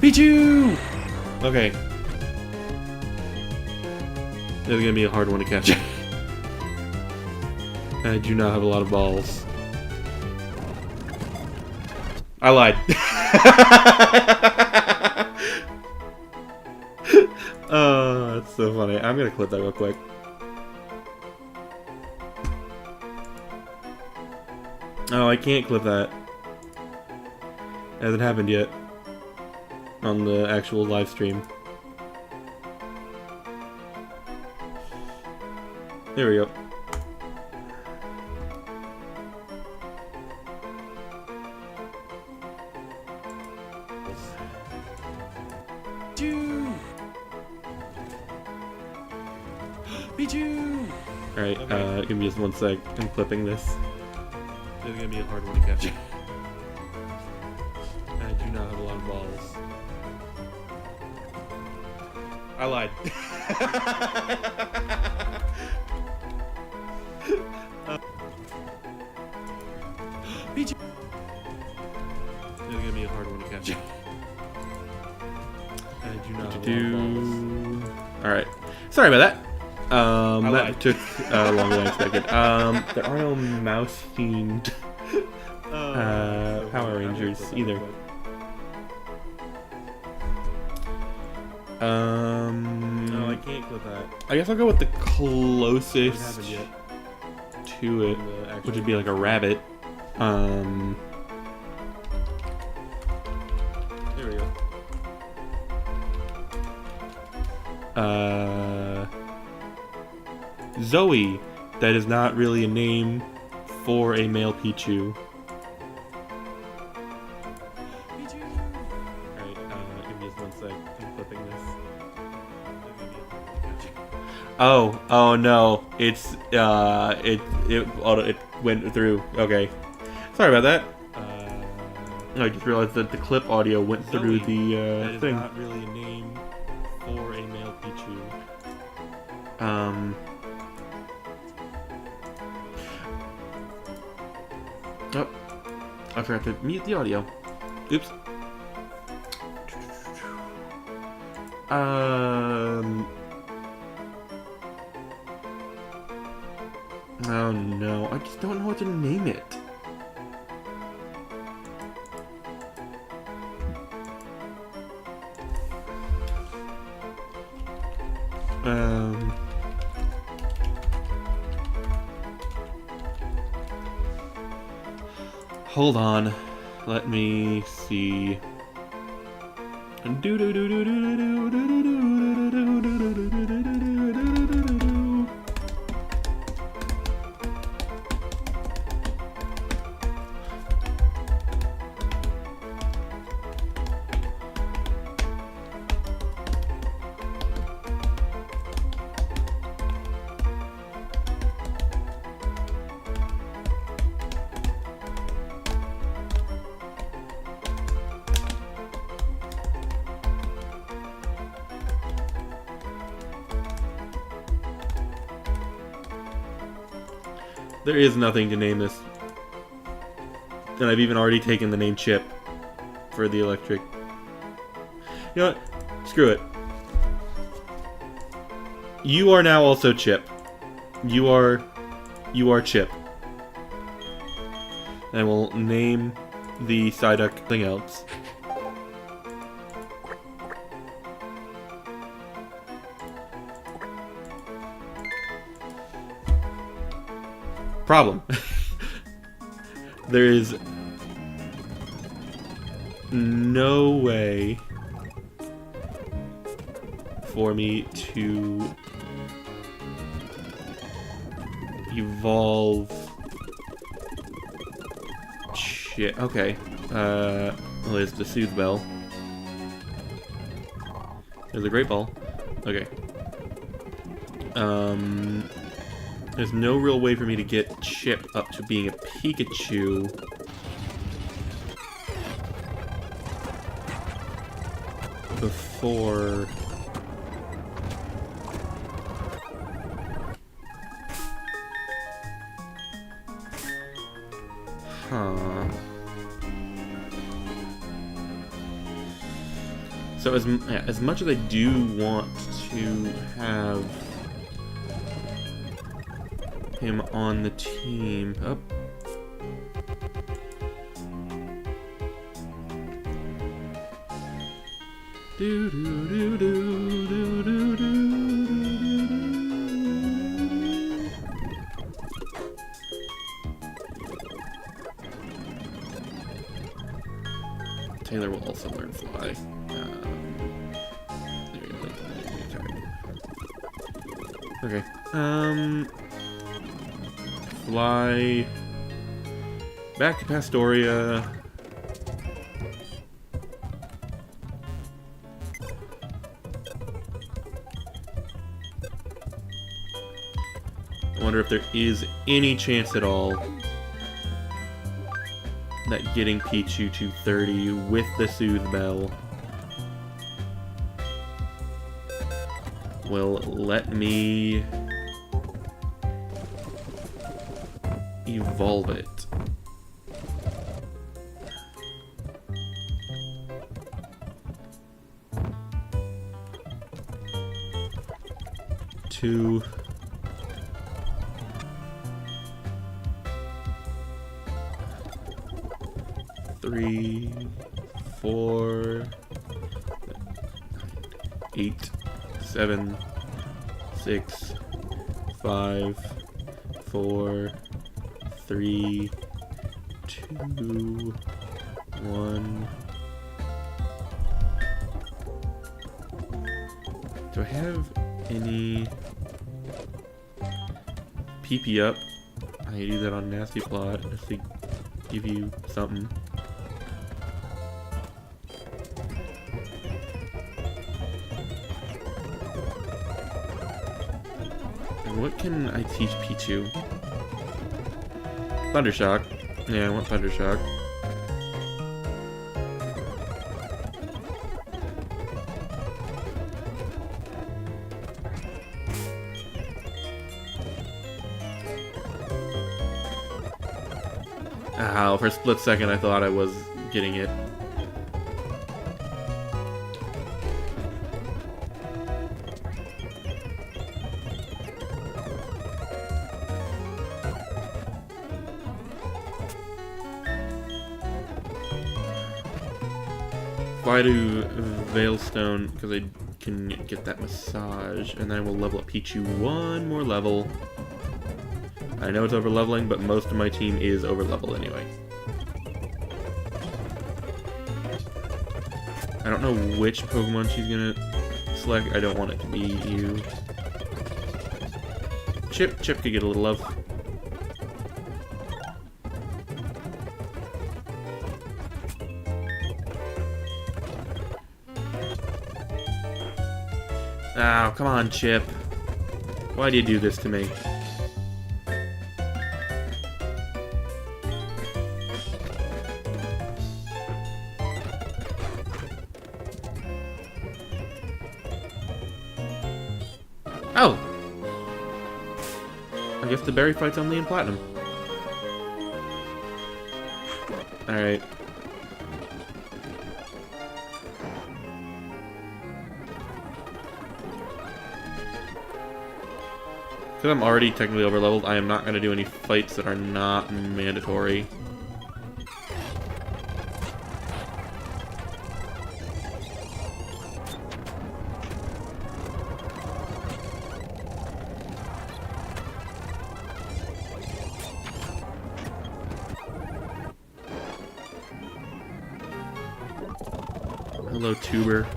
Pichu! Okay. This is gonna be a hard one to catch. I do not have a lot of balls. I lied. Oh, that's so funny. I'm gonna clip that real quick. Oh, I can't clip that. It hasn't happened yet. On the actual live stream. There we go. Alright, give me just 1 sec. I'm clipping this. This is gonna be a hard one to catch. I do not have a lot of balls. I lied. This is gonna be a hard one to catch. I do not have a lot of balls. Alright. Sorry about that. I That lied. took longer than expected. There are no mouse-themed Power Rangers either. No, I can't clip that. I guess I'll go with the It closest happened yet. to it, which would be like a rabbit. There we go. Zoe. That is not really a name for a male Pichu. Alright, give me just 1 sec. I'm clipping this. Oh no! It went through. Okay, sorry about that. I just realized that the clip audio went through the That is thing. not really a name for a male Pichu. Oh, I forgot to mute the audio. Oops. Oh no, I just don't know what to name it. Hold on. Let me see. There is nothing to name this. And I've even already taken the name Chip for the electric. You know what? Screw it. You are now also Chip. You are Chip. And I will name the Psyduck something else. Problem. There is no way for me to evolve. Shit. Okay. Well, there's the Soothe Bell. There's a Great Ball. Okay. There's no real way for me to get Chip up to being a Pikachu. Before... Huh. So as much as I do want to have him on the team. Oh. Do do do do do do do. Taylor will also learn Fly. There we go. Okay. Fly back to Pastoria. I wonder if there is any chance at all that getting Pichu to 30 with the Soothe Bell will let me evolve it. 2. Three, 4, 8, 7, 6, 5, 4, 3, 2, 1. Do I have any PP up? I do that on Nasty Plot just to give you something. And what can I teach Pichu? Thundershock. Yeah, I want Thundershock. Ow, for a split second I thought I was getting it. Fly to Veilstone because I can get that massage, and then I will level up Pichu one more level. I know it's over leveling, but most of my team is over level anyway. I don't know which Pokemon she's gonna select. I don't want it to be you. Chip could get a little love. Oh, come on, Chip. Why do you do this to me? Oh! I guess the berry fight's only in Platinum. Alright. Because I'm already technically overleveled, I am not going to do any fights that are not mandatory. Hello, Tuber.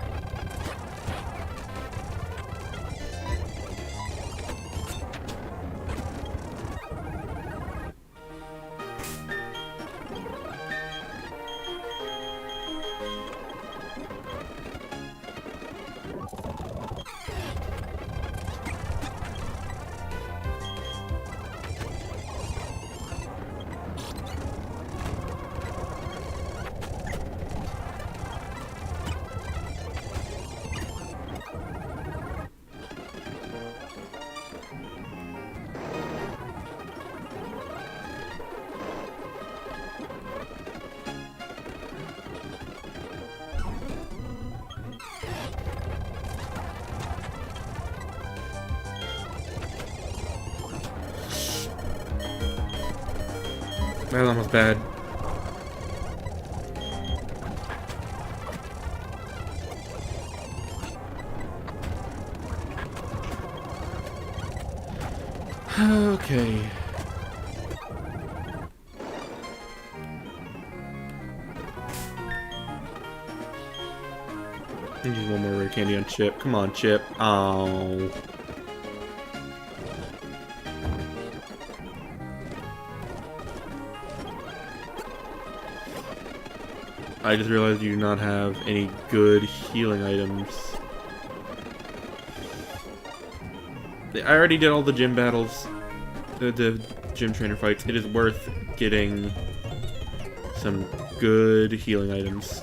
That was almost bad. Okay. Just one more rare candy on Chip. Come on, Chip. Oh. I just realized you do not have any good healing items. I already did all the gym battles, the gym trainer fights. It is worth getting some good healing items.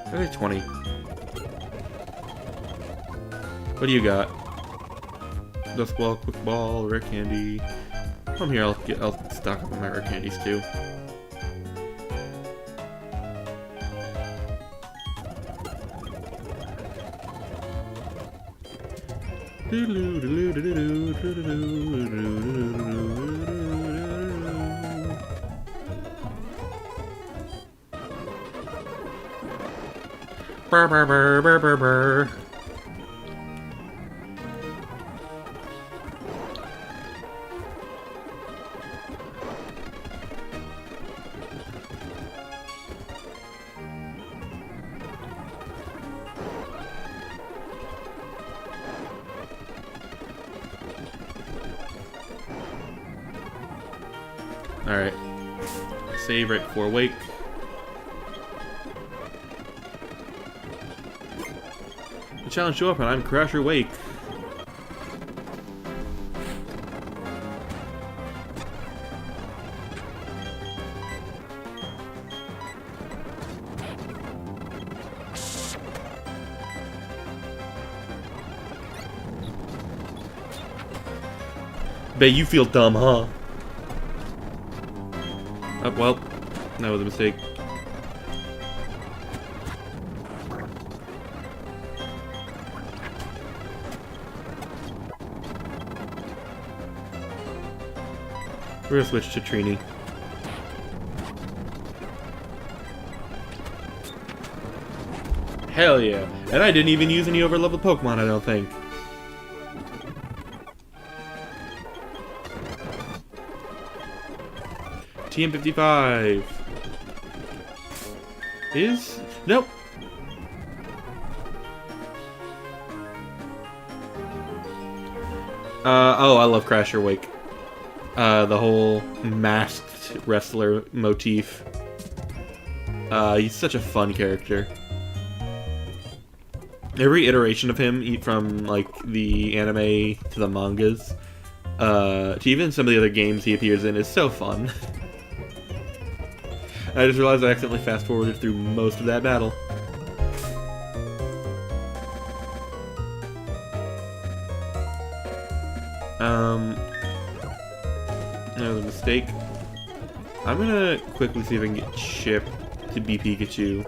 I think 20. What do you got? Dust Ball, Quick Ball, Rare Candy. Come here, I'll stock up on my rare candies too. Brr, brr, brr, brr, brr, brr. Alright. Save right before wake. The challenge show up and I'm Crasher Wake. Bet you feel dumb, huh? Oh, well, that was a mistake. We're gonna switch to Trini. Hell yeah. And I didn't even use any overleveled Pokemon, I don't think. TM55 is... Nope. Oh, I love Crasher Wake. The whole masked wrestler motif. He's such a fun character. Every iteration of him, from like the anime to the mangas, to even some of the other games he appears in, is so fun. I just realized I accidentally fast-forwarded through most of that battle. That was a mistake. I'm gonna quickly see if I can get Chip to be Pikachu.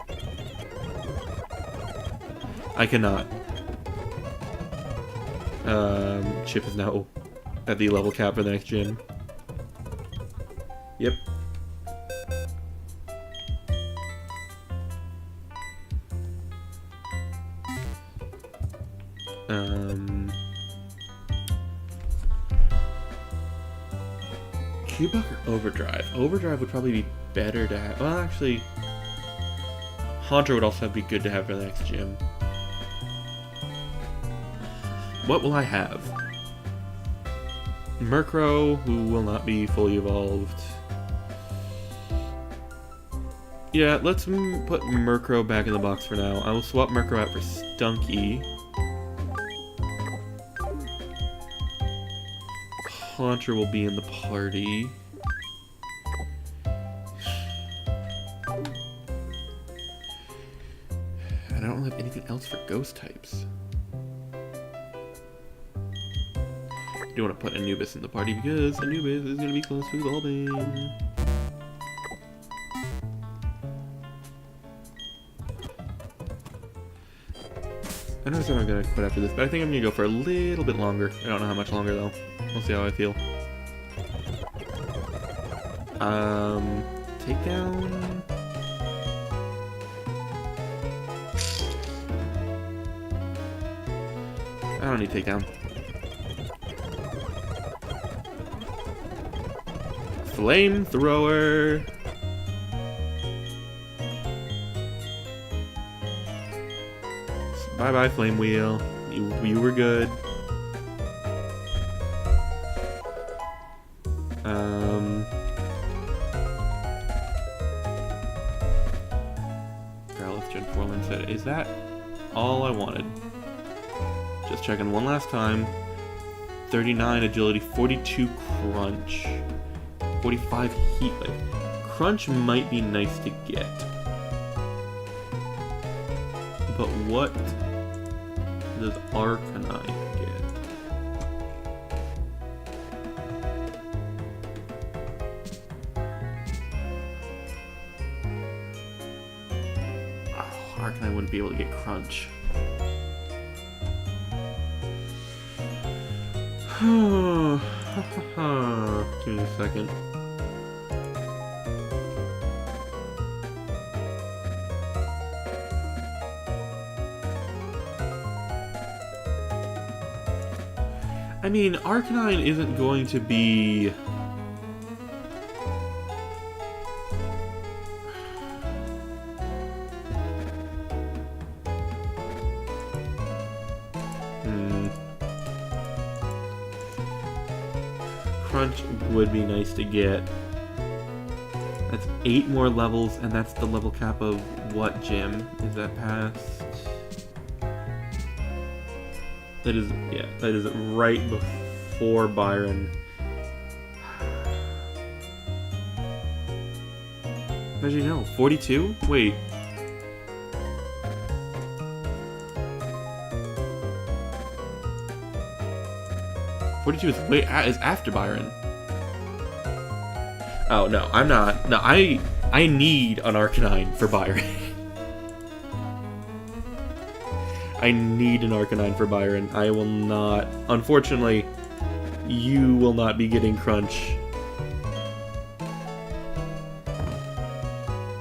I cannot. Chip is now at the level cap for the next gym. Yep. Cubok or Overdrive? Overdrive would probably be better to have. Well, actually, Haunter would also be good to have for the next gym. What will I have? Murkrow, who will not be fully evolved. Yeah, let's put Murkrow back in the box for now. I will swap Murkrow out for Stunky. Haunter will be in the party. And I don't have anything else for ghost types. I do want to put Anubis in the party because Anubis is going to be close to evolving. I don't know what I'm going to put after this, but I think I'm going to go for a little bit longer. I don't know how much longer though. We'll see how I feel. Takedown. I don't need takedown. Flamethrower. Bye bye, Flame Wheel. You were good. Growlithe Gen 4 Link said, is that all I wanted? Just checking one last time. 39 agility, 42 crunch, 45 heat. Like, crunch might be nice to get. But what does Arcanine get? Oh, Arcanine wouldn't be able to get Crunch. Give me a second. I mean, Arcanine isn't going to be... Crunch would be nice to get. That's 8 more levels, and that's the level cap of what gym? Is that past? That is, yeah, that is right before Byron. How'd you know? 42? Wait. Is after Byron. Oh no, I'm not. No, I need an Arcanine for Byron. I need an Arcanine for Byron. I will not. Unfortunately, you will not be getting Crunch.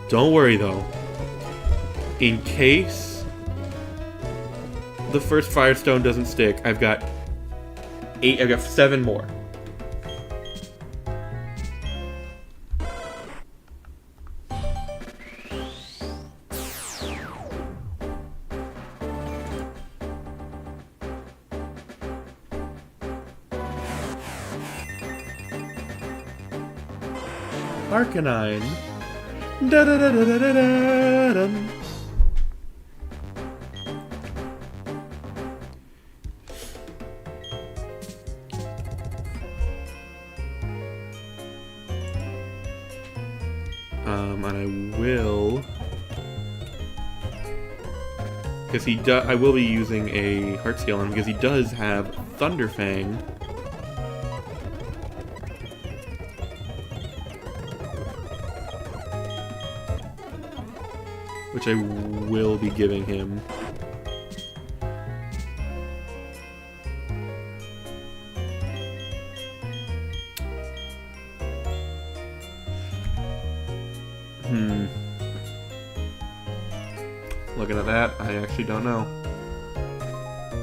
Don't worry though. In case the first Firestone doesn't stick, I've got 7 more. Arcanine. Da da da da da da da. And I will, because I will be using a Heart Scale on him because he does have Thunderfang. Which I will be giving him. Looking at that, I actually don't know.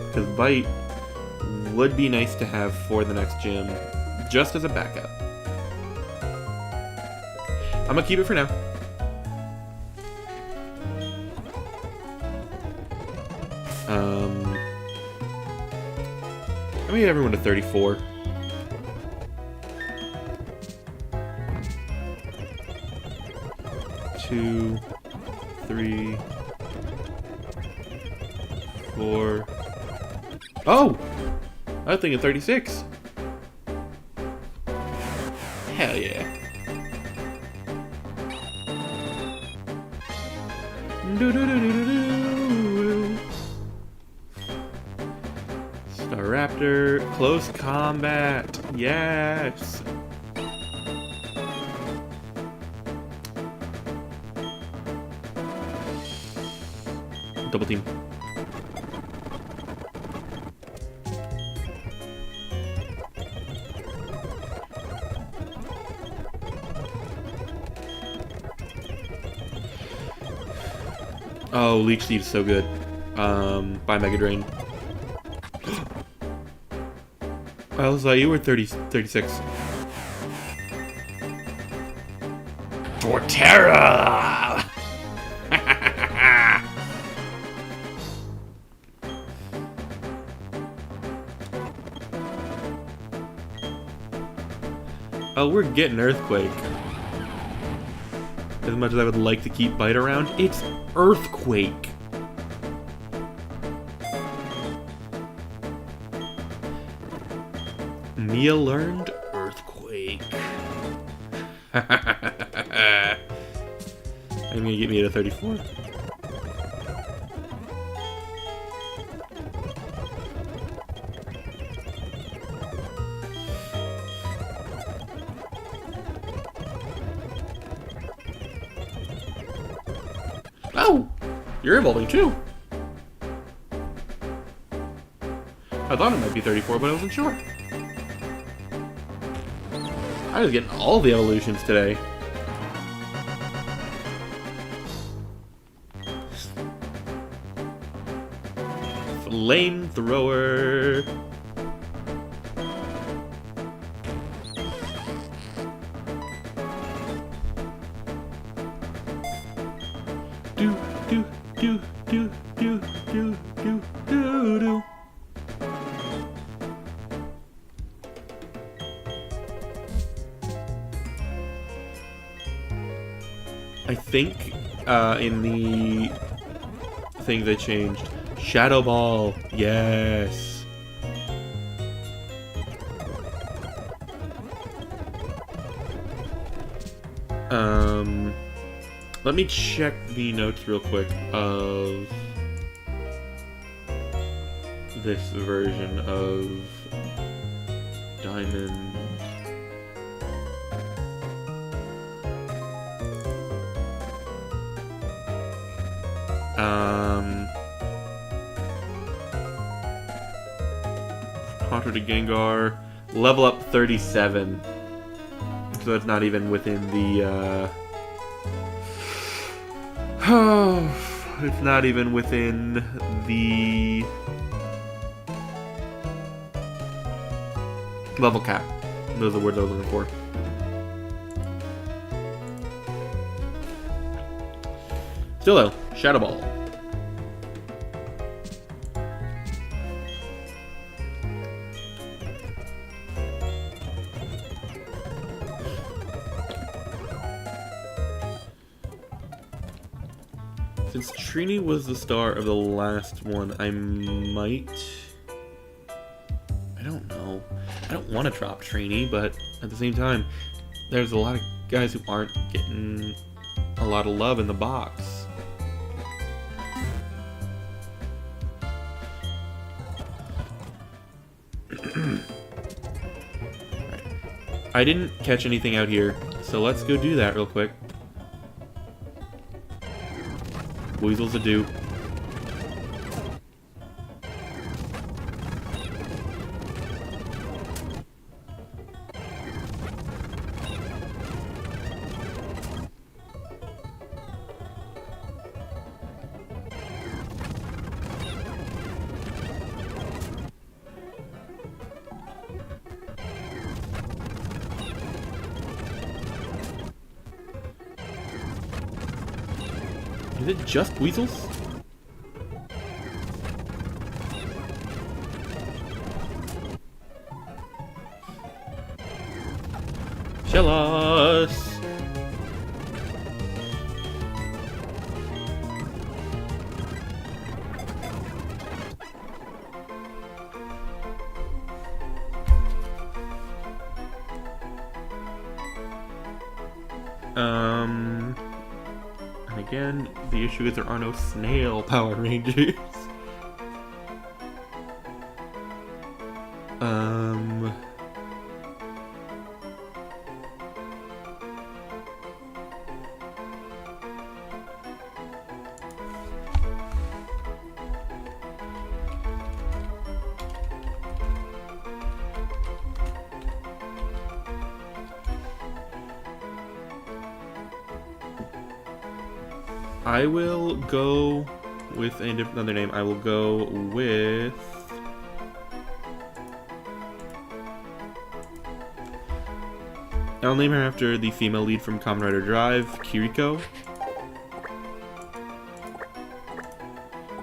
Because Bite would be nice to have for the next gym, just as a backup. I'm gonna keep it for now. I'm gonna get everyone to 34. Two, 3, 4. Oh! I was thinking 36. Hell yeah. Staraptor, close combat. Yes. Double team. Oh, Leech Seed is so good. By Mega Drain. I was like, you were 36. Torterra! Oh, we're getting Earthquake. As much as I would like to keep Bite around, it's Earthquake. Mia learned Earthquake. I'm gonna get me to 34. Oh! You're evolving too! I thought it might be 34, but I wasn't sure. I was getting all the evolutions today. Flamethrower. Do do do do do do do do do. I think in the thing they changed, Shadow Ball, yes. Let me check the notes real quick of this version of Diamond. Contra to Gengar, level up 37. So that's not even within the, it's not even within the level cap. Those are the words I was looking for. Still though, Shadow Ball. Since Trini was the star of the last one, I might... I don't know. I don't want to drop Trini, but at the same time, there's a lot of guys who aren't getting a lot of love in the box. Right. I didn't catch anything out here, so let's go do that real quick. Weasel's a dupe. Is it just weasels? Jealous! And again, the issue is there are no snail Power Rangers. I will go with another name. I will go with... I'll name her after the female lead from Kamen Rider Drive, Kiriko.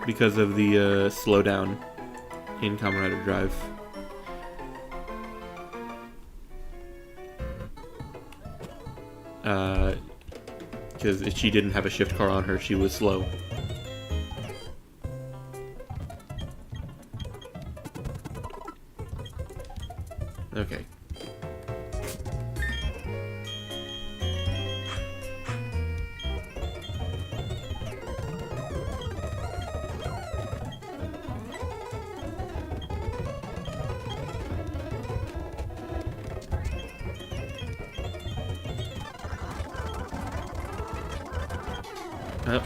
Because of the slowdown in Kamen Rider Drive. Because she didn't have a shift car on her, she was slow. Okay.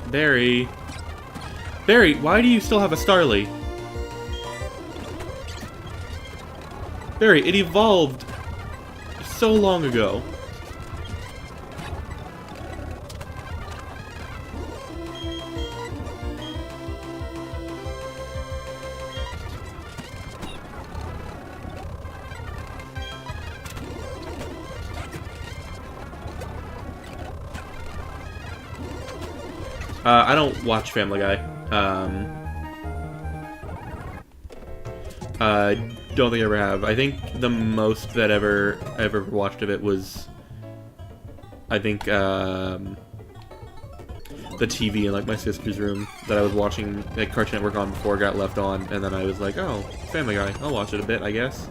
Barry. Barry, why do you still have a Starly? Barry, it evolved so long ago. I don't watch Family Guy. Don't think I ever have. I think the most that I've ever watched of it was, I think, the TV in like my sister's room that I was watching like Cartoon Network on before it got left on, and then I was like, oh, Family Guy, I'll watch it a bit, I guess.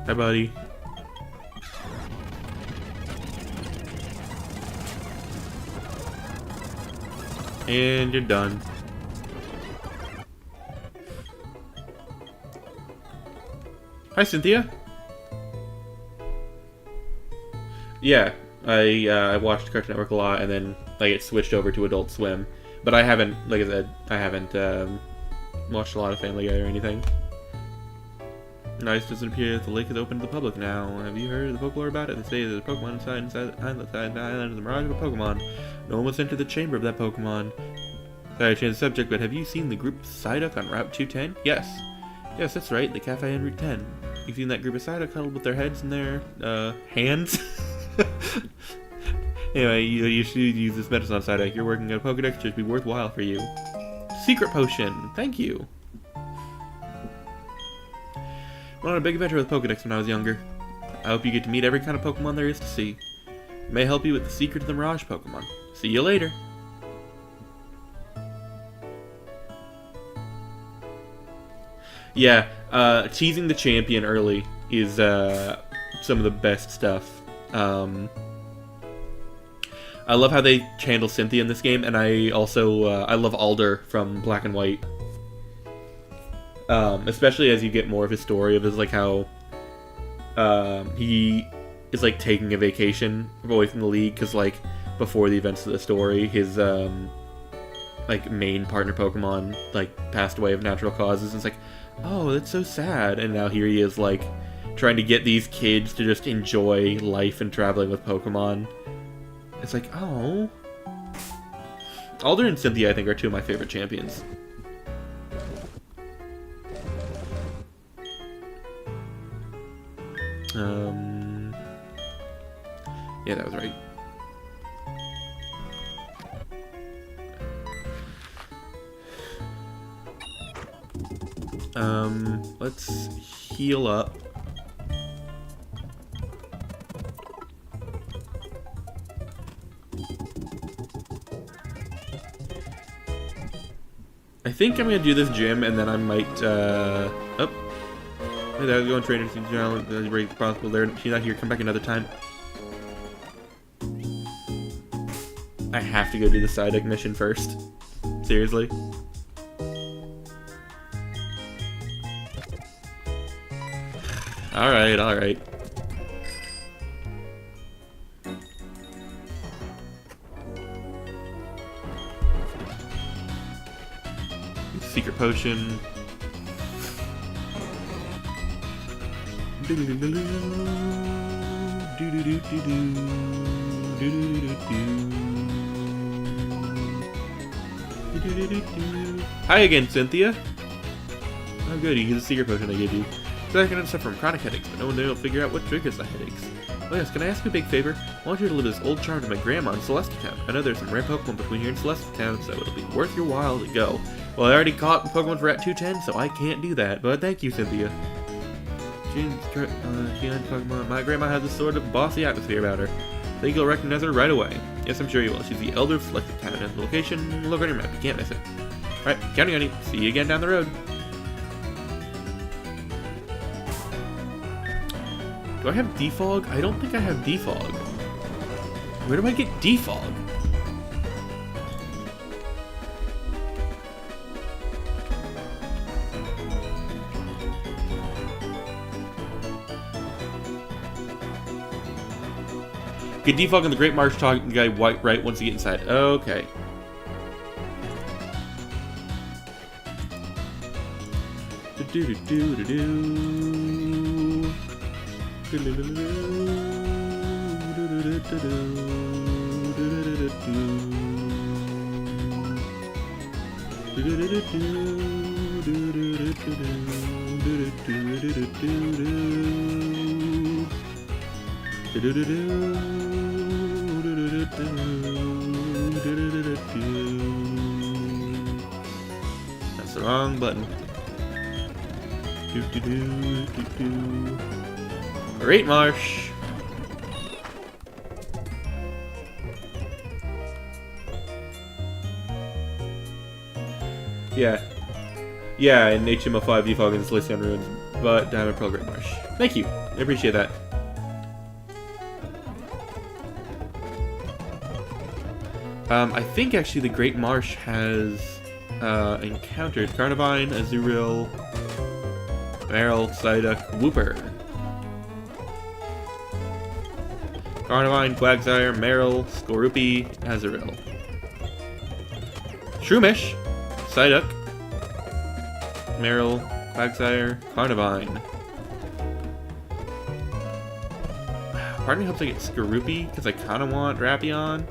Hi, buddy. And you're done. Hi, Cynthia. Yeah, I watched Cartoon Network a lot, and then like it switched over to Adult Swim. But I haven't, like I said, I haven't watched a lot of Family Guy or anything. Nice, doesn't appear that the lake is open to the public now. Have you heard of the folklore about it? They say there's a Pokemon inside the island of the mirage of a Pokemon. No one was sent to the chamber of that Pokemon. Sorry to change the subject, but have you seen the group Psyduck on Route 210? Yes. Yes, that's right, the cafe on Route 10. You've seen that group of Psyduck huddled with their heads in their, hands? Anyway, you should use this medicine on Psyduck. You're working at a Pokedex, it should be worthwhile for you. Secret potion! Thank you! I went on a big adventure with Pokedex when I was younger. I hope you get to meet every kind of Pokemon there is to see. It may help you with the secret of the Mirage Pokemon. See you later! Yeah, teasing the champion early is some of the best stuff. I love how they handle Cynthia in this game, and I also I love Alder from Black and White. Especially as you get more of his story of his like how he is like taking a vacation away from the league because like before the events of the story his like main partner Pokemon like passed away of natural causes, and it's like, oh, that's so sad. And now here he is like trying to get these kids to just enjoy life and traveling with Pokemon. It's like, oh, Alder and Cynthia I think are two of my favorite champions. Yeah, that was right. Let's heal up. I think I'm gonna do this gym, and then I might, oh. Hey there, going trainer, very possible there. She's not here, come back another time. I have to go do the Psyduck mission first. Seriously? Alright, alright. Secret potion. Hi again, Cynthia. Oh good, you use the secret potion I gave you. So I can suffer from chronic headaches, but no one will figure out what triggers the headaches. Oh yes, can I ask you a big favor? I want you to deliver this old charm to my grandma in Celestia Town. I know there's some rare Pokemon between here and Celestia Town, so it'll be worth your while to go. Well, I already caught Pokemon for Route 210, so I can't do that, but thank you, Cynthia. Pokemon. My grandma has a sort of bossy atmosphere about her. I think you'll recognize her right away. Yes, I'm sure you will. She's the elder of Celestia Town, and the location, look on your map. You can't miss it. Alright, counting on you. See you again down the road. Do I have Defog? I don't think I have Defog. Where do I get Defog? Get defog on the Great Marsh talking guy white right once you get inside. Okay. That's the wrong button. Great Marsh. Yeah, in HTML5 defog is listed on ruins, but Diamond Pearl Great Marsh. Thank you. I appreciate that. I think actually the Great Marsh has encountered Carnivine, Azurill, Meryl, Psyduck, Wooper. Carnivine, Quagsire, Meryl, Skorupi, Azurill. Shroomish, Psyduck, Meryl, Quagsire, Carnivine. Part of me hopes I get Skorupi, because I kind of want Rapion.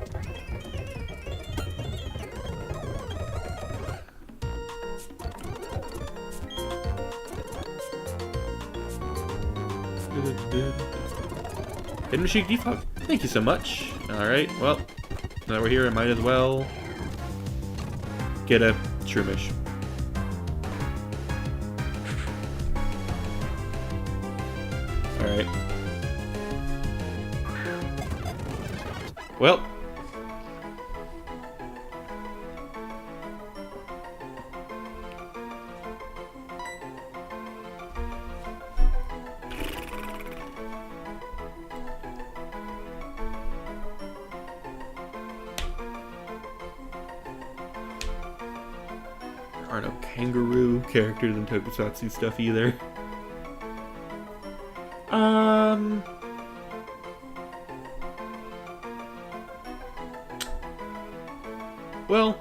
Hidden Sheik Defog. Thank you so much. Alright, well, now that we're here, I might as well get a Shroomish. Alright. Well. There are no kangaroo characters in Tokusatsu stuff either. Well,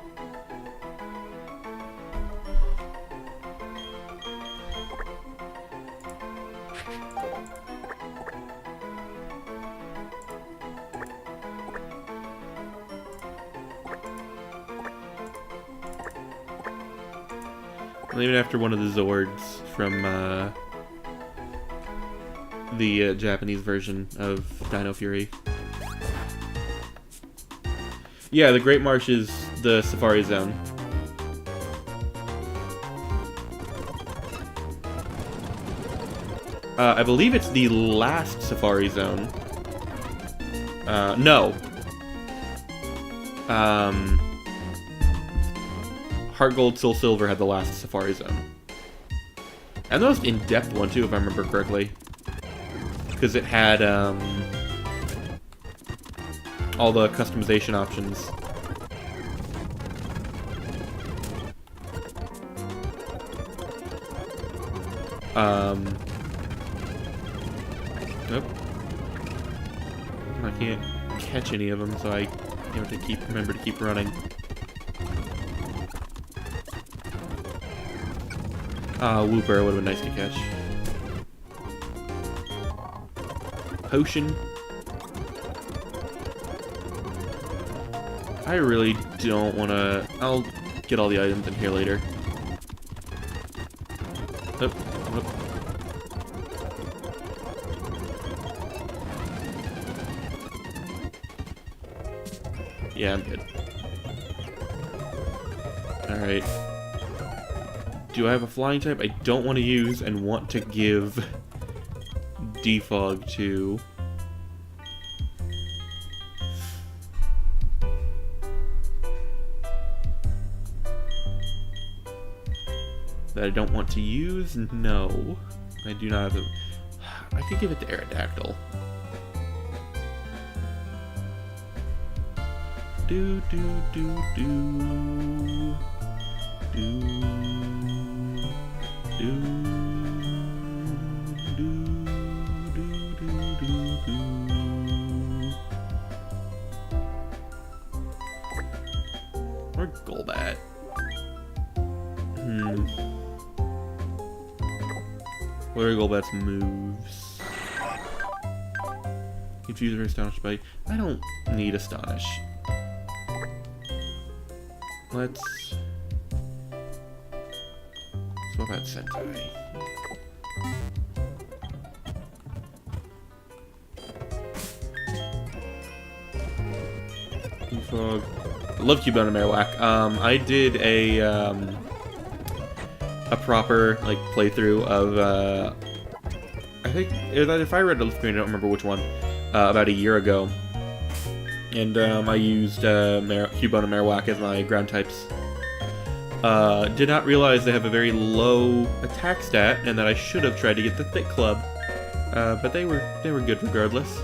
even after one of the Zords from the Japanese version of Dino Fury. Yeah, the Great Marsh is the Safari Zone. I believe it's the last Safari Zone. No. Heart Gold, Soul Silver had the last Safari Zone. And the most in-depth one, too, if I remember correctly. Because it had, all the customization options. Nope. I can't catch any of them, so I have to remember to keep running. Wooper would have been nice to catch. Potion. I really don't want to... I'll get all the items in here later. Oh, oh. Yeah, I'm good. Alright. Do I have a flying type I don't want to use and want to give defog to? That I don't want to use? No. I do not have a... I could give it to Aerodactyl. Do do do do do do do do do do do. What are Golbat's moves? Confused or astonished by... I don't need astonish. Let's swap out Sentai. Fog. I love Cubone and Marowak. I did a proper like playthrough of I think if I read the screen, I don't remember which one. About a year ago, and I used Cubone and Marowak as my ground types. Did not realize they have a very low attack stat, and that I should have tried to get the Thick Club, but they were good regardless.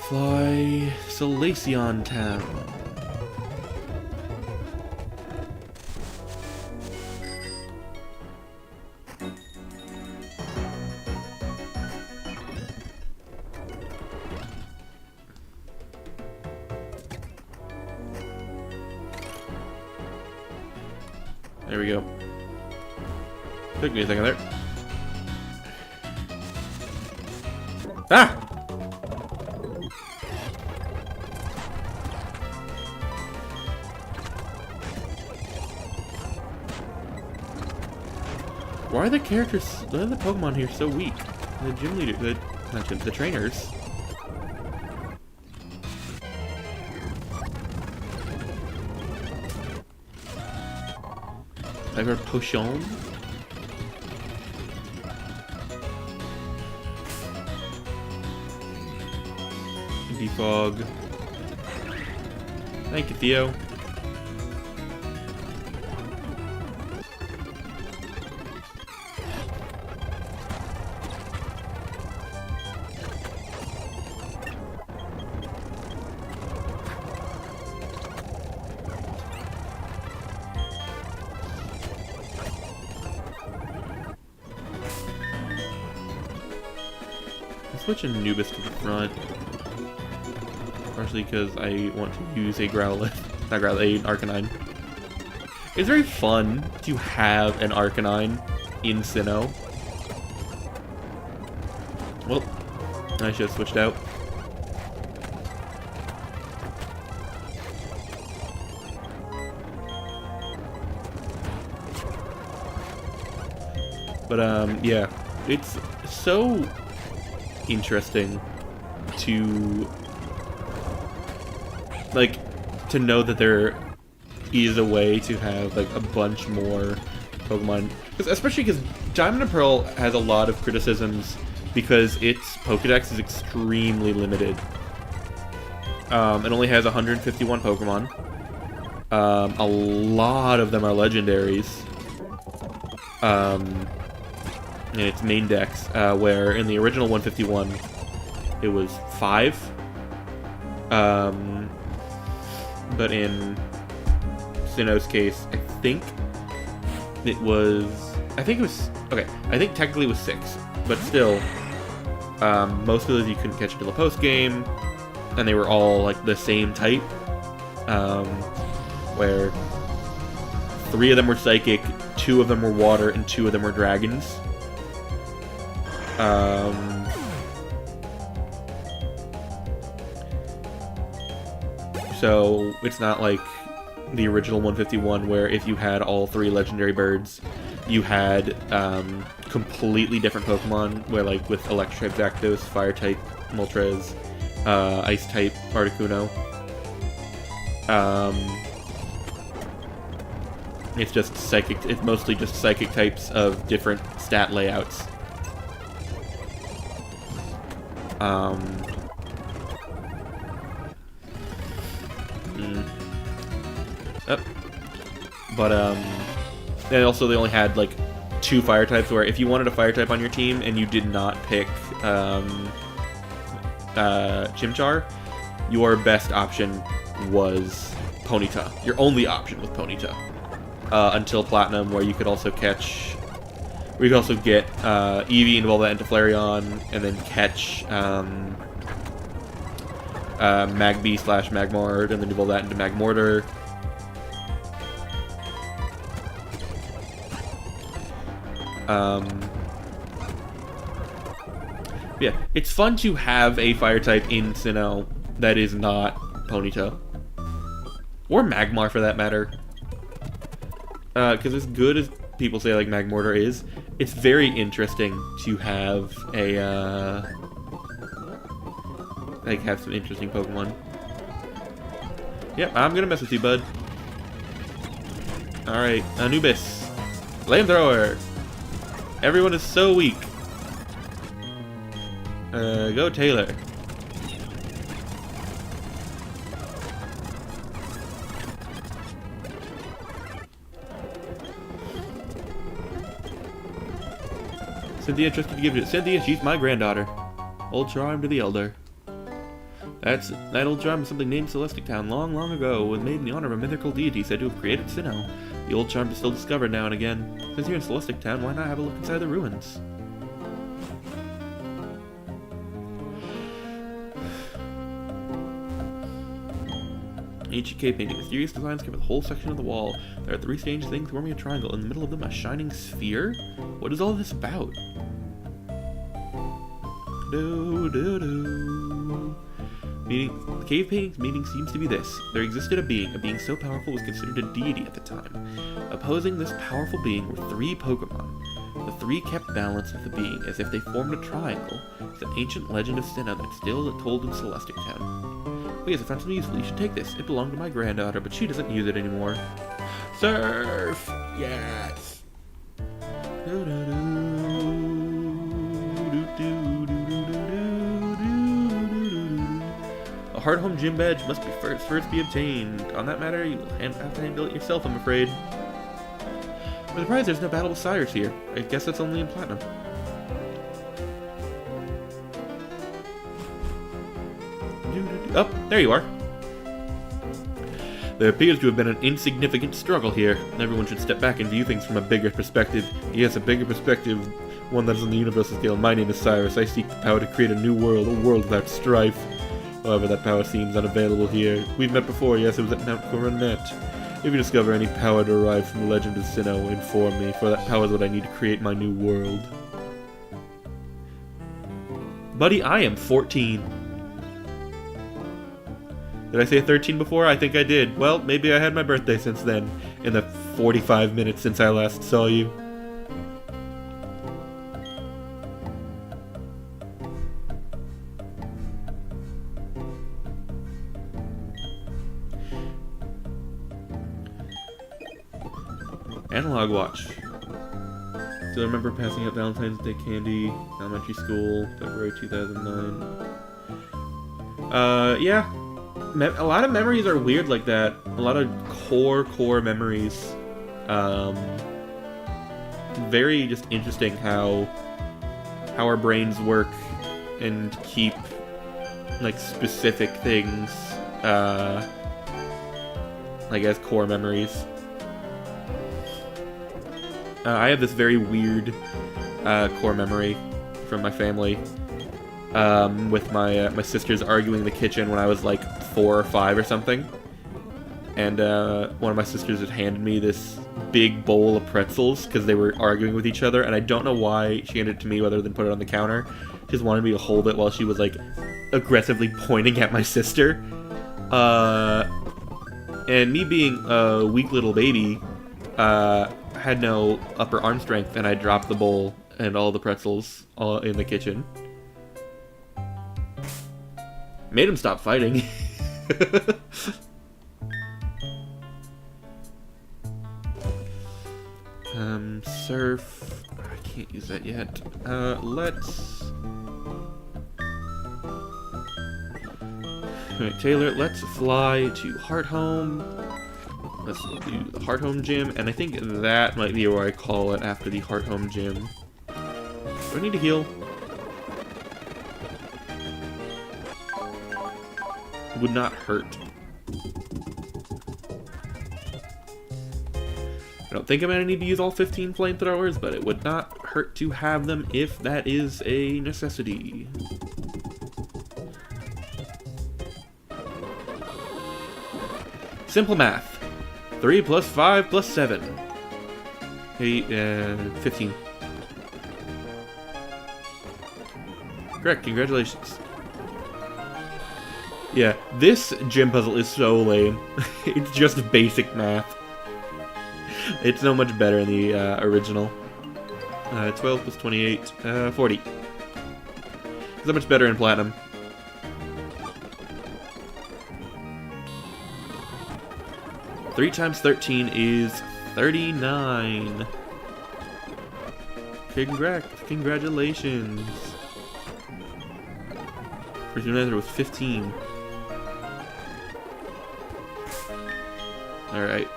Fly Salacion Town. There we go. Took me a second there. Ah! Why are the characters, why are the Pokemon here so weak? The gym leader, the trainers. Cyber Potion? Defog. Thank you, Theo. Switch Anubis to the front, partially because I want to use a Growlithe, not Growlithe, an Arcanine. It's very fun to have an Arcanine in Sinnoh. Well, I should have switched out. But yeah, it's so interesting to know that there is a way to have like a bunch more Pokemon, especially because Diamond and Pearl has a lot of criticisms because its Pokedex is extremely limited. It only has 151 Pokemon. A lot of them are legendaries. In its main dex, where in the original 151 it was 5. But in Sinnoh's case, I think it was technically it was 6, but still, most of those you couldn't catch until the post game, and they were all like the same type, where 3 of them were psychic, 2 of them were water, and 2 of them were dragons. So it's not like the original 151 where if you had all 3 legendary birds, you had completely different Pokemon, where like with Electric type Zapdos, Fire type Moltres, Ice type Articuno. It's just psychic. It's mostly just psychic types of different stat layouts. But and also they only had like 2 fire types, where if you wanted a fire type on your team and you did not pick Chimchar, your best option was Ponyta. Your only option was Ponyta. Until Platinum, where you could also catch, where you could also get Eevee, involve that into Flareon, and then catch Magby / Magmart, and then evolve that into Magmortar. Yeah, it's fun to have a fire type in Sinnoh that is not Ponyta. Or Magmar for that matter. Because as good as people say like Magmortar is, it's very interesting to have a like have some interesting Pokemon. Yep, I'm gonna mess with you, bud. Alright, Anubis. Flamethrower! Everyone is so weak. Go Taylor. Cynthia trusted to give it to Cynthia, she's my granddaughter. Old charm to the elder. That old charm is something named Celestic Town long, long ago, was made in the honor of a mythical deity said to have created Sinnoh. The old charm is still discovered now and again. Since you're in Celestic Town, why not have a look inside the ruins? Ancient cave painting. Mysterious designs cover the whole section of the wall. There are 3 strange things forming a triangle. In the middle of them, a shining sphere? What is all this about? Meaning, the cave painting's meaning seems to be this. There existed a being so powerful was considered a deity at the time. Opposing this powerful being were 3 Pokemon. The 3 kept balance with the being, as if they formed a triangle. It's an ancient legend of Sinnoh that's still told in Celestic Town. Oh yes, I found something useful. You should take this. It belonged to my granddaughter, but she doesn't use it anymore. Surf! Yes! A Heart Home Gym badge must be first be obtained. On that matter, you will have to handle it yourself, I'm afraid. I'm surprised there's no battle with Cyrus here. I guess that's only in Platinum. Oh, there you are. There appears to have been an insignificant struggle here. Everyone should step back and view things from a bigger perspective. Yes, a bigger perspective, one that is on the universal scale. My name is Cyrus. I seek the power to create a new world, a world without strife. However, that power seems unavailable here. We've met before, yes, it was at Mount Coronet. If you discover any power derived from the legend of Sinnoh, inform me, for that power is what I need to create my new world. Buddy, I am 14. Did I say 13 before? I think I did. Well, maybe I had my birthday since then, in the 45 minutes since I last saw you. Analog watch. Still remember passing out Valentine's Day candy, elementary school, February 2009. Yeah. A lot of memories are weird like that. A lot of core memories. Very just interesting how our brains work and keep like specific things like as core memories. I have this very weird core memory from my family. With my sisters arguing in the kitchen when I was like 4 or 5 or something, and one of my sisters had handed me this big bowl of pretzels because they were arguing with each other, and I don't know why she handed it to me rather than put it on the counter. She just wanted me to hold it while she was like aggressively pointing at my sister, and me being a weak little baby, had no upper arm strength, and I dropped the bowl and all the pretzels all in the kitchen. Made him stop fighting. Surf. I can't use that yet. Let's... Alright, Taylor, let's fly to Heart Home. Let's do the Heart Home Gym, and I think that might be where I call it after the Heart Home Gym. Do I need to heal? Would not hurt. I don't think I'm gonna need to use all 15 flamethrowers, but it would not hurt to have them if that is a necessity. Simple math. 3 plus 5 plus 7. 8, 15. Correct, congratulations. Yeah, this gym puzzle is so lame. It's just basic math. It's so much better in the original. 12 plus 28, 40. So much better in Platinum. Three times 13 is 39. Congratulations. First answer was 15. Alright.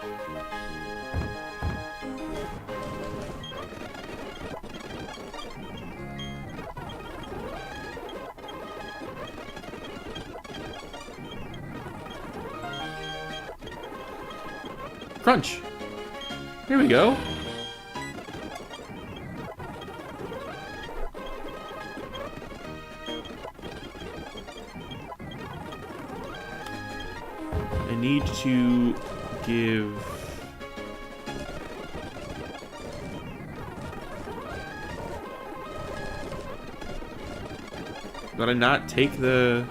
Crunch! Here we go. I need to give... Did I not take the...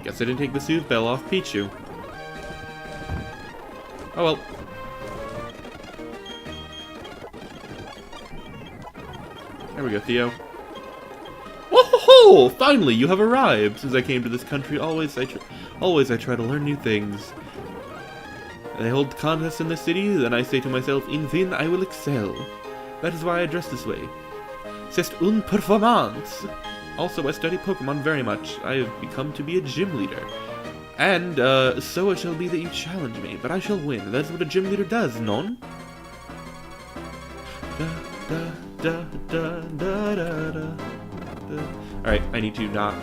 Guess I didn't take the Soothe Bell off Pichu. Oh well. There we go, Theo. Oh, finally, you have arrived! Since I came to this country, always I try to learn new things. They hold contests in the city, then I say to myself, in vain I will excel. That is why I dress this way. C'est une performance! Also, I study Pokemon very much. I have become to be a gym leader. And, so it shall be that you challenge me, but I shall win. That's what a gym leader does, non? Alright, I need to not,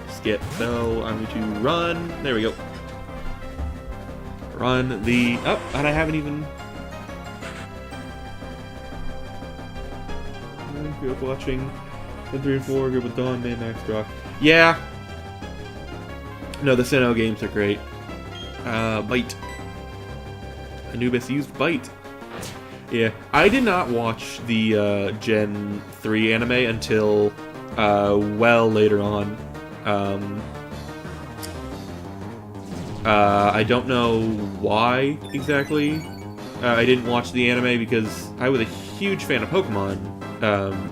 skip. So, I'm going to run. There we go. Run the... Oh, and I haven't even... Grew up watching 3 and 4, group with Dawn, Max Rock. Yeah! No, the Sinnoh games are great. Bite. Anubis used Bite. Yeah, I did not watch the Gen 3 anime until well later on. I don't know why exactly I didn't watch the anime, because I was a huge fan of Pokemon.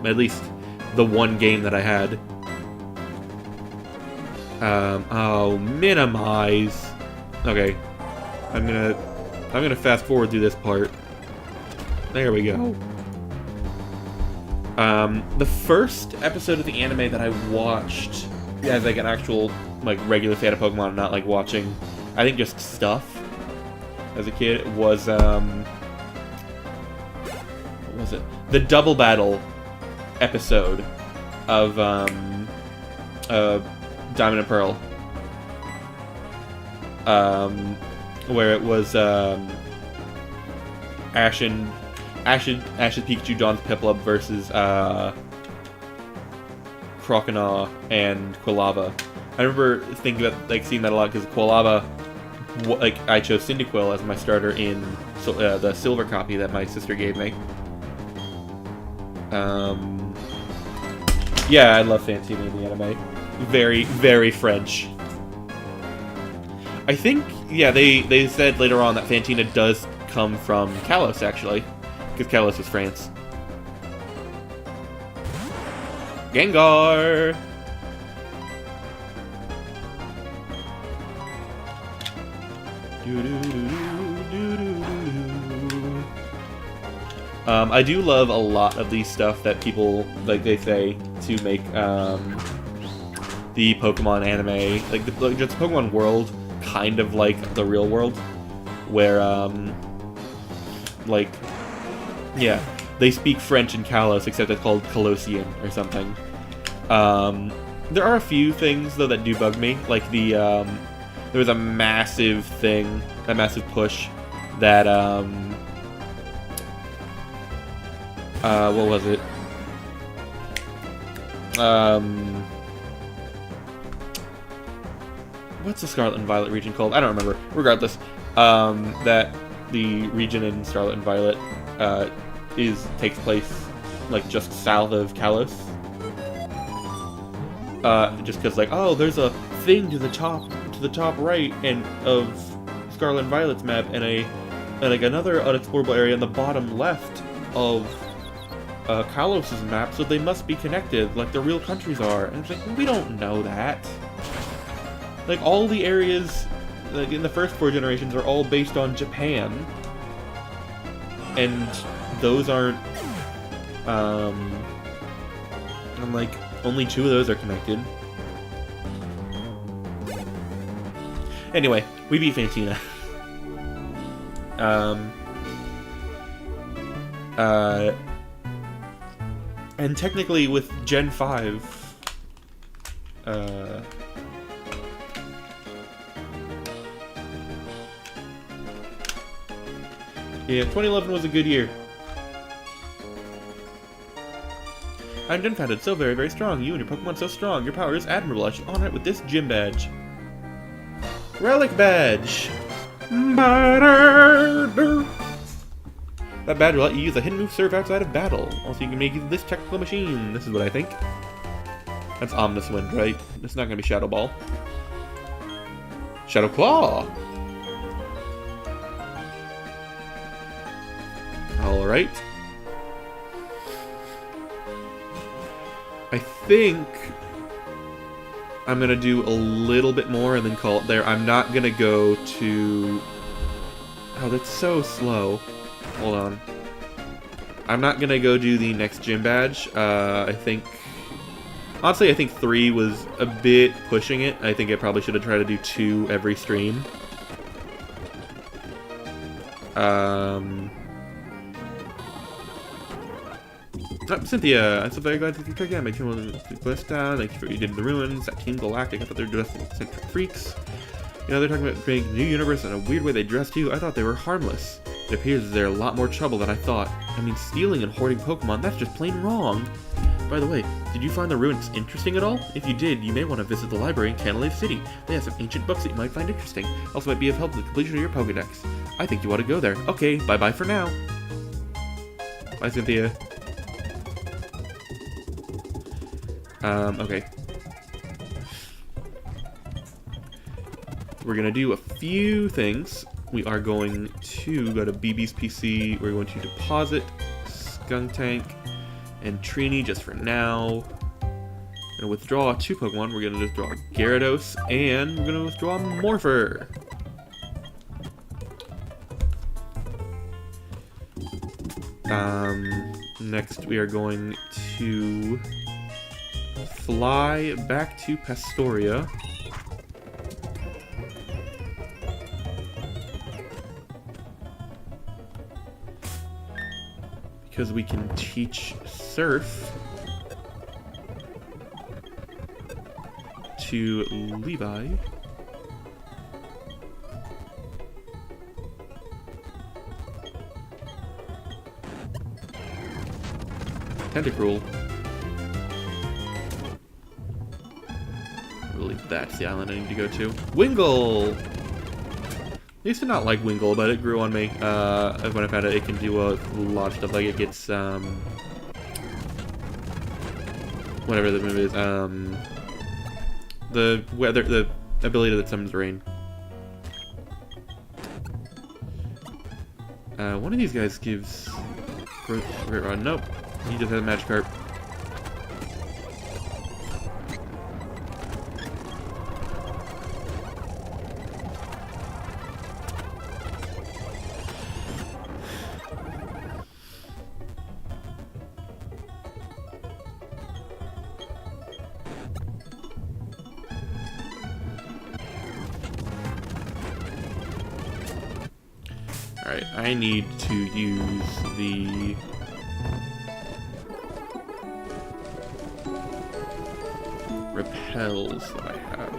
At least the one game that I had. Oh, minimize. Okay, I'm gonna fast forward through this part. There we go. The first episode of the anime that I watched as like an actual like regular fan of Pokemon, not like watching, I think just stuff as a kid, was what was it? The Double Battle episode of Diamond and Pearl. Where it was Ash's Pikachu, Dawn's Piplup versus Croconaw and Quilava. I remember thinking about like seeing that a lot because Quilava, like I chose Cyndaquil as my starter in the silver copy that my sister gave me. Yeah, I love Fantina in the anime. Very, very French. I think, yeah, they said later on that Fantina does come from Kalos, actually. Because Kalos is France. Gengar! I do love a lot of the stuff that people, like they say, to make the Pokemon anime, like just the Pokemon world, kind of like the real world, where like, yeah, they speak French in Kalos, except it's called Colossian or something. There are a few things though that do bug me, like the there was a massive thing, a massive push that what was it? what's the Scarlet and Violet region called? I don't remember. Regardless, that the region in Scarlet and Violet takes place like just south of Kalos. Just because like, oh, there's a thing to the top right and of Scarlet and Violet's map, and like another unexplorable area in the bottom left of Kalos' map, so they must be connected, like the real countries are. And it's like, we don't know that. Like, all the areas, like, in the first 4 generations are all based on Japan. And those aren't, and like, only 2 of those are connected. Anyway, we beat Fantina. And technically with Gen 5, yeah, 2011 was a good year. I'm Gen 5, it's so very, very strong. You and your Pokemon so strong. Your power is admirable. I should honor it with this gym badge. Relic badge! That badge will let you use a hidden move serve outside of battle. Also, you can make use of this technical machine. This is what I think. That's Omnis Wind, right? It's not going to be Shadow Ball. Shadow Claw! Alright. I think I'm going to do a little bit more and then call it there. I'm not going to go to... Oh, that's so slow. Hold on. I'm not gonna go do the next gym badge. I think... Honestly, I think 3 was a bit pushing it. I think I probably should have tried to do 2 every stream. Cynthia, I'm so very glad that you took it. My team was blessed down. Thank you for what you did in the ruins. That Team Galactic, I thought they were dressed like eccentric freaks. You know, they're talking about creating a new universe in a weird way they dressed you. I thought they were harmless. It appears they're a lot more trouble than I thought. I mean, stealing and hoarding Pokemon, that's just plain wrong. By the way, did you find the ruins interesting at all? If you did, you may want to visit the library in Canalave City. They have some ancient books that you might find interesting. Also might be of help in the completion of your Pokedex. I think you ought to go there. Okay, bye-bye for now. Bye, Cynthia. Okay. We're gonna do a few things. We are going to go to BB's PC. We're going to deposit Skuntank and Trini just for now. We're gonna withdraw 2 Pokemon. We're gonna withdraw Gyarados and we're gonna withdraw Morpher. Next we are going to fly back to Pastoria. Because we can teach Surf to Levi. Tentacruel. I believe that's the island I need to go to. Wingull! I used to not like Wingull, but it grew on me. When I found out it can do a lot of stuff, like it gets, whatever the move is, the weather, the ability that summons rain. One of these guys gives Great Rod. Nope, he just has a Magikarp. Alright, I need to use the... repels that I have.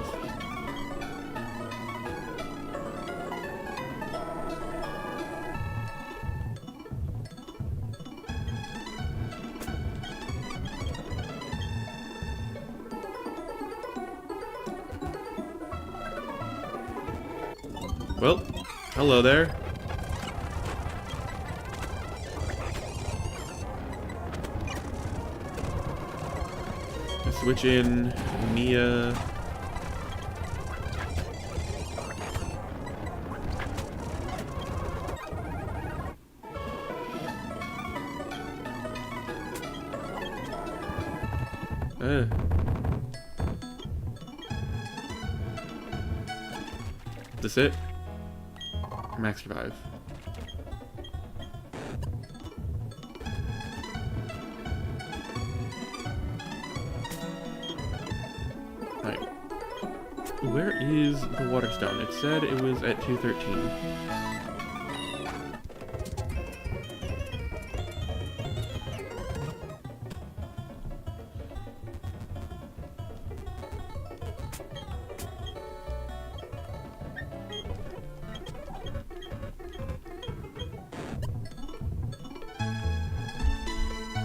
Well, hello there. Switch in Mia. This it? Max survive. Right. Where is the water stone? It said it was at 213.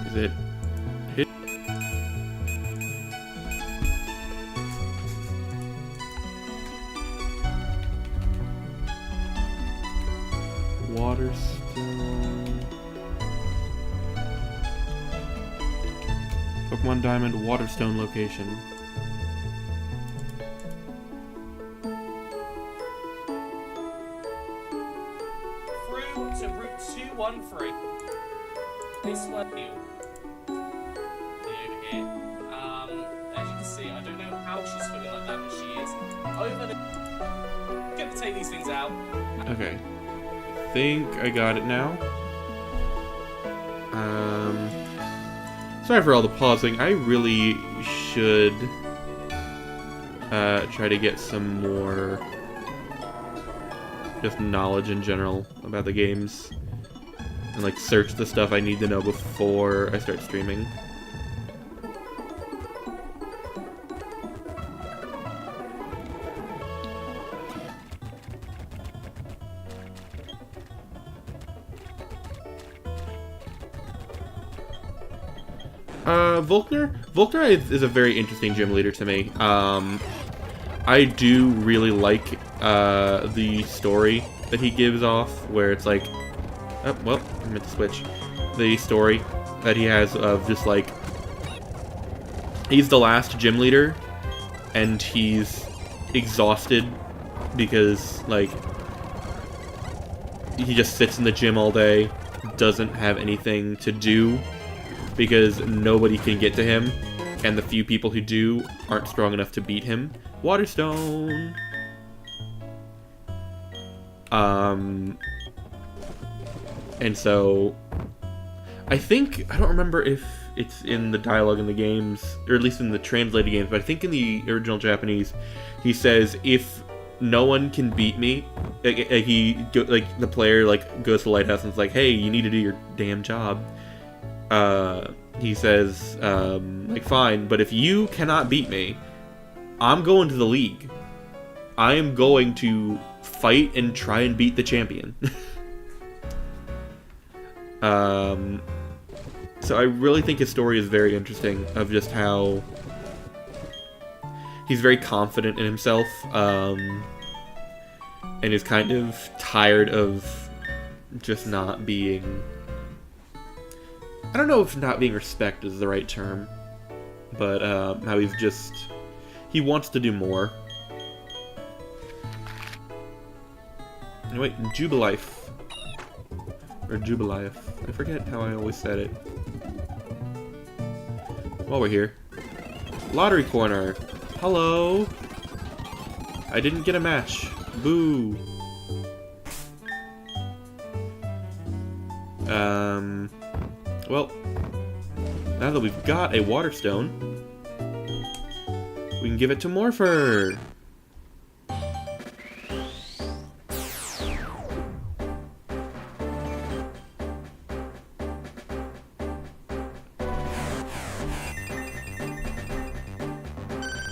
Is it hit? Water stone. Pokemon Diamond Waterstone location. Through to Route 213. This way. Over here. As you can see, I don't know how she's feeling like that, but she is. Over the. Gonna take these things out. Okay. Think I got it now. Sorry for all the pausing. I really should try to get some more just knowledge in general about the games and like search the stuff I need to know before I start streaming. Volkner is a very interesting gym leader to me. I do really like the story that he gives off, where it's like, oh, well, I meant to switch. The story that he has of just like, he's the last gym leader, and he's exhausted because like he just sits in the gym all day, doesn't have anything to do, because nobody can get to him, and the few people who do aren't strong enough to beat him. Waterstone! And so, I don't remember if it's in the dialogue in the games, or at least in the translated games, but I think in the original Japanese, he says, if no one can beat me, the player goes to the lighthouse and is like, hey, you need to do your damn job. He says, fine, but if you cannot beat me, I'm going to the league. I am going to fight and try and beat the champion. So I really think his story is very interesting, of just how he's very confident in himself, and is kind of tired of just not being... I don't know if not being respected is the right term, but how he wants to do more. Wait, Jubilife. Or Jubilife. I forget how I always said it. While we're here. Lottery corner. Hello. I didn't get a match. Boo. Well, now that we've got a water stone, we can give it to Morpher.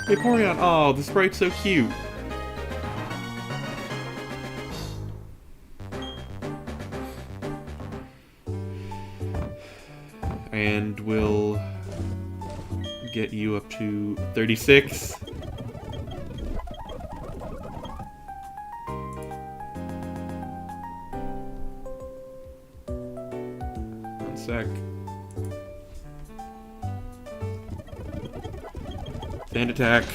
Vaporeon! Oh, the sprite's so cute. And we'll get you up to 36. sec. Sand attack.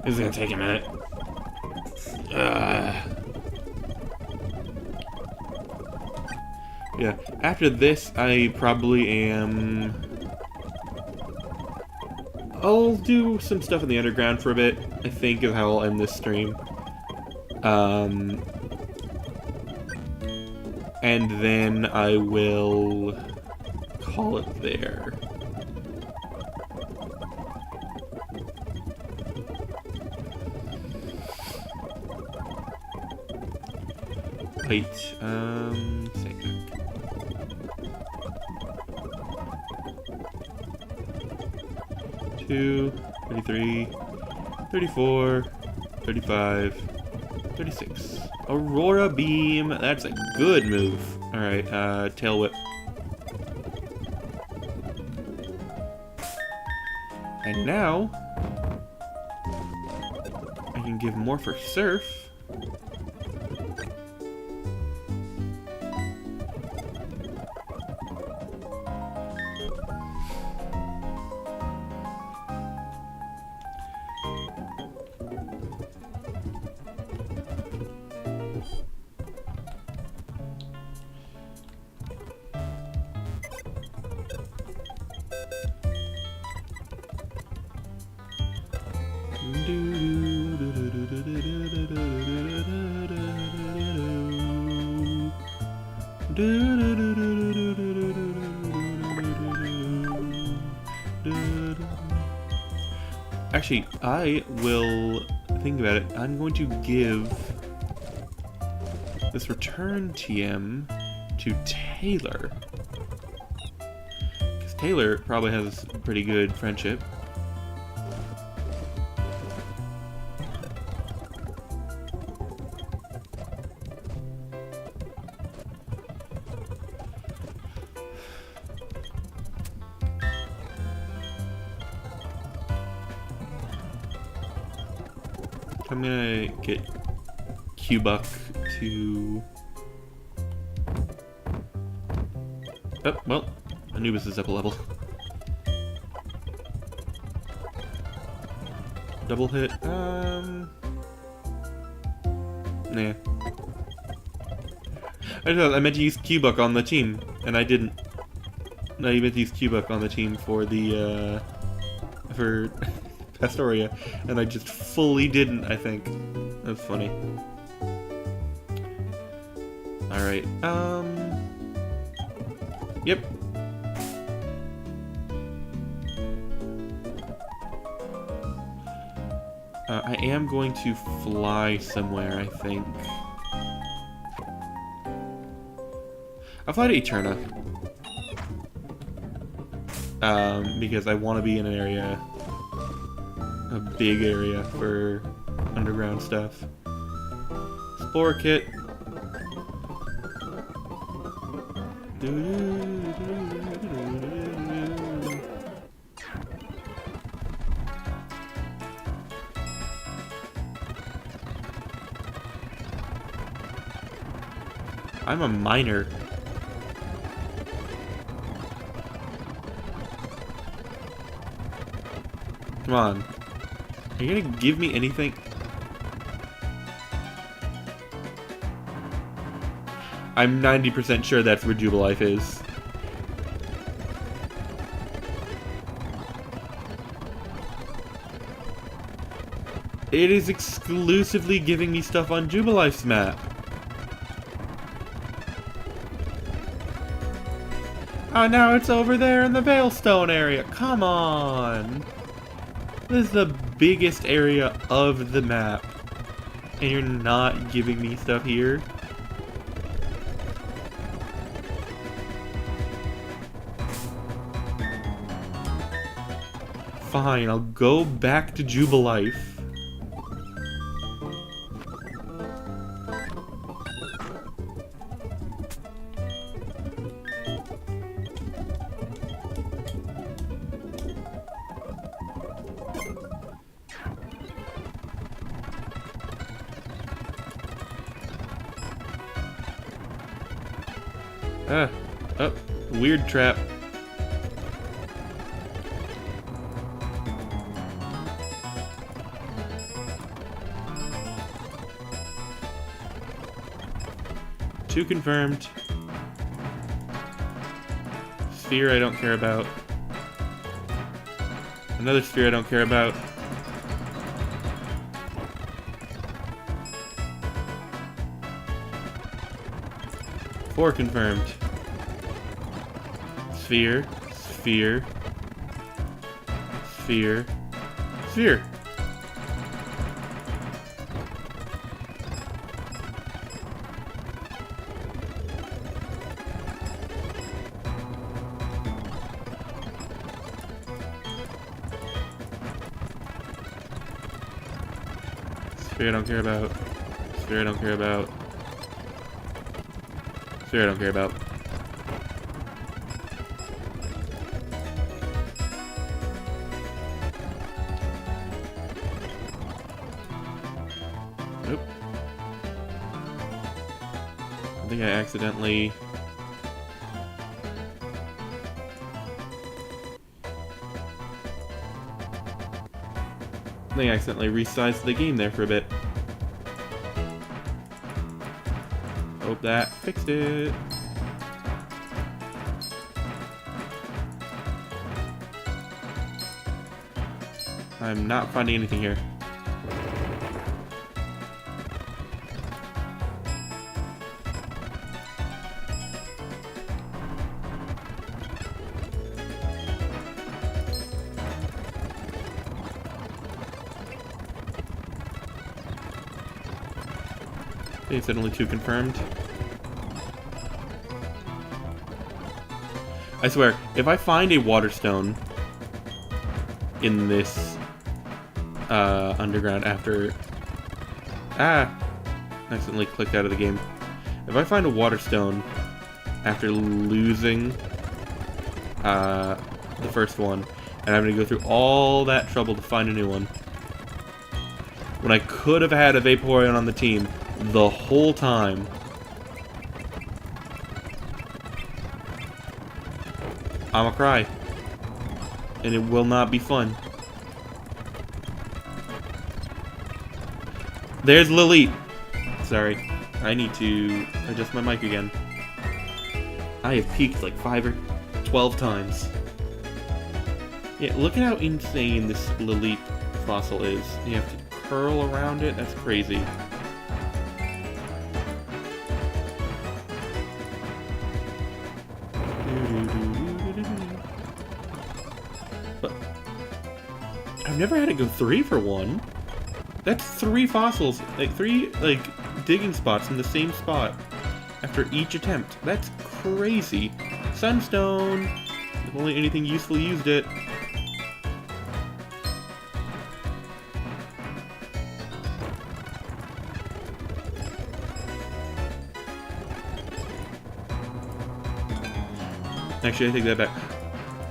This is gonna take a minute. Yeah, after this, I probably am... I'll do some stuff in the underground for a bit, I think is how I'll end this stream. And then I will call it there. Wait, second. 2, 33, 34, 35, 36. Aurora Beam, that's a good move. Alright, Tail Whip. And now, I can give more for Surf. Actually, I will think about it. I'm going to give this return TM to Taylor. Because Taylor probably has a pretty good friendship. I'm gonna get Q-Buck to... Oh, well, Anubis is up a level. Double hit, nah. I meant to use Q-Buck on the team, and I didn't. No, you meant to use Q-Buck on the team for the, for Pastoria, and I just fully didn't, I think. That's funny. Alright, yep. I am going to fly somewhere, I think. I'll fly to Eterna. Because I want to be in an area, a big area for underground stuff. Spore Kit. I'm a miner. Come on. Are you gonna give me anything? I'm 90% sure that's where Jubilife is. It is exclusively giving me stuff on Jubilife's map. Oh, now it's over there in the Veilstone area. Come on. This is the biggest area of the map. And you're not giving me stuff here? Fine, I'll go back to Jubilife. Ah. Oh. Weird trap. Two confirmed. Sphere I don't care about. Another sphere I don't care about. Four confirmed. Sphere. Sphere. Sphere. Sphere. Sphere I don't care about. Sphere I don't care about. Sphere I don't care about. Nope. I think I accidentally... resized the game there for a bit. Hope that fixed it. I'm not finding anything here. Okay, said only two confirmed. I swear, if I find a water stone in this underground after... I accidentally clicked out of the game. If I find a water stone after losing the first one, and I'm going to go through all that trouble to find a new one, when I could have had a Vaporeon on the team the whole time, I'ma cry. And it will not be fun. There's Lilith. Sorry. I need to adjust my mic again. I have peaked like 5 or 12 times. Yeah, look at how insane this Lilith fossil is. You have to curl around it. That's crazy. But I've never had it go 3 for 1. That's 3 fossils, like 3 digging spots in the same spot after each attempt. That's crazy. Sunstone. If only anything useful used it. Actually, I take that back.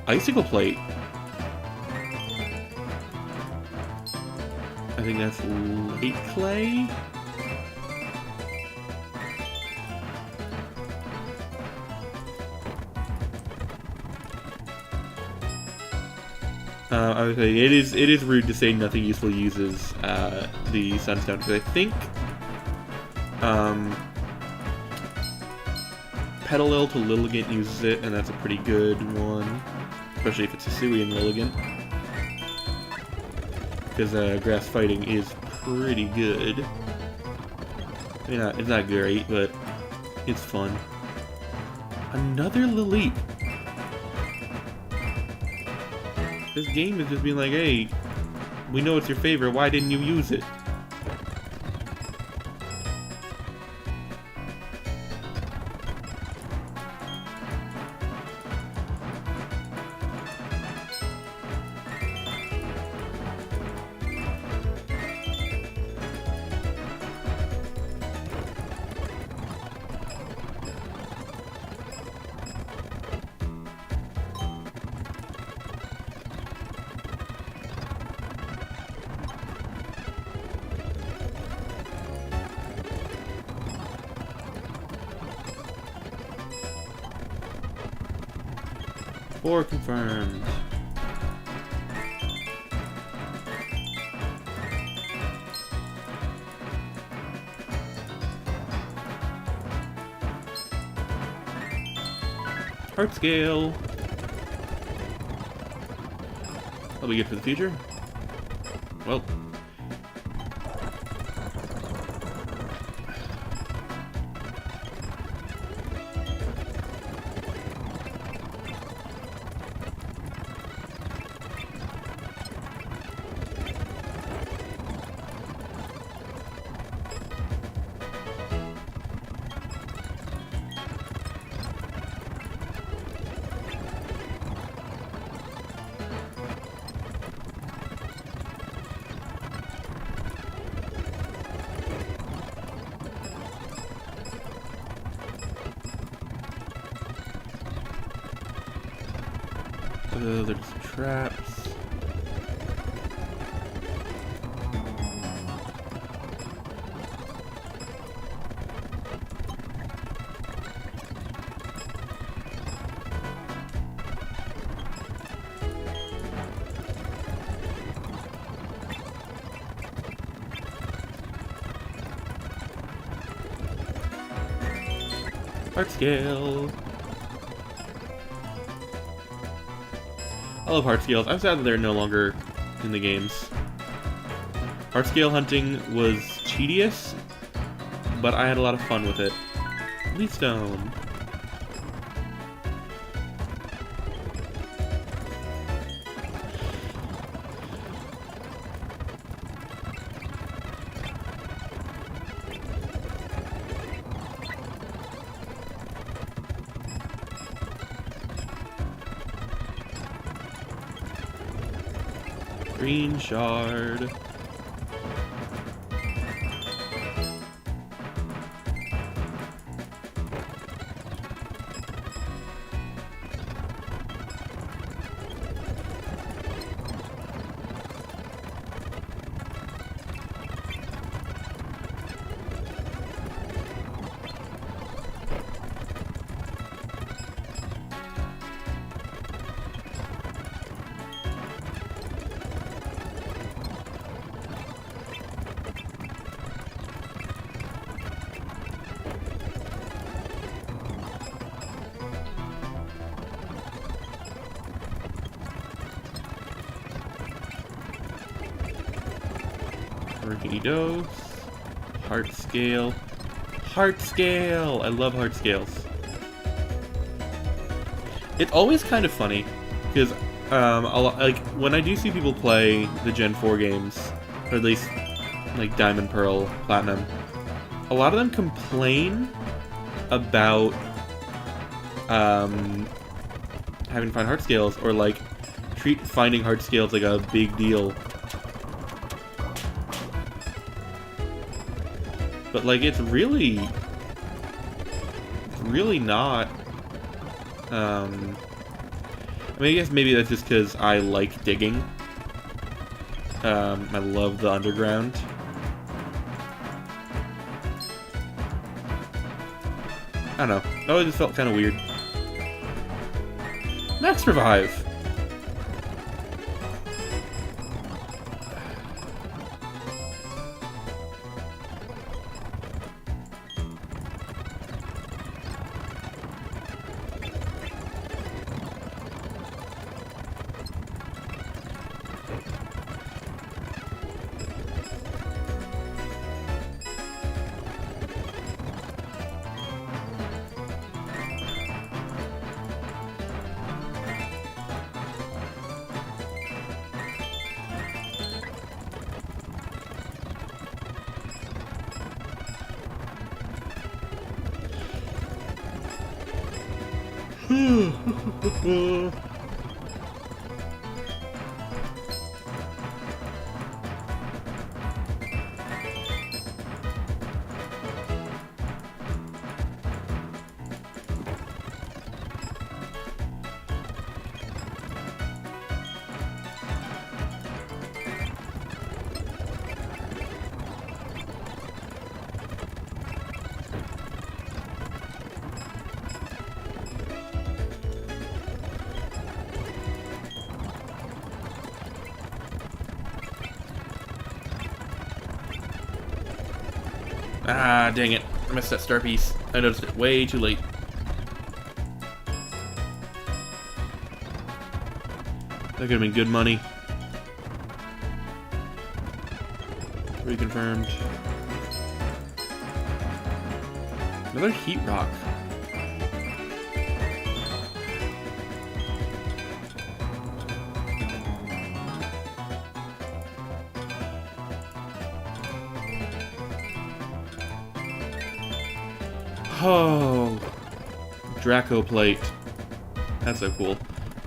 Icicle plate. I think that's light clay. I would say it is rude to say nothing useful uses the sunstone, because I think Petalil to Lilligant uses it, and that's a pretty good one, especially if it's a Hisuian Lilligant, because grass fighting is pretty good. I mean, it's not great, but it's fun. Another Lilith. This game is just being like, hey, we know it's your favorite, why didn't you use it? 4 confirmed. Heart scale. That'll be good for the future. Well. There's traps. Heart scale. I love heart scales. I'm sad that they're no longer in the games. Heart scale hunting was tedious, but I had a lot of fun with it. Leaf stone. Green shard. Rickety dose. Heart scale. Heart scale! I love heart scales. It's always kind of funny, because like when I do see people play the Gen 4 games, or at least like Diamond, Pearl, Platinum, a lot of them complain about having to find heart scales, or like treat finding heart scales like a big deal. But like it's really not. I mean, I guess maybe that's just because I like digging. I love the underground. I don't know. It always just felt kind of weird. Max revive. Ah, dang it. I missed that star piece. I noticed it way too late. That could have been good money. Reconfirmed. Another heat rock. Oh, Draco plate. That's so cool.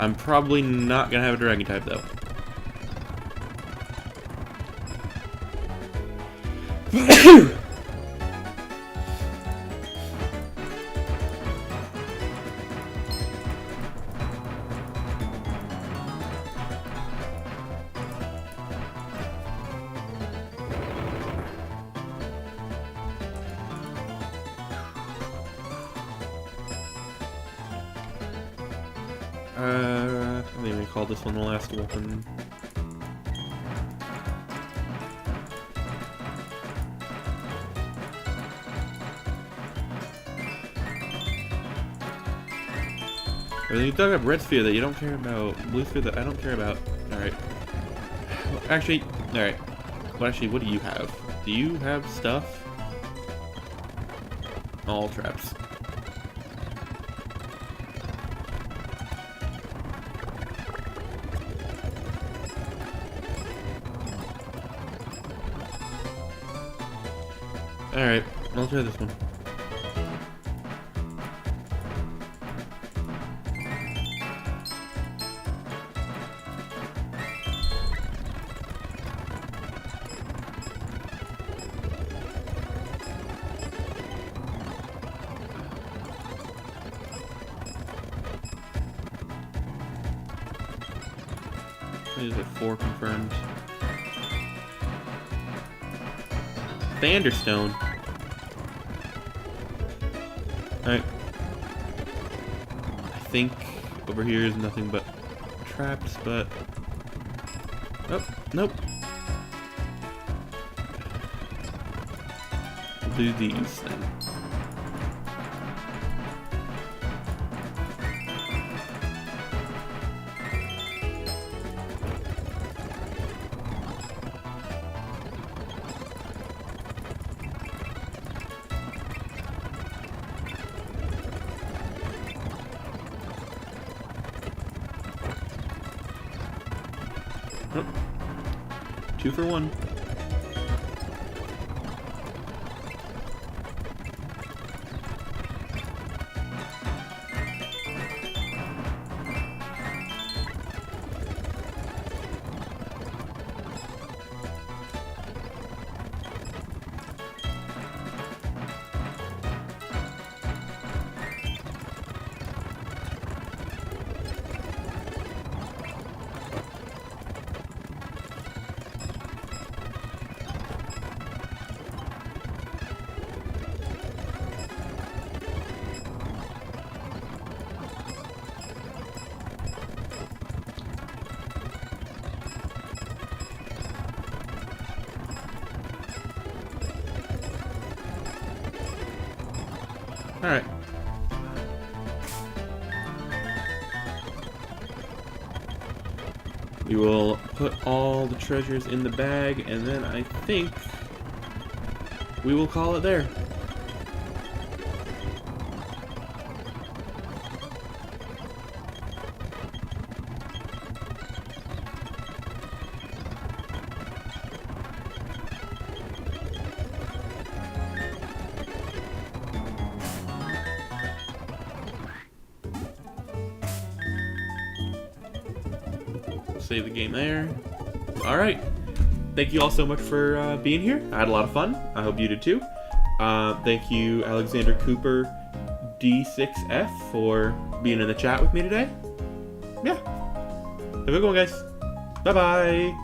I'm probably not gonna have a dragon type though. I think I'm gonna call this one the last weapon. You dug up red sphere that you don't care about, blue sphere that I don't care about. Alright. Actually, alright. Well, actually, what do you have? Do you have stuff? All traps. Alright, I'll try this one. Is it 4 confirmed? Thunderstone. Alright. I think over here is nothing but traps, but... Oh, nope. We'll do these then. Oh. 2 for 1. Alright. We will put all the treasures in the bag, and then I think we will call it there. Save the game there. Alright. Thank you all so much for being here. I had a lot of fun. I hope you did too. Thank you, Alexander Cooper D6F, for being in the chat with me today. Yeah. Have a good one, guys. Bye-bye.